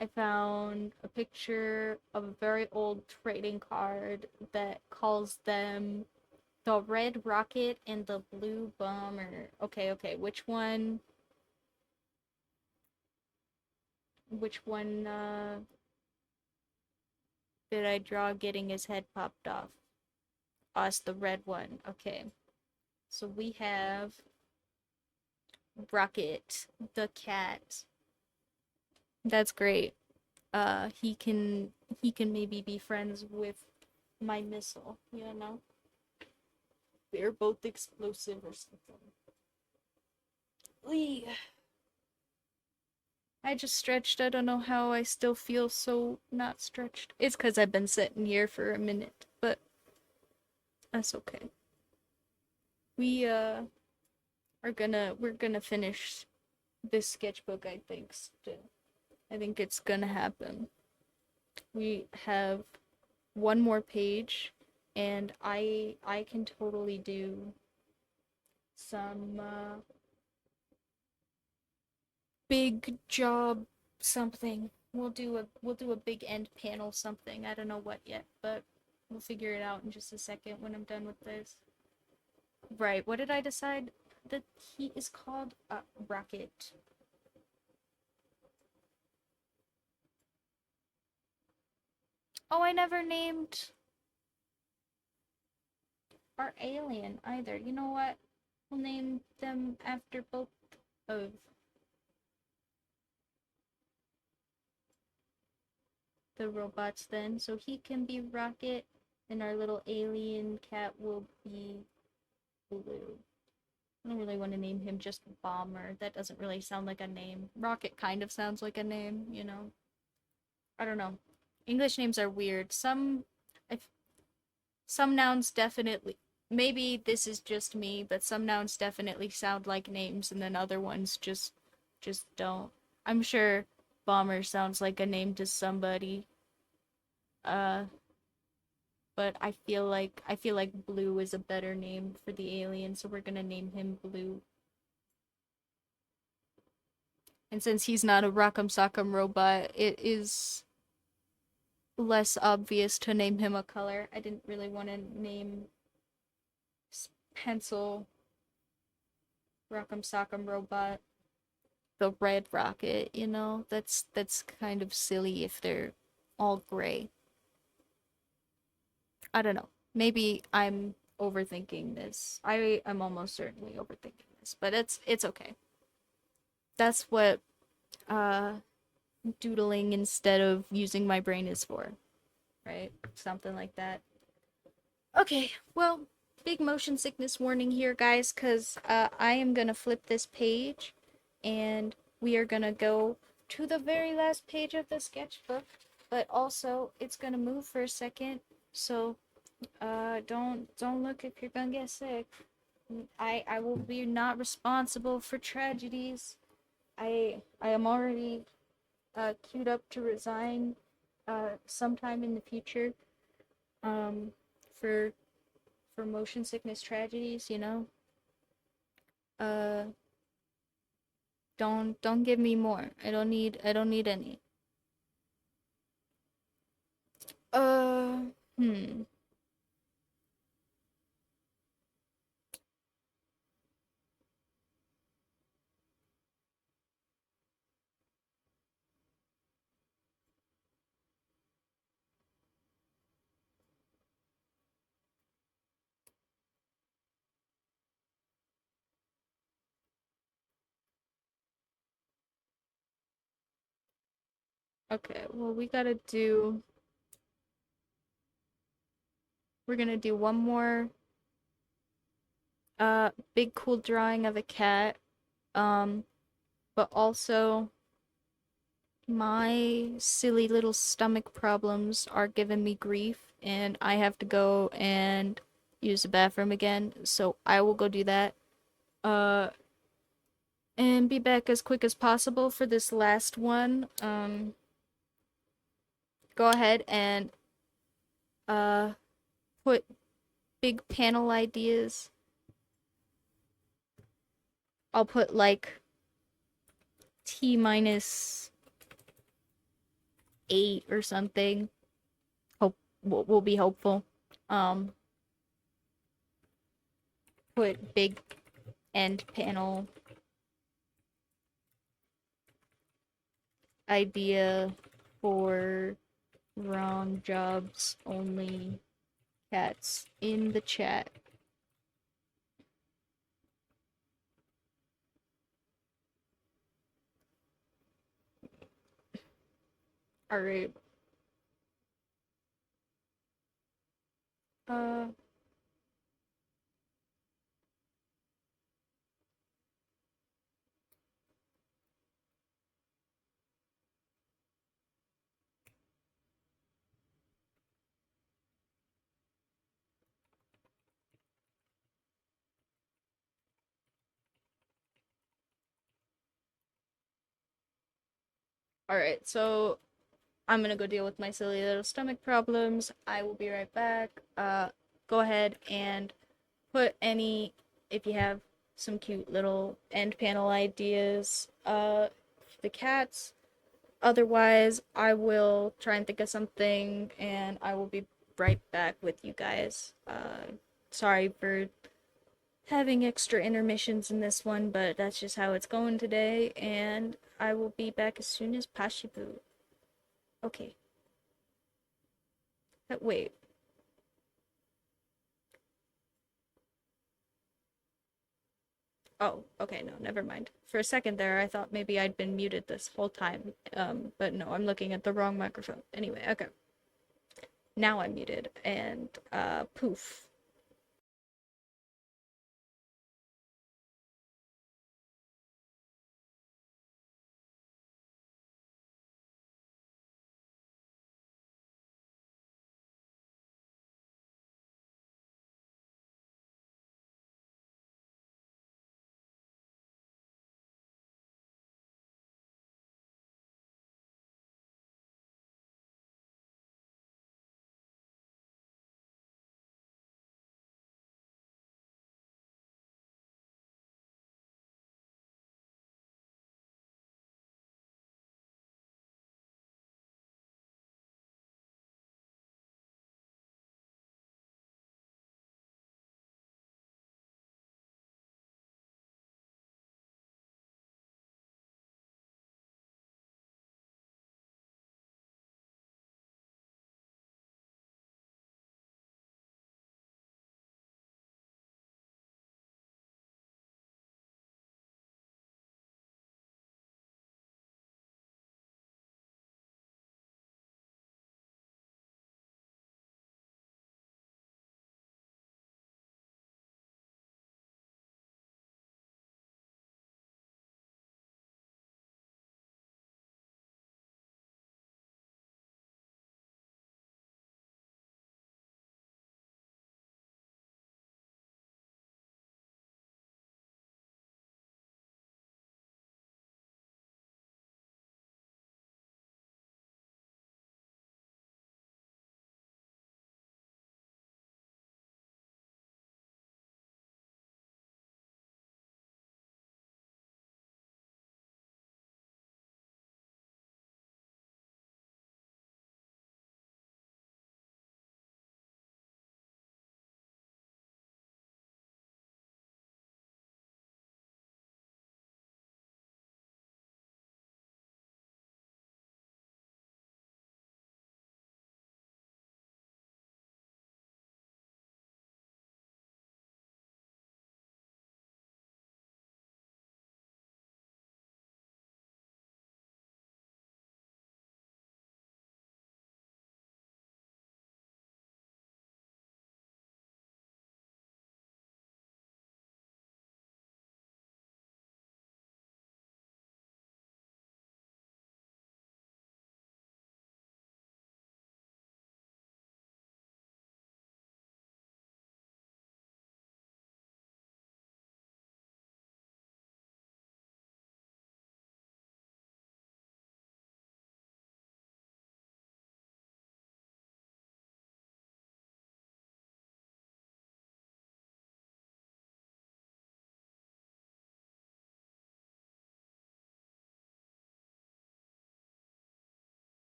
I found a picture of a very old trading card that calls them the red rocket and the blue bomber. Okay. Which one did I draw getting his head popped off? Oh, it's the red one. Okay. So we have Rocket, the cat. That's great. He can maybe be friends with my missile, you know? They're both explosive or something. Lee. I just stretched. I don't know how I still feel so not stretched. It's because I've been sitting here for a minute, but that's okay. We we're gonna finish this sketchbook, I think, still. I think it's gonna happen. We have one more page, and I can totally do some big job something. We'll do a big end panel something. I don't know what yet, but we'll figure it out in just a second when I'm done with this. Right, what did I decide that he is called? Rocket. Oh, I never named our alien either. You know what? We'll name them after both of the robots then. So he can be Rocket, and our little alien cat will be Blue. I don't really want to name him just Bomber. That doesn't really sound like a name. Rocket kind of sounds like a name, you know? I don't know. English names are weird. Some nouns definitely, maybe this is just me, but some nouns definitely sound like names and then other ones just don't. I'm sure Bomber sounds like a name to somebody. Uh but I feel like Blue is a better name for the alien, so we're gonna name him Blue. And since he's not a Rock'em Sock'em robot, it is less obvious to name him a color. I didn't really want to name Pencil Rock'em Sock'em robot the red rocket, you know? That's kind of silly if they're all gray. I don't know. Maybe I'm overthinking this. I am almost certainly overthinking this, but it's okay. That's what uh doodling instead of using my brain is for, right? Something like that. Okay, well, big motion sickness warning here, guys, because I am gonna flip this page, and we are gonna go to the very last page of the sketchbook, but also it's gonna move for a second, so don't look if you're gonna get sick. I will be not responsible for tragedies. I am already queued up to resign sometime in the future um for motion sickness tragedies, you know. Uh don't give me more. I don't need any. Uh hmm. Okay, well we're gonna do one more big cool drawing of a cat. Um but also my silly little stomach problems are giving me grief, and I have to go and use the bathroom again, so I will go do that. Uh, and be back as quick as possible for this last one. Go ahead and uh put big panel ideas. I'll put like T minus 8 or something. Hope will be hopeful. Um, put big end panel idea for wrong jobs only cats in the chat. Alright. Uh alright, so I'm gonna go deal with my silly little stomach problems. I will be right back. Go ahead and put any, if you have some cute little end panel ideas, for the cats. Otherwise, I will try and think of something, and I will be right back with you guys. Sorry for having extra intermissions in this one, but that's just how it's going today, and I will be back as soon as possible. Okay. Wait. Oh, okay, no, never mind. For a second there, I thought maybe I'd been muted this whole time. But no, I'm looking at the wrong microphone. Anyway, okay. Now I'm muted, and, poof.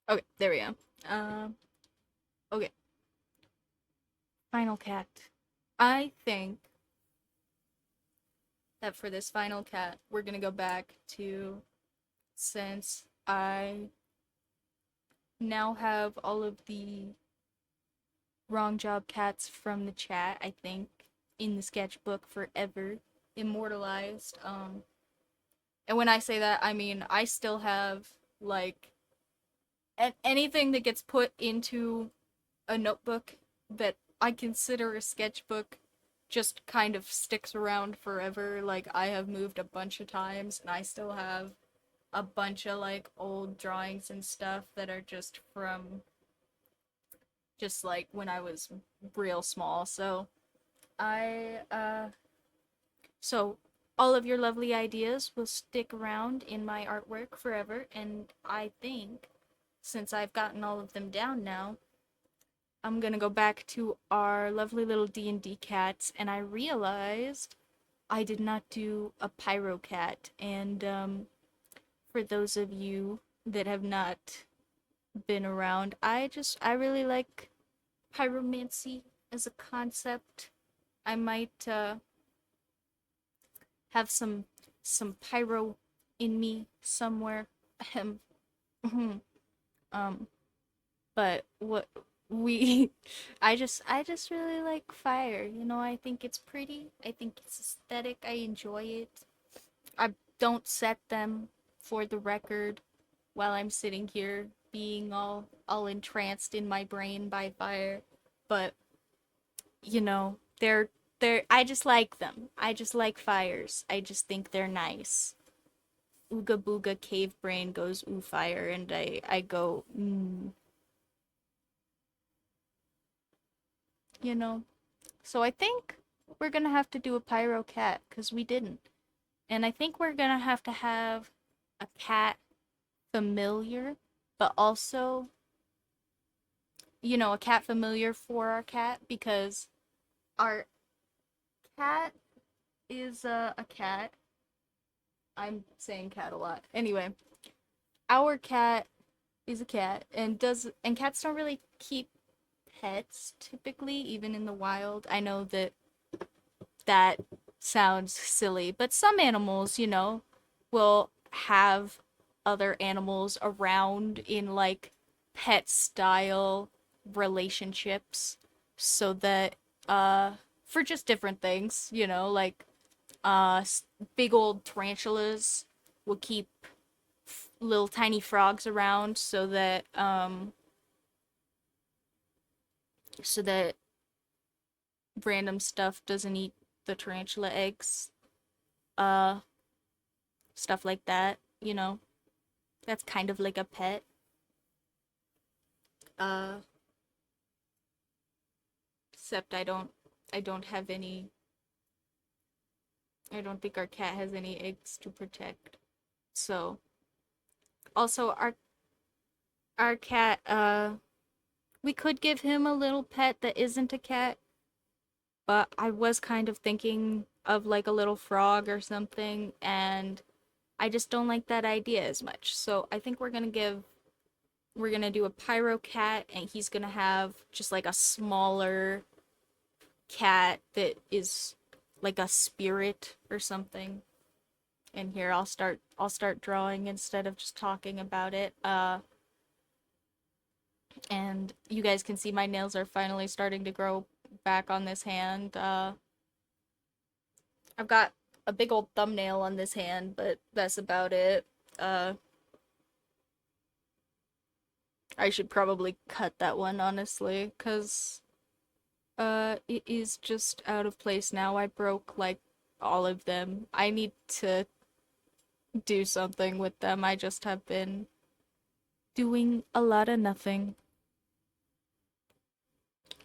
Okay, there we go. Okay, final cat. I think that for this final cat, we're gonna go back to, since I now have all of the wrong job cats from the chat, I think, in the sketchbook forever, immortalized. And when I say that, I mean I still have like anything that gets put into a notebook that I consider a sketchbook just kind of sticks around forever. Like I have moved a bunch of times and I still have a bunch of like old drawings and stuff that are just from just like when I was real small. I so all of your lovely ideas will stick around in my artwork forever, and I think since I've gotten all of them down now, I'm gonna go back to our lovely little D&D cats, and I realized I did not do a pyro cat, and for those of you that have not been around, I really like pyromancy as a concept. I might have some pyro in me somewhere. Ahem. um, but what we I just really like fire. You know, I think it's pretty. I think it's aesthetic. I enjoy it. I don't set them, for the record, while I'm sitting here being all entranced in my brain by fire. But you know, they're I just like them. I just like fires. I just think they're nice. Ooga booga cave brain goes ooh fire, and I go you know. So I think we're gonna have to do a pyro cat because we didn't, and I think we're gonna have a cat familiar, but also a cat familiar for our cat because our cat is a cat. I'm saying cat a lot. Anyway, our cat is a cat and cats don't really keep pets typically, even in the wild. I know that sounds silly, but some animals, will have other animals around in like pet style relationships so that for just different things, like uh big old tarantulas will keep little tiny frogs around so that random stuff doesn't eat the tarantula eggs. Uh Stuff like that. That's kind of like a pet. Uh Except I don't have any I don't think our cat has any eggs to protect. So, also our cat we could give him a little pet that isn't a cat, but I was kind of thinking of like a little frog or something, and I just don't like that idea as much. So, I think we're gonna do a pyro cat, and he's gonna have just like a smaller cat that is like a spirit or something. And here I'll start drawing instead of just talking about it. And you guys can see my nails are finally starting to grow back on this hand. I've got a big old thumbnail on this hand, but that's about it. Uh I should probably cut that one, honestly, cuz it is just out of place now. I broke like all of them. I need to do something with them. I just have been doing a lot of nothing.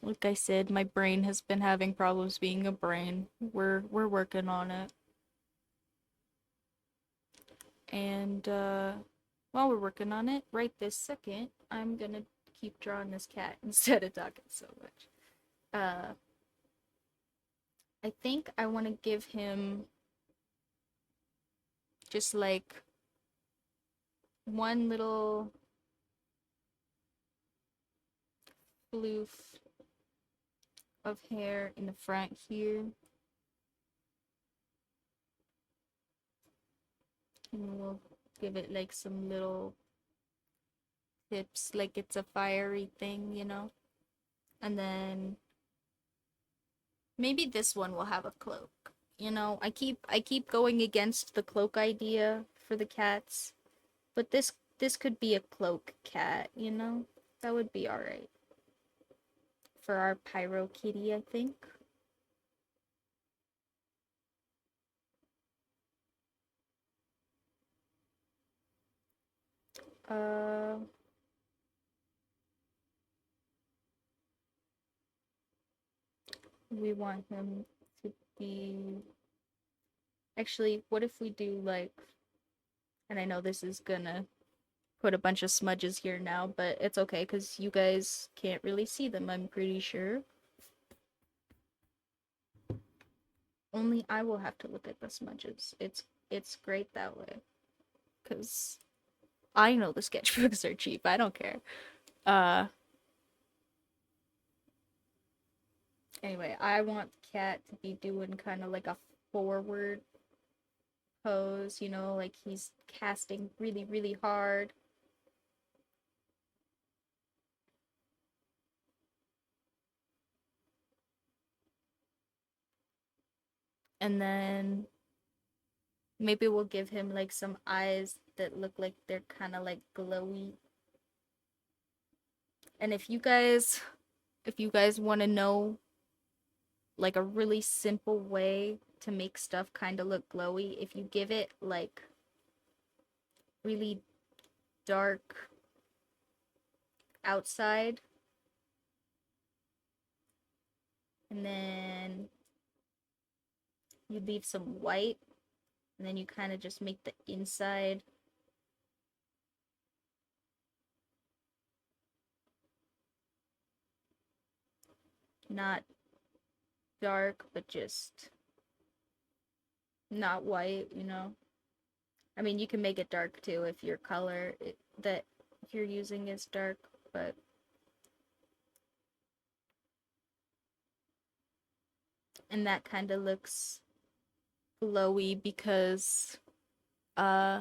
Like I said, my brain has been having problems being a brain. We're working on it. And while we're working on it, right this second, I'm gonna keep drawing this cat instead of talking so much. Uh I think I want to give him just like one little floof of hair in the front here. And we'll give it like some little tips, like it's a fiery thing, you know? And then maybe this one will have a cloak. You know, I keep going against the cloak idea for the cats, but this could be a cloak cat, you know? That would be all right for our pyro kitty, I think. Uh we want him to be actually, what if we do like, and I know this is gonna put a bunch of smudges here now, but it's okay because you guys can't really see them, I'm pretty sure. Only I will have to look at the smudges. It's great that way. Because I know the sketchbooks are cheap. I don't care. Uh anyway, I want Cat to be doing kind of like a forward pose, you know, like he's casting really, really hard. And then maybe we'll give him like some eyes that look like they're kind of like glowy. And if you guys want to know like a really simple way to make stuff kind of look glowy, if you give it like really dark outside and then you leave some white and then you kind of just make the inside not dark but just not white, you know. I mean, you can make it dark too if your color that you're using is dark, but and that kind of looks glowy because uh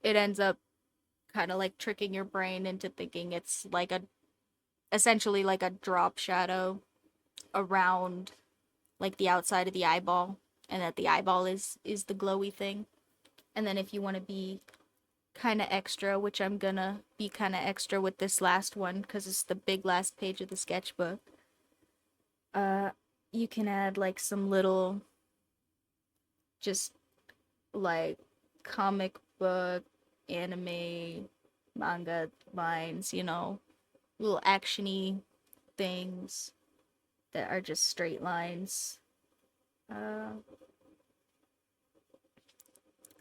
it ends up kind of like tricking your brain into thinking it's like a essentially like a drop shadow around like the outside of the eyeball and that the eyeball is the glowy thing. And then if you want to be kind of extra, which I'm gonna be kind of extra with this last one because it's the big last page of the sketchbook, uh you can add like some little just like comic book anime manga lines, you know, little actiony things that are just straight lines uh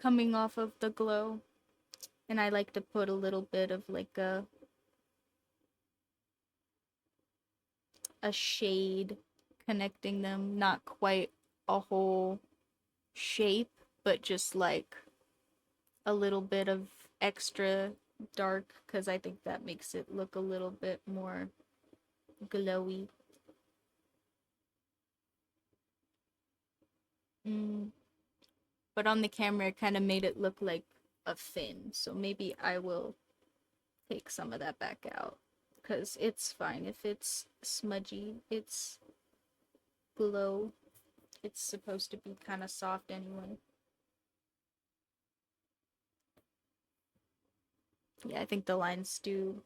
coming off of the glow. And I like to put a little bit of like a shade connecting them, not quite a whole shape, but just like a little bit of extra dark because I think that makes it look a little bit more glowy. Mm. But on the camera, it kind of made it look like a fin, so maybe I will take some of that back out because it's fine if it's smudgy. It's glow. It's supposed to be kind of soft anyway. Yeah, I think the lines do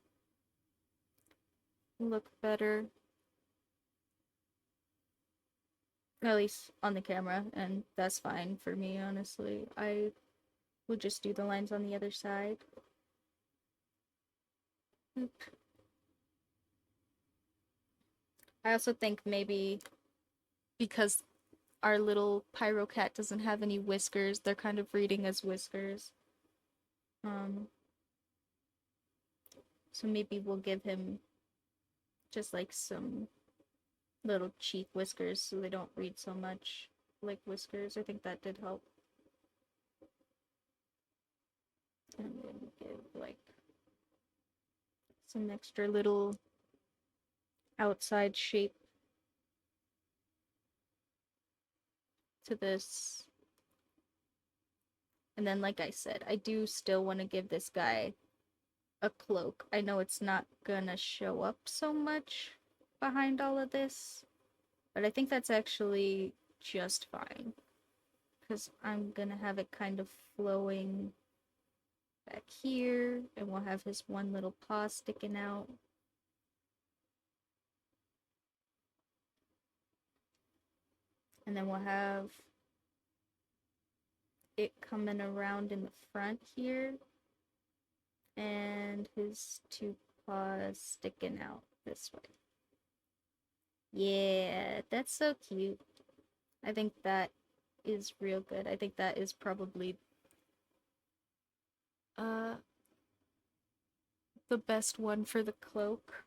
look better, at least on the camera, and that's fine for me, honestly. I would just do the lines on the other side. I also think maybe because our little pyro cat doesn't have any whiskers, they're kind of reading as whiskers. Um, so maybe we'll give him just like some little cheek whiskers so they don't read so much like whiskers. I think that did help. And then give like some extra little outside shape to this. And then, like I said, I do still want to give this guy a cloak. I know it's not gonna show up so much behind all of this, but I think that's actually just fine. Because I'm gonna have it kind of flowing back here, and we'll have his one little paw sticking out. And then we'll have it coming around in the front here, and his two paws sticking out this way. Yeah, that's so cute. I think that is real good. I think that is probably uh the best one for the cloak.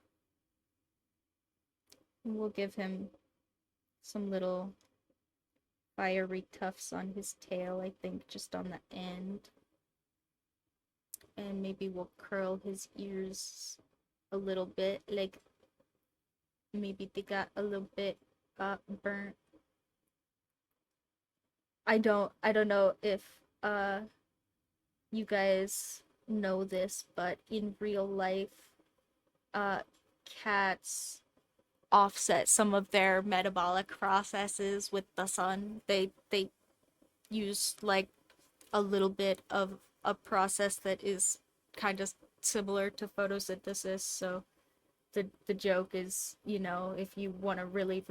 And we'll give him some little fiery tufts on his tail, I think, just on the end. And maybe we'll curl his ears a little bit, like maybe they got a little bit burnt. I don't know if you guys know this, but in real life, cats offset some of their metabolic processes with the sun. They use like a little bit of a process that is kind of similar to photosynthesis. So the joke is, you know, if you want to really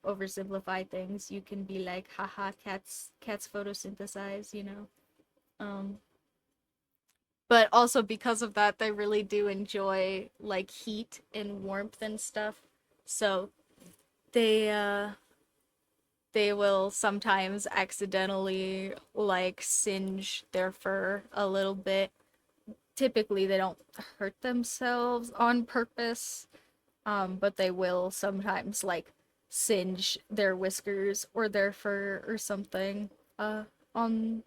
oversimplify things, you can be like, haha, cats photosynthesize, you know. But also because of that, they really do enjoy like heat and warmth and stuff. So they they will sometimes accidentally like singe their fur a little bit. Typically they don't hurt themselves on purpose, but they will sometimes like singe their whiskers or their fur or something on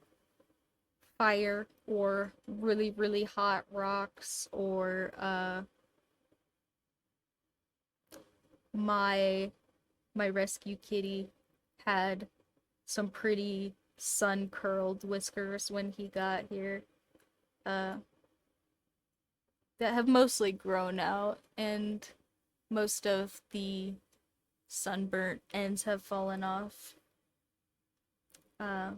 fire or really hot rocks or my my rescue kitty had some pretty sun curled whiskers when he got here uh that have mostly grown out, and most of the sunburnt ends have fallen off. uh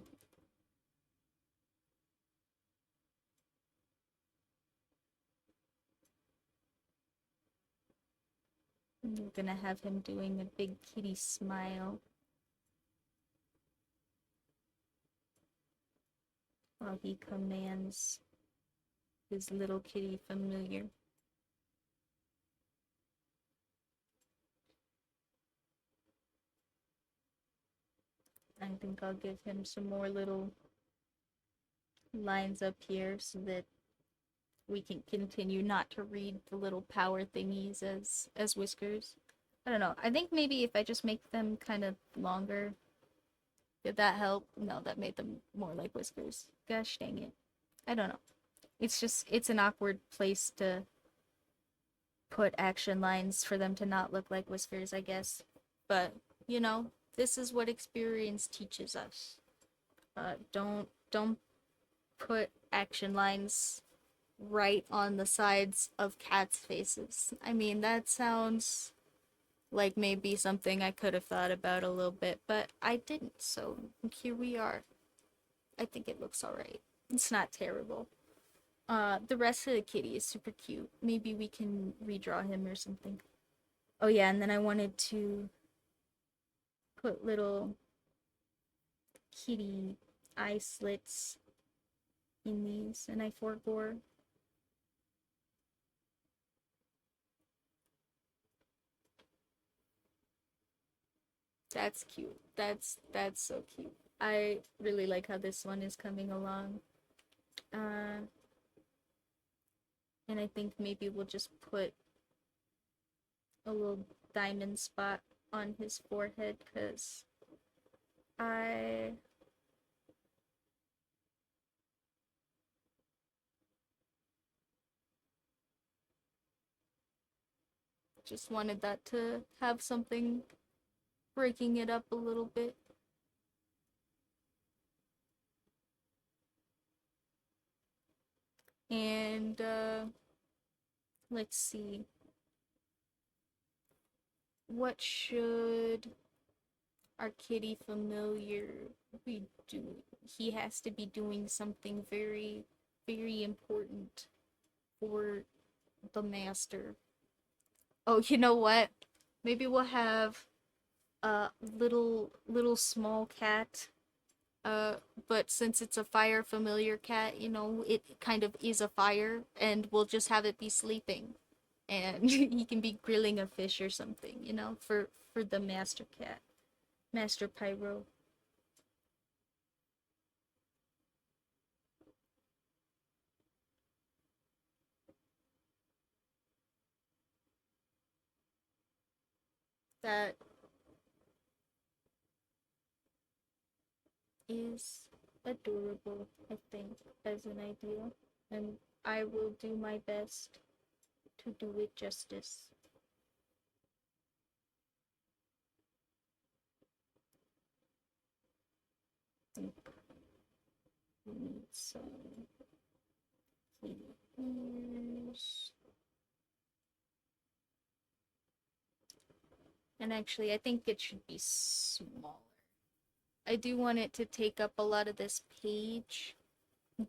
we're gonna have him doing a big kitty smile while he commands his little kitty familiar. I think I'll give him some more little lines up here so that we can continue not to read the little power thingies as whiskers. I don't know. I think maybe if I just make them kind of longer, did that help? No, that made them more like whiskers. Gosh dang it. I don't know. It's an awkward place to put action lines for them to not look like whiskers, I guess. But, you know, this is what experience teaches us. Don't put action lines right on the sides of cats' faces. I mean, that sounds like maybe something I could have thought about a little bit, but I didn't, so here we are. I think it looks alright. It's not terrible. The rest of the kitty is super cute. Maybe we can redraw him or something. Oh yeah, and then I wanted to put little kitty eye slits in these, and I forbore. That's cute. That's so cute. I really like how this one is coming along. Uh, and I think maybe we'll just put a little diamond spot on his forehead because I Just wanted that to have something breaking it up a little bit. And let's see. What should our kitty familiar be doing? He has to be doing something very, very important for the master. Oh, you know what? Maybe we'll have a little small cat. Uh, but since it's a fire familiar cat, you know, it kind of is a fire, and we'll just have it be sleeping, and he can be grilling a fish or something, you know, for the master cat, Master Pyro. That is adorable, I think, as an idea, and I will do my best to do it justice. We need some ears. And actually, I think it should be smaller. I do want it to take up a lot of this page,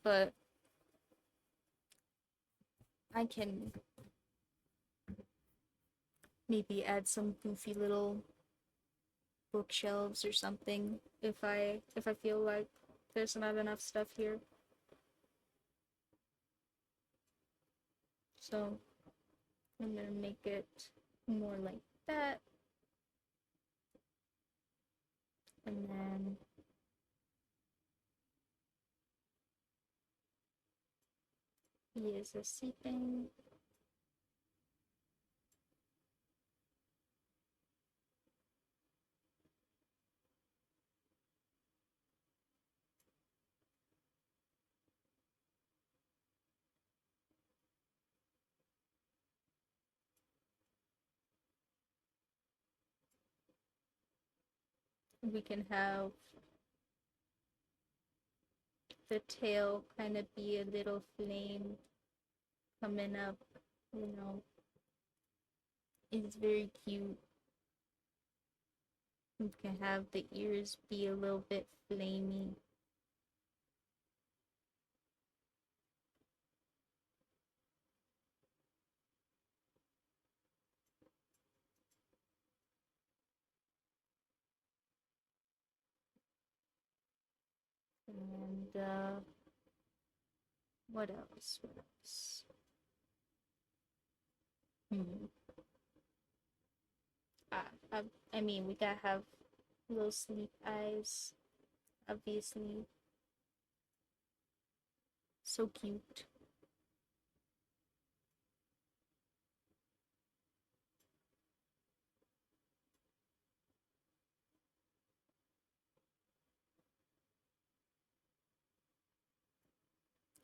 but I can maybe add some goofy little bookshelves or something if I feel like there's not enough stuff here. So I'm gonna make it more like that. And then he is a sleeping. We can have the tail kind of be a little flame coming up, you know. It's very cute. We can have the ears be a little bit flamey. And what else? What else? Hmm. I, I mean, we gotta have little sleep eyes, obviously. So cute.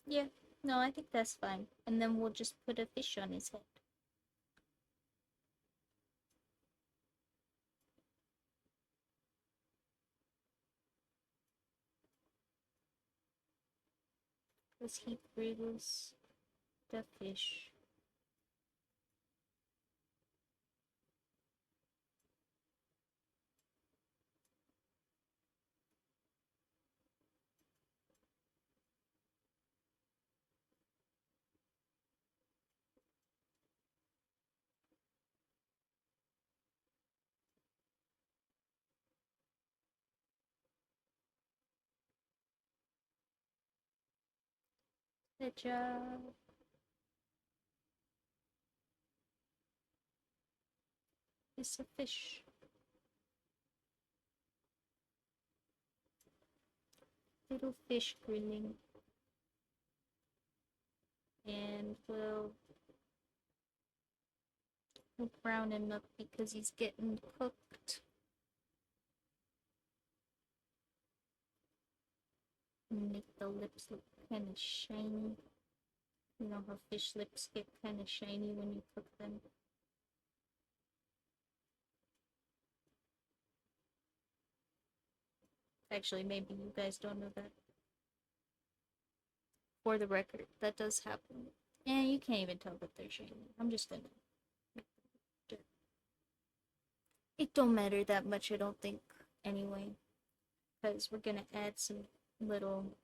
Yeah, no, I think that's fine. And then we'll just put a fish on his head. Because he grills the fish. Good job. It's a fish. Little fish grilling. And we'll brown him up because he's getting cooked. Make the lips look kind of shiny. You know how fish lips get kind of shiny when you cook them. Actually, maybe you guys don't know that. For the record, that does happen. And you can't even tell that they're shiny. I'm just gonna. It don't matter that much, I don't think, anyway. Because we're gonna add some little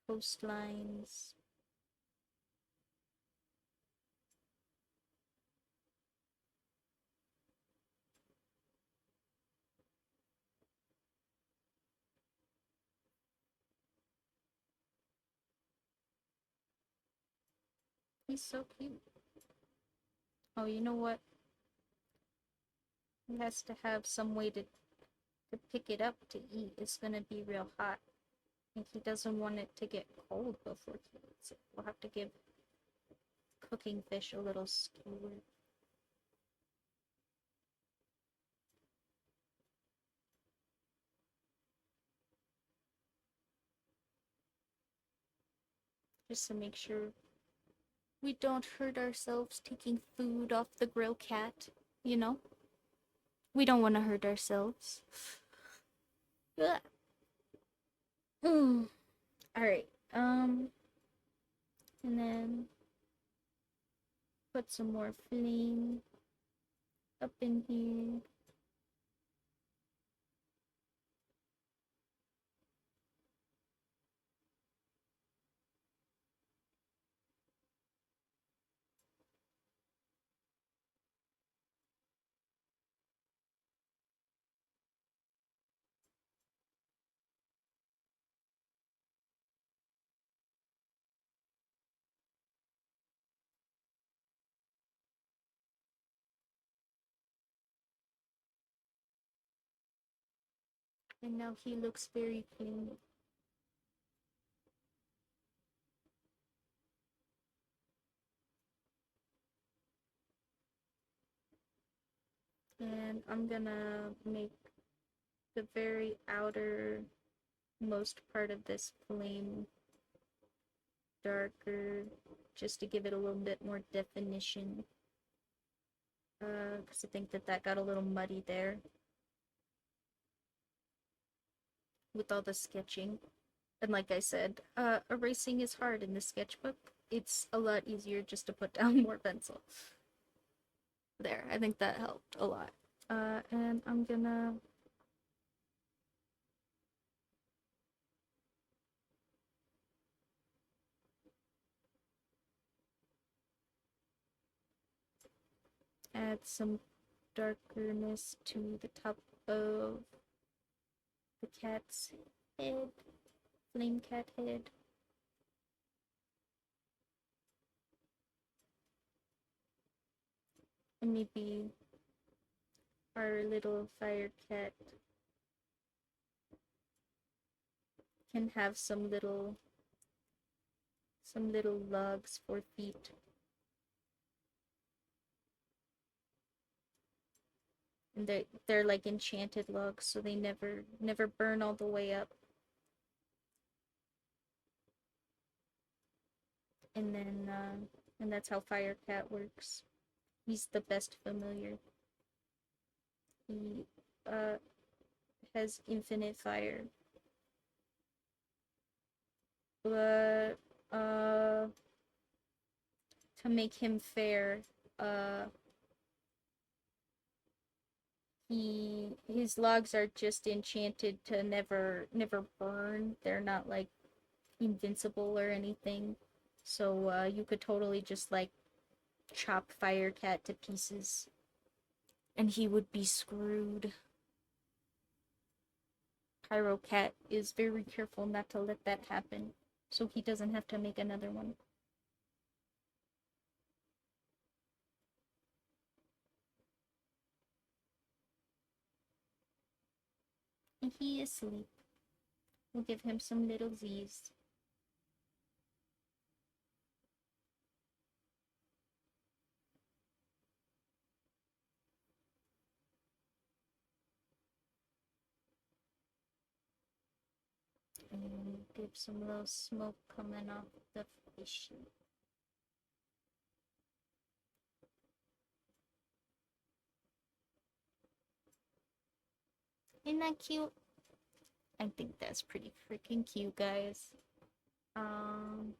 coastlines. He's so cute. Oh, you know what? He has to have some way to pick it up to eat. It's gonna be real hot. And he doesn't want it to get cold before he eats it. We'll have to give cooking fish a little skewer. Just to make sure we don't hurt ourselves taking food off the grill cat, you know? We don't want to hurt ourselves. Mm. Alright, and then put some more flame up in here. And now he looks very clean. And I'm gonna make the very outer most part of this flame darker just to give it a little bit more definition. Because I think that got a little muddy there with all the sketching. And like I said, erasing is hard in the sketchbook. It's a lot easier just to put down more pencil. There, I think that helped a lot. And I'm gonna add some darkness to the top of the cat's head, flame cat head. And maybe our little fire cat can have some little logs for feet. And they're like enchanted logs, so they never burn all the way up. And then and that's how Fire Cat works. He's the best familiar. He has infinite fire. But to make him fair, his logs are just enchanted to never burn. They're not like invincible or anything. So you could totally just like chop Firecat to pieces and he would be screwed. Pyrocat is very careful not to let that happen, so he doesn't have to make another one. And he is asleep. We'll give him some little Z's. And give some little smoke coming off the fish. Isn't that cute? I think that's pretty freaking cute, guys. Um,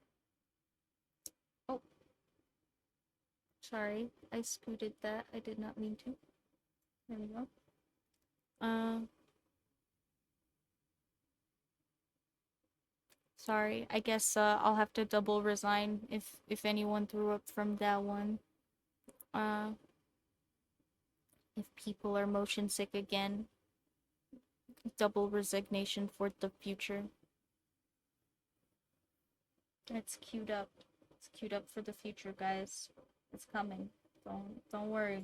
oh, sorry. I scooted that. I did not mean to. There we go. Um, sorry. I guess I'll have to double resign if anyone threw up from that one. Uh, if people are motion sick again, double resignation for the future. It's queued up. It's queued up for the future, guys. It's coming. Don't worry.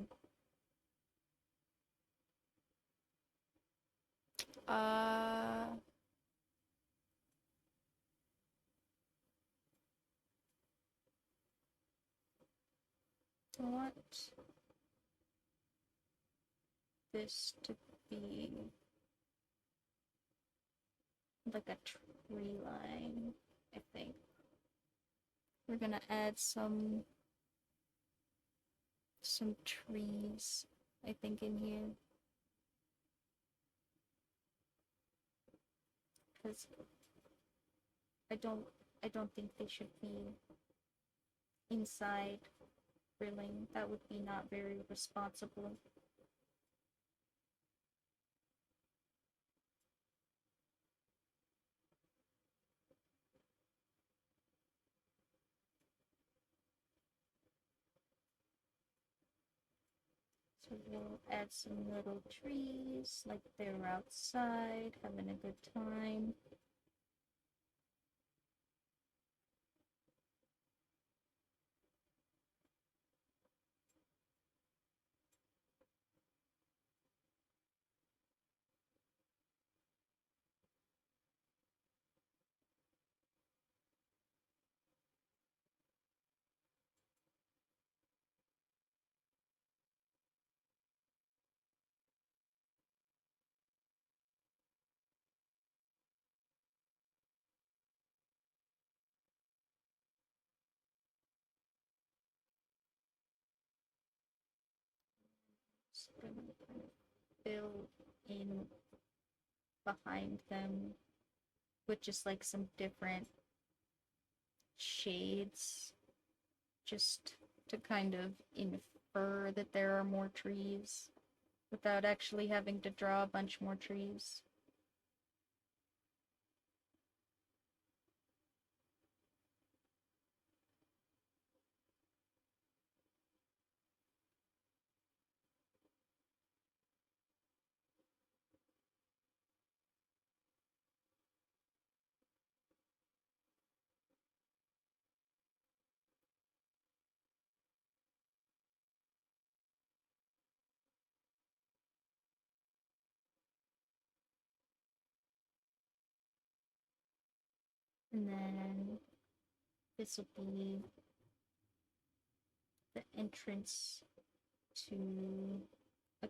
Uh, I want this to be like a tree line, I think. We're gonna add some trees, I think, in here. Because I don't I don't think they should be inside grilling. That would be not very responsible. So we'll add some little trees, like they're outside, having a good time. Just gonna kind of fill in behind them with just like some different shades, just to kind of infer that there are more trees without actually having to draw a bunch more trees. And then this will be the entrance to a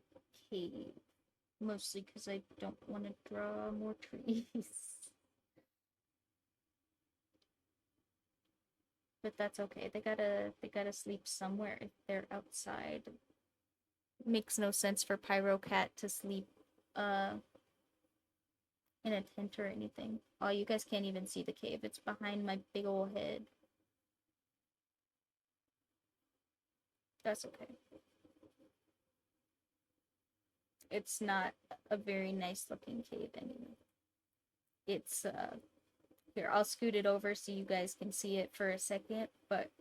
cave. Mostly because I don't want to draw more trees. But that's okay. They gotta sleep somewhere if they're outside. Makes no sense for Pyro Cat to sleep uh in a tent or anything. Oh, you guys can't even see the cave. It's behind my big old head. That's okay. It's not a very nice looking cave anymore. It's here, I'll scoot it over so you guys can see it for a second, but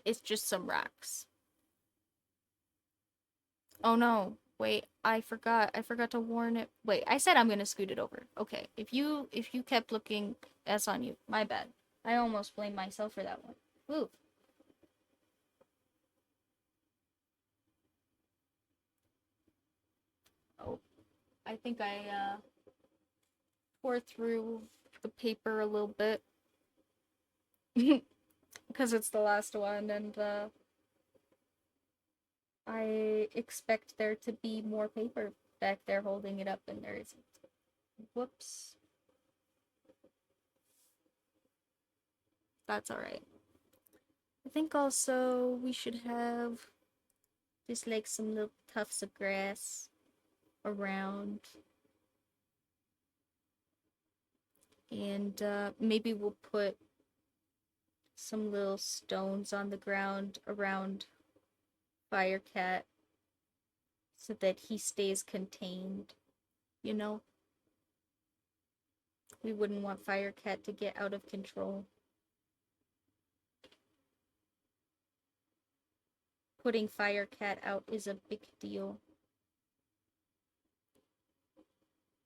it's just some rocks. Oh no. Wait, I forgot. I forgot to warn it. Wait, I said I'm gonna scoot it over. Okay. If you kept looking, that's on you. My bad. I almost blamed myself for that one. Ooh. Oh, I think I tore through the paper a little bit because it's the last one, and I expect there to be more paper back there holding it up, and there isn't. Whoops. That's alright. I think also we should have Just like some little tufts of grass around. And maybe we'll put some little stones on the ground around Firecat so that he stays contained. You know, we wouldn't want Firecat to get out of control. Putting Firecat out is a big deal.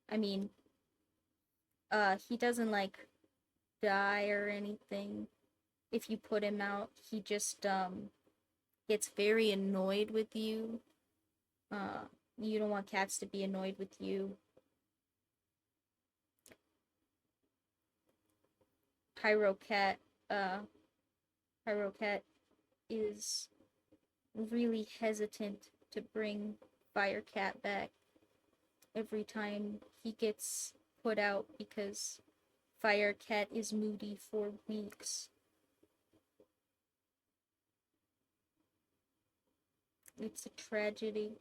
I mean, he doesn't like die or anything. If you put him out, he just gets very annoyed with you. Uh, you don't want cats to be annoyed with you. Pyrocat, uh, Pyrocat is really hesitant to bring Firecat back every time he gets put out because Firecat is moody for weeks. It's a tragedy.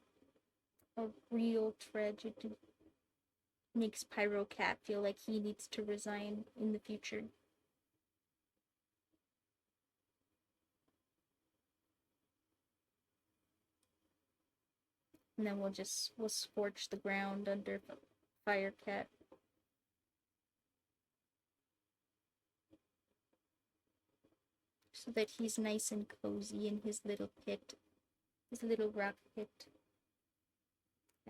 A real tragedy. Makes Pyrocat feel like he needs to resign in the future. And then we'll scorch the ground under Firecat. So that he's nice and cozy in his little pit. His little rock pit.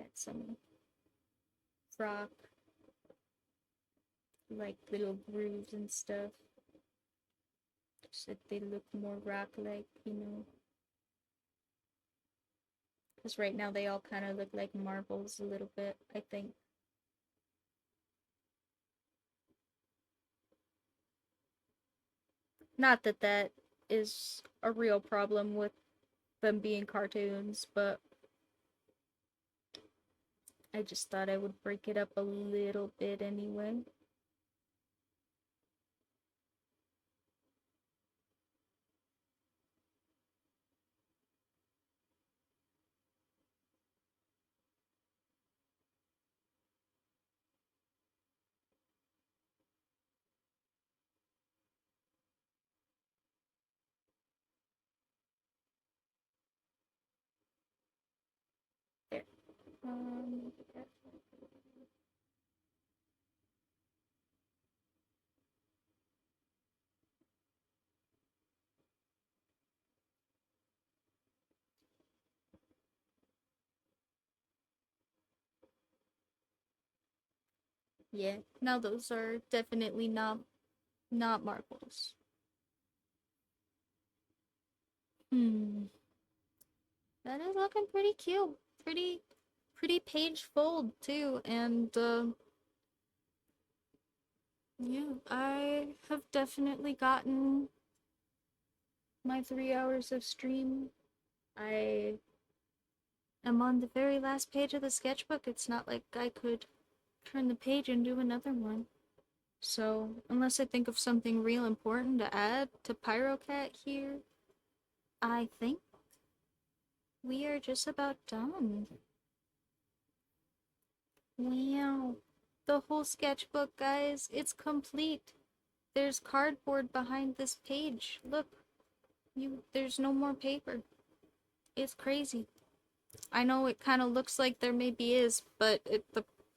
Add some rock. Like little grooves and stuff. So that they look more rock-like, you know. Because right now they all kind of look like marbles a little bit, I think. Not that that is a real problem with them being cartoons, but I just thought I would break it up a little bit anyway. There. Um, yeah. Now those are definitely not marbles. Hmm. That is looking pretty cute. Pretty page fold too, and yeah, I have definitely gotten my 3 hours of stream. I am on the very last page of the sketchbook. It's not like I could turn the page and do another one. So, unless I think of something real important to add to Pyrocat here, I think we are just about done. Wow. The whole sketchbook, guys, it's complete. There's cardboard behind this page. Look, there's no more paper. It's crazy. I know it kind of looks like there maybe is, but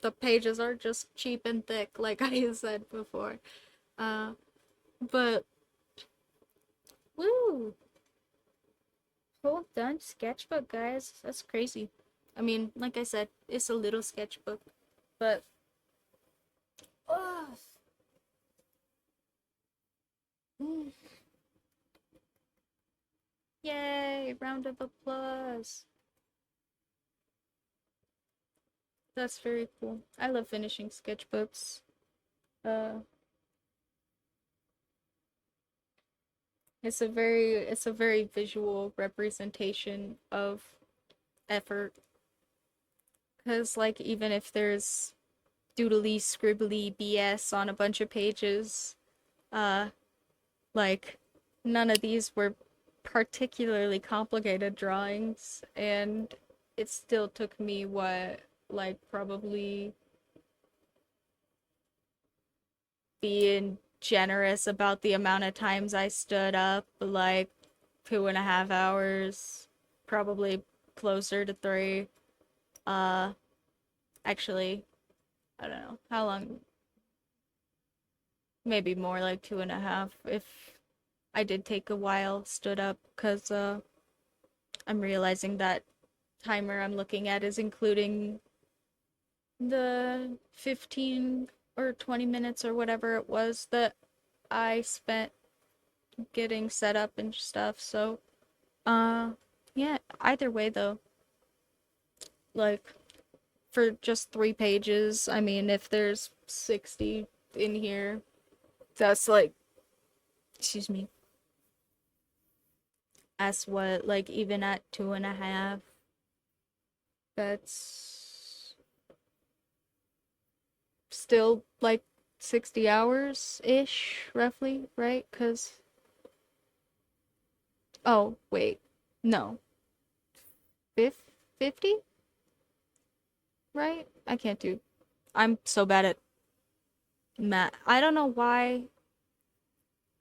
the pages are just cheap and thick, like I said before. Uh, but woo, whole done sketchbook, guys. That's crazy. I mean, like I said, it's a little sketchbook, but oh, mm, yay! Round of applause. That's very cool. I love finishing sketchbooks. Uh, it's a very visual representation of effort. Cause like even if there's doodly scribbly BS on a bunch of pages, uh, like none of these were particularly complicated drawings, and it still took me what, like, probably being generous about the amount of times I stood up, like 2.5 hours, probably closer to three. Uh, actually, I don't know how long, maybe more like 2.5 if I did take a while stood up, because I'm realizing that timer I'm looking at is including the 15 or 20 minutes or whatever it was that I spent getting set up and stuff. So, uh, yeah, either way though, like for just 3 pages, I mean, if there's 60 in here, that's like, excuse me, that's what, like, even at 2.5, that's still like 60 hours ish, roughly, right? Because, oh, wait, no, 50, right? I can't do, I'm so bad at math. I don't know why.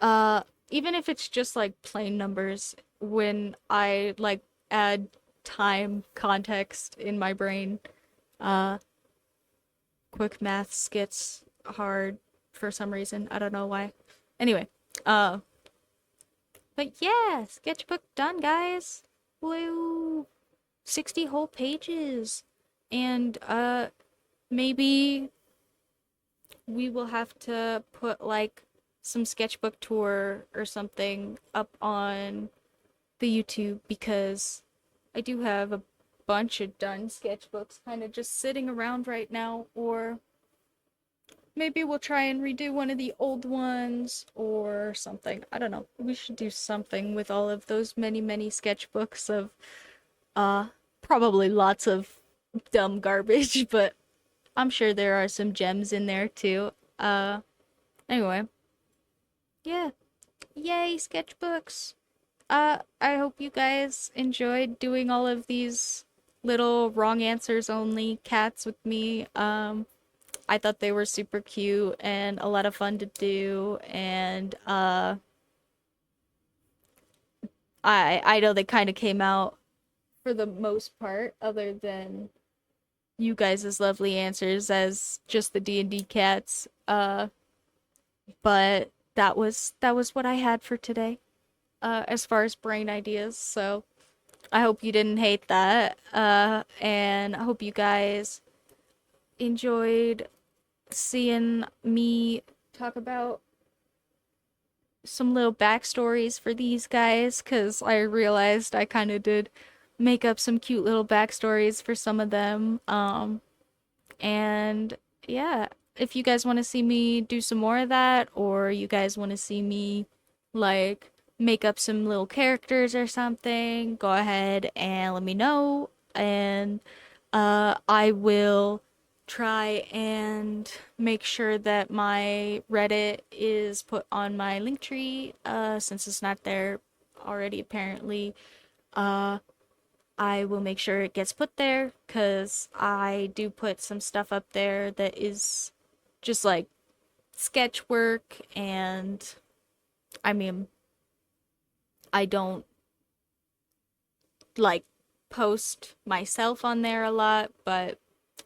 Uh, Even if it's just like plain numbers, when I like add time context in my brain, uh, quick maths gets hard for some reason. I don't know why. Anyway, uh, but yeah, sketchbook done, guys. Woo! 60 whole pages. And maybe we will have to put like some sketchbook tour or something up on the YouTube, because I do have a bunch of done sketchbooks kind of just sitting around right now. Or maybe we'll try and redo one of the old ones or something. I don't know. We should do something with all of those many, many sketchbooks of uh probably lots of dumb garbage, but I'm sure there are some gems in there too. Anyway, yeah. Yay, sketchbooks. I hope you guys enjoyed doing all of these little wrong answers only cats with me. I thought they were super cute and a lot of fun to do, and I know they kind of came out for the most part, other than you guys' lovely answers as just the D&D cats. But that was what I had for today, as far as brain ideas. So I hope you didn't hate that. And I hope you guys enjoyed seeing me talk about some little backstories for these guys, because I realized I kind of did make up some cute little backstories for some of them. And yeah, if you guys want to see me do some more of that, or you guys want to see me like make up some little characters or something, go ahead and let me know. And I will try and make sure that my Reddit is put on my link tree, since it's not there already apparently. Uh, I will make sure it gets put there, because I do put some stuff up there that is just like sketch work, and I mean, I don't like post myself on there a lot, but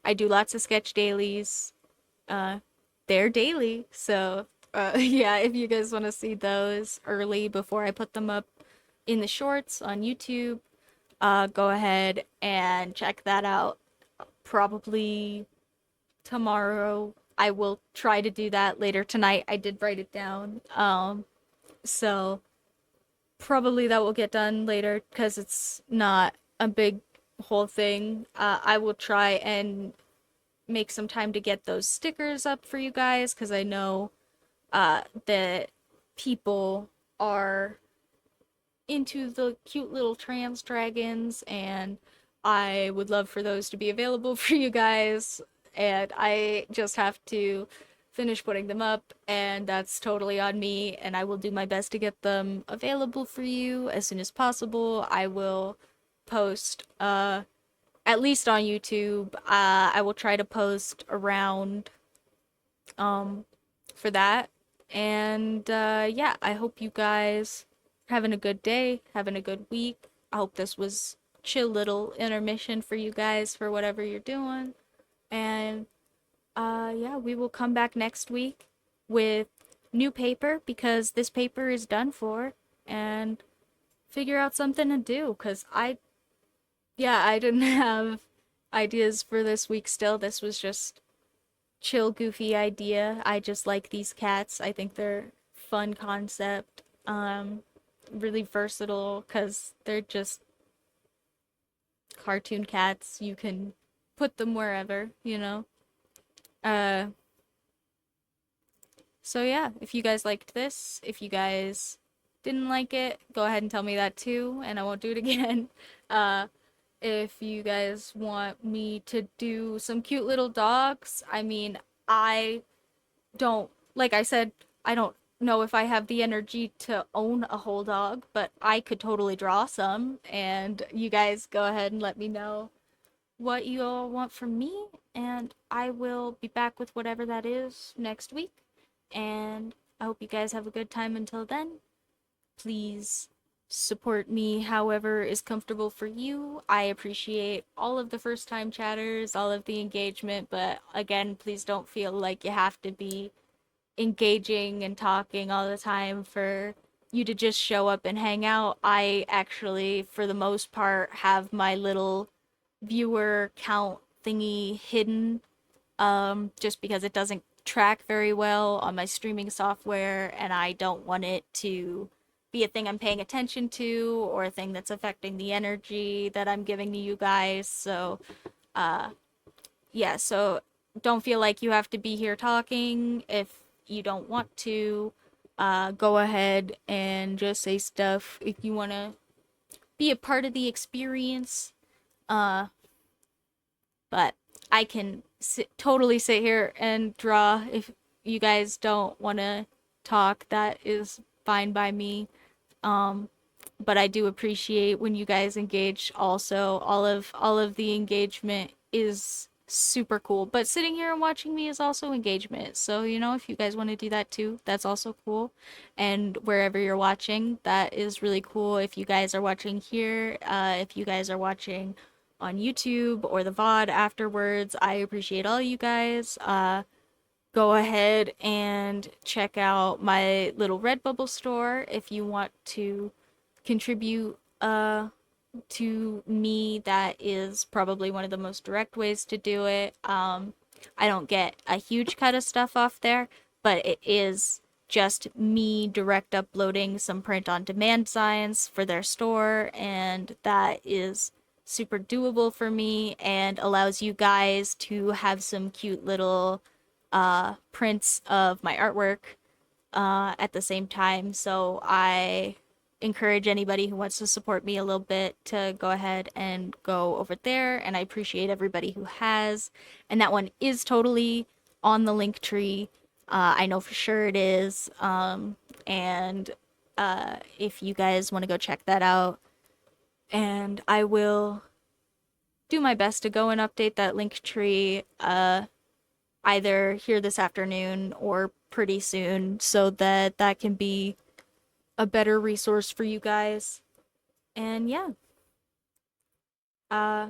I do lots of sketch dailies. Uh, they're daily, so yeah, if you guys want to see those early before I put them up in the shorts on YouTube, go ahead and check that out. Probably tomorrow. I will try to do that later tonight. I did write it down. So probably that will get done later, because it's not a big whole thing. I will try and make some time to get those stickers up for you guys, because I know that people are into the cute little trans dragons, and I would love for those to be available for you guys. And I just have to finish putting them up, and that's totally on me, and I will do my best to get them available for you as soon as possible. I will post at least on YouTube. I will try to post around um for that. And yeah, I hope you guys are having a good day, having a good week. I hope this was chill little intermission for you guys for whatever you're doing. And yeah, we will come back next week with new paper because this paper is done for, and figure out something to do cuz I didn't have ideas for this week still. This was just chill, goofy idea. I just like these cats. I think they're fun concept. Really versatile because they're just cartoon cats. You can put them wherever, you know. Uh, so yeah, if you guys liked this, if you guys didn't like it, go ahead and tell me that too, and I won't do it again. Uh, if you guys want me to do some cute little dogs, I mean, I don't, like I said, I don't know if I have the energy to own a whole dog, but I could totally draw some, and you guys go ahead and let me know what you all want from me, and I will be back with whatever that is next week. And I hope you guys have a good time until then. Please support me however is comfortable for you. I appreciate all of the first time chatters, all of the engagement, but again, please don't feel like you have to be engaging and talking all the time for you to just show up and hang out. I actually, for the most part, have my little viewer count thingy hidden, just because it doesn't track very well on my streaming software, and I don't want it to be a thing I'm paying attention to or a thing that's affecting the energy that I'm giving to you guys. So, uh, yeah, so don't feel like you have to be here talking if you don't want to. Go ahead and just say stuff if you want to be a part of the experience. Uh, but I can totally sit here and draw if you guys don't want to talk. That is fine by me. Um, but I do appreciate when you guys engage also. All of the engagement is super cool. But sitting here and watching me is also engagement. So, you know, if you guys want to do that too, that's also cool. And wherever you're watching, that is really cool. If you guys are watching here, if you guys are watching on YouTube or the VOD afterwards, I appreciate all you guys. Go ahead and check out my little Redbubble store if you want to contribute to me. That is probably one of the most direct ways to do it. I don't get a huge cut of stuff off there, but it is just me direct uploading some print on demand signs for their store, and that is super doable for me and allows you guys to have some cute little prints of my artwork at the same time. So I encourage anybody who wants to support me a little bit to go ahead and go over there. And I appreciate everybody who has. And that one is totally on the link tree. I know for sure it is. And if you guys want to go check that out, and I will do my best to go and update that link tree either here this afternoon or pretty soon so that that can be a better resource for you guys. And yeah, uh,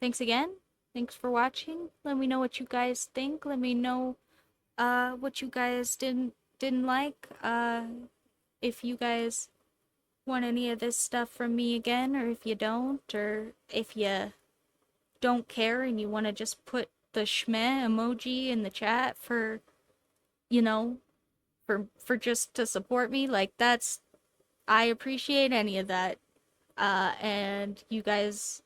thanks again. Thanks for watching. Let me know what you guys think. Let me know what you guys didn't like. If you guys want any of this stuff from me again, or if you don't, or if you don't care and you want to just put the shmeh emoji in the chat for, you know, for just to support me, like that's, I appreciate any of that. And you guys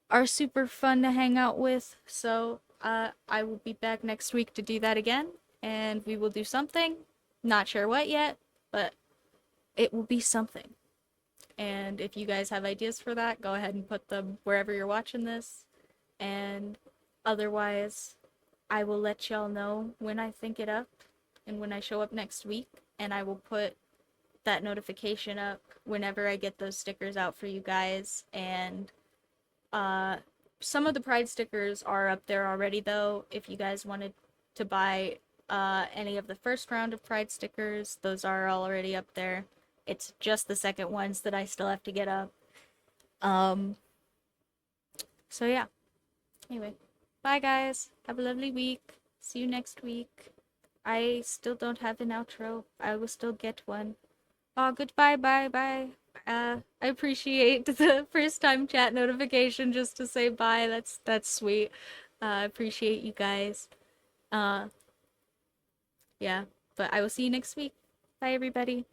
are super fun to hang out with. So I will be back next week to do that again, and we will do something. Not sure what yet, but it will be something. And if you guys have ideas for that, go ahead and put them wherever you're watching this. And otherwise, I will let y'all know when I think it up and when I show up next week, and I will put that notification up whenever I get those stickers out for you guys. And uh some of the Pride stickers are up there already though. If you guys wanted to buy any of the first round of Pride stickers, those are already up there. It's just the second ones that I still have to get up. Um so yeah. Anyway, bye guys. Have a lovely week. See you next week. I still don't have an outro. I will still get one. Oh, goodbye, bye, bye. I appreciate the first time chat notification just to say bye. That's sweet. I appreciate you guys. Uh, yeah. But I will see you next week. Bye, everybody.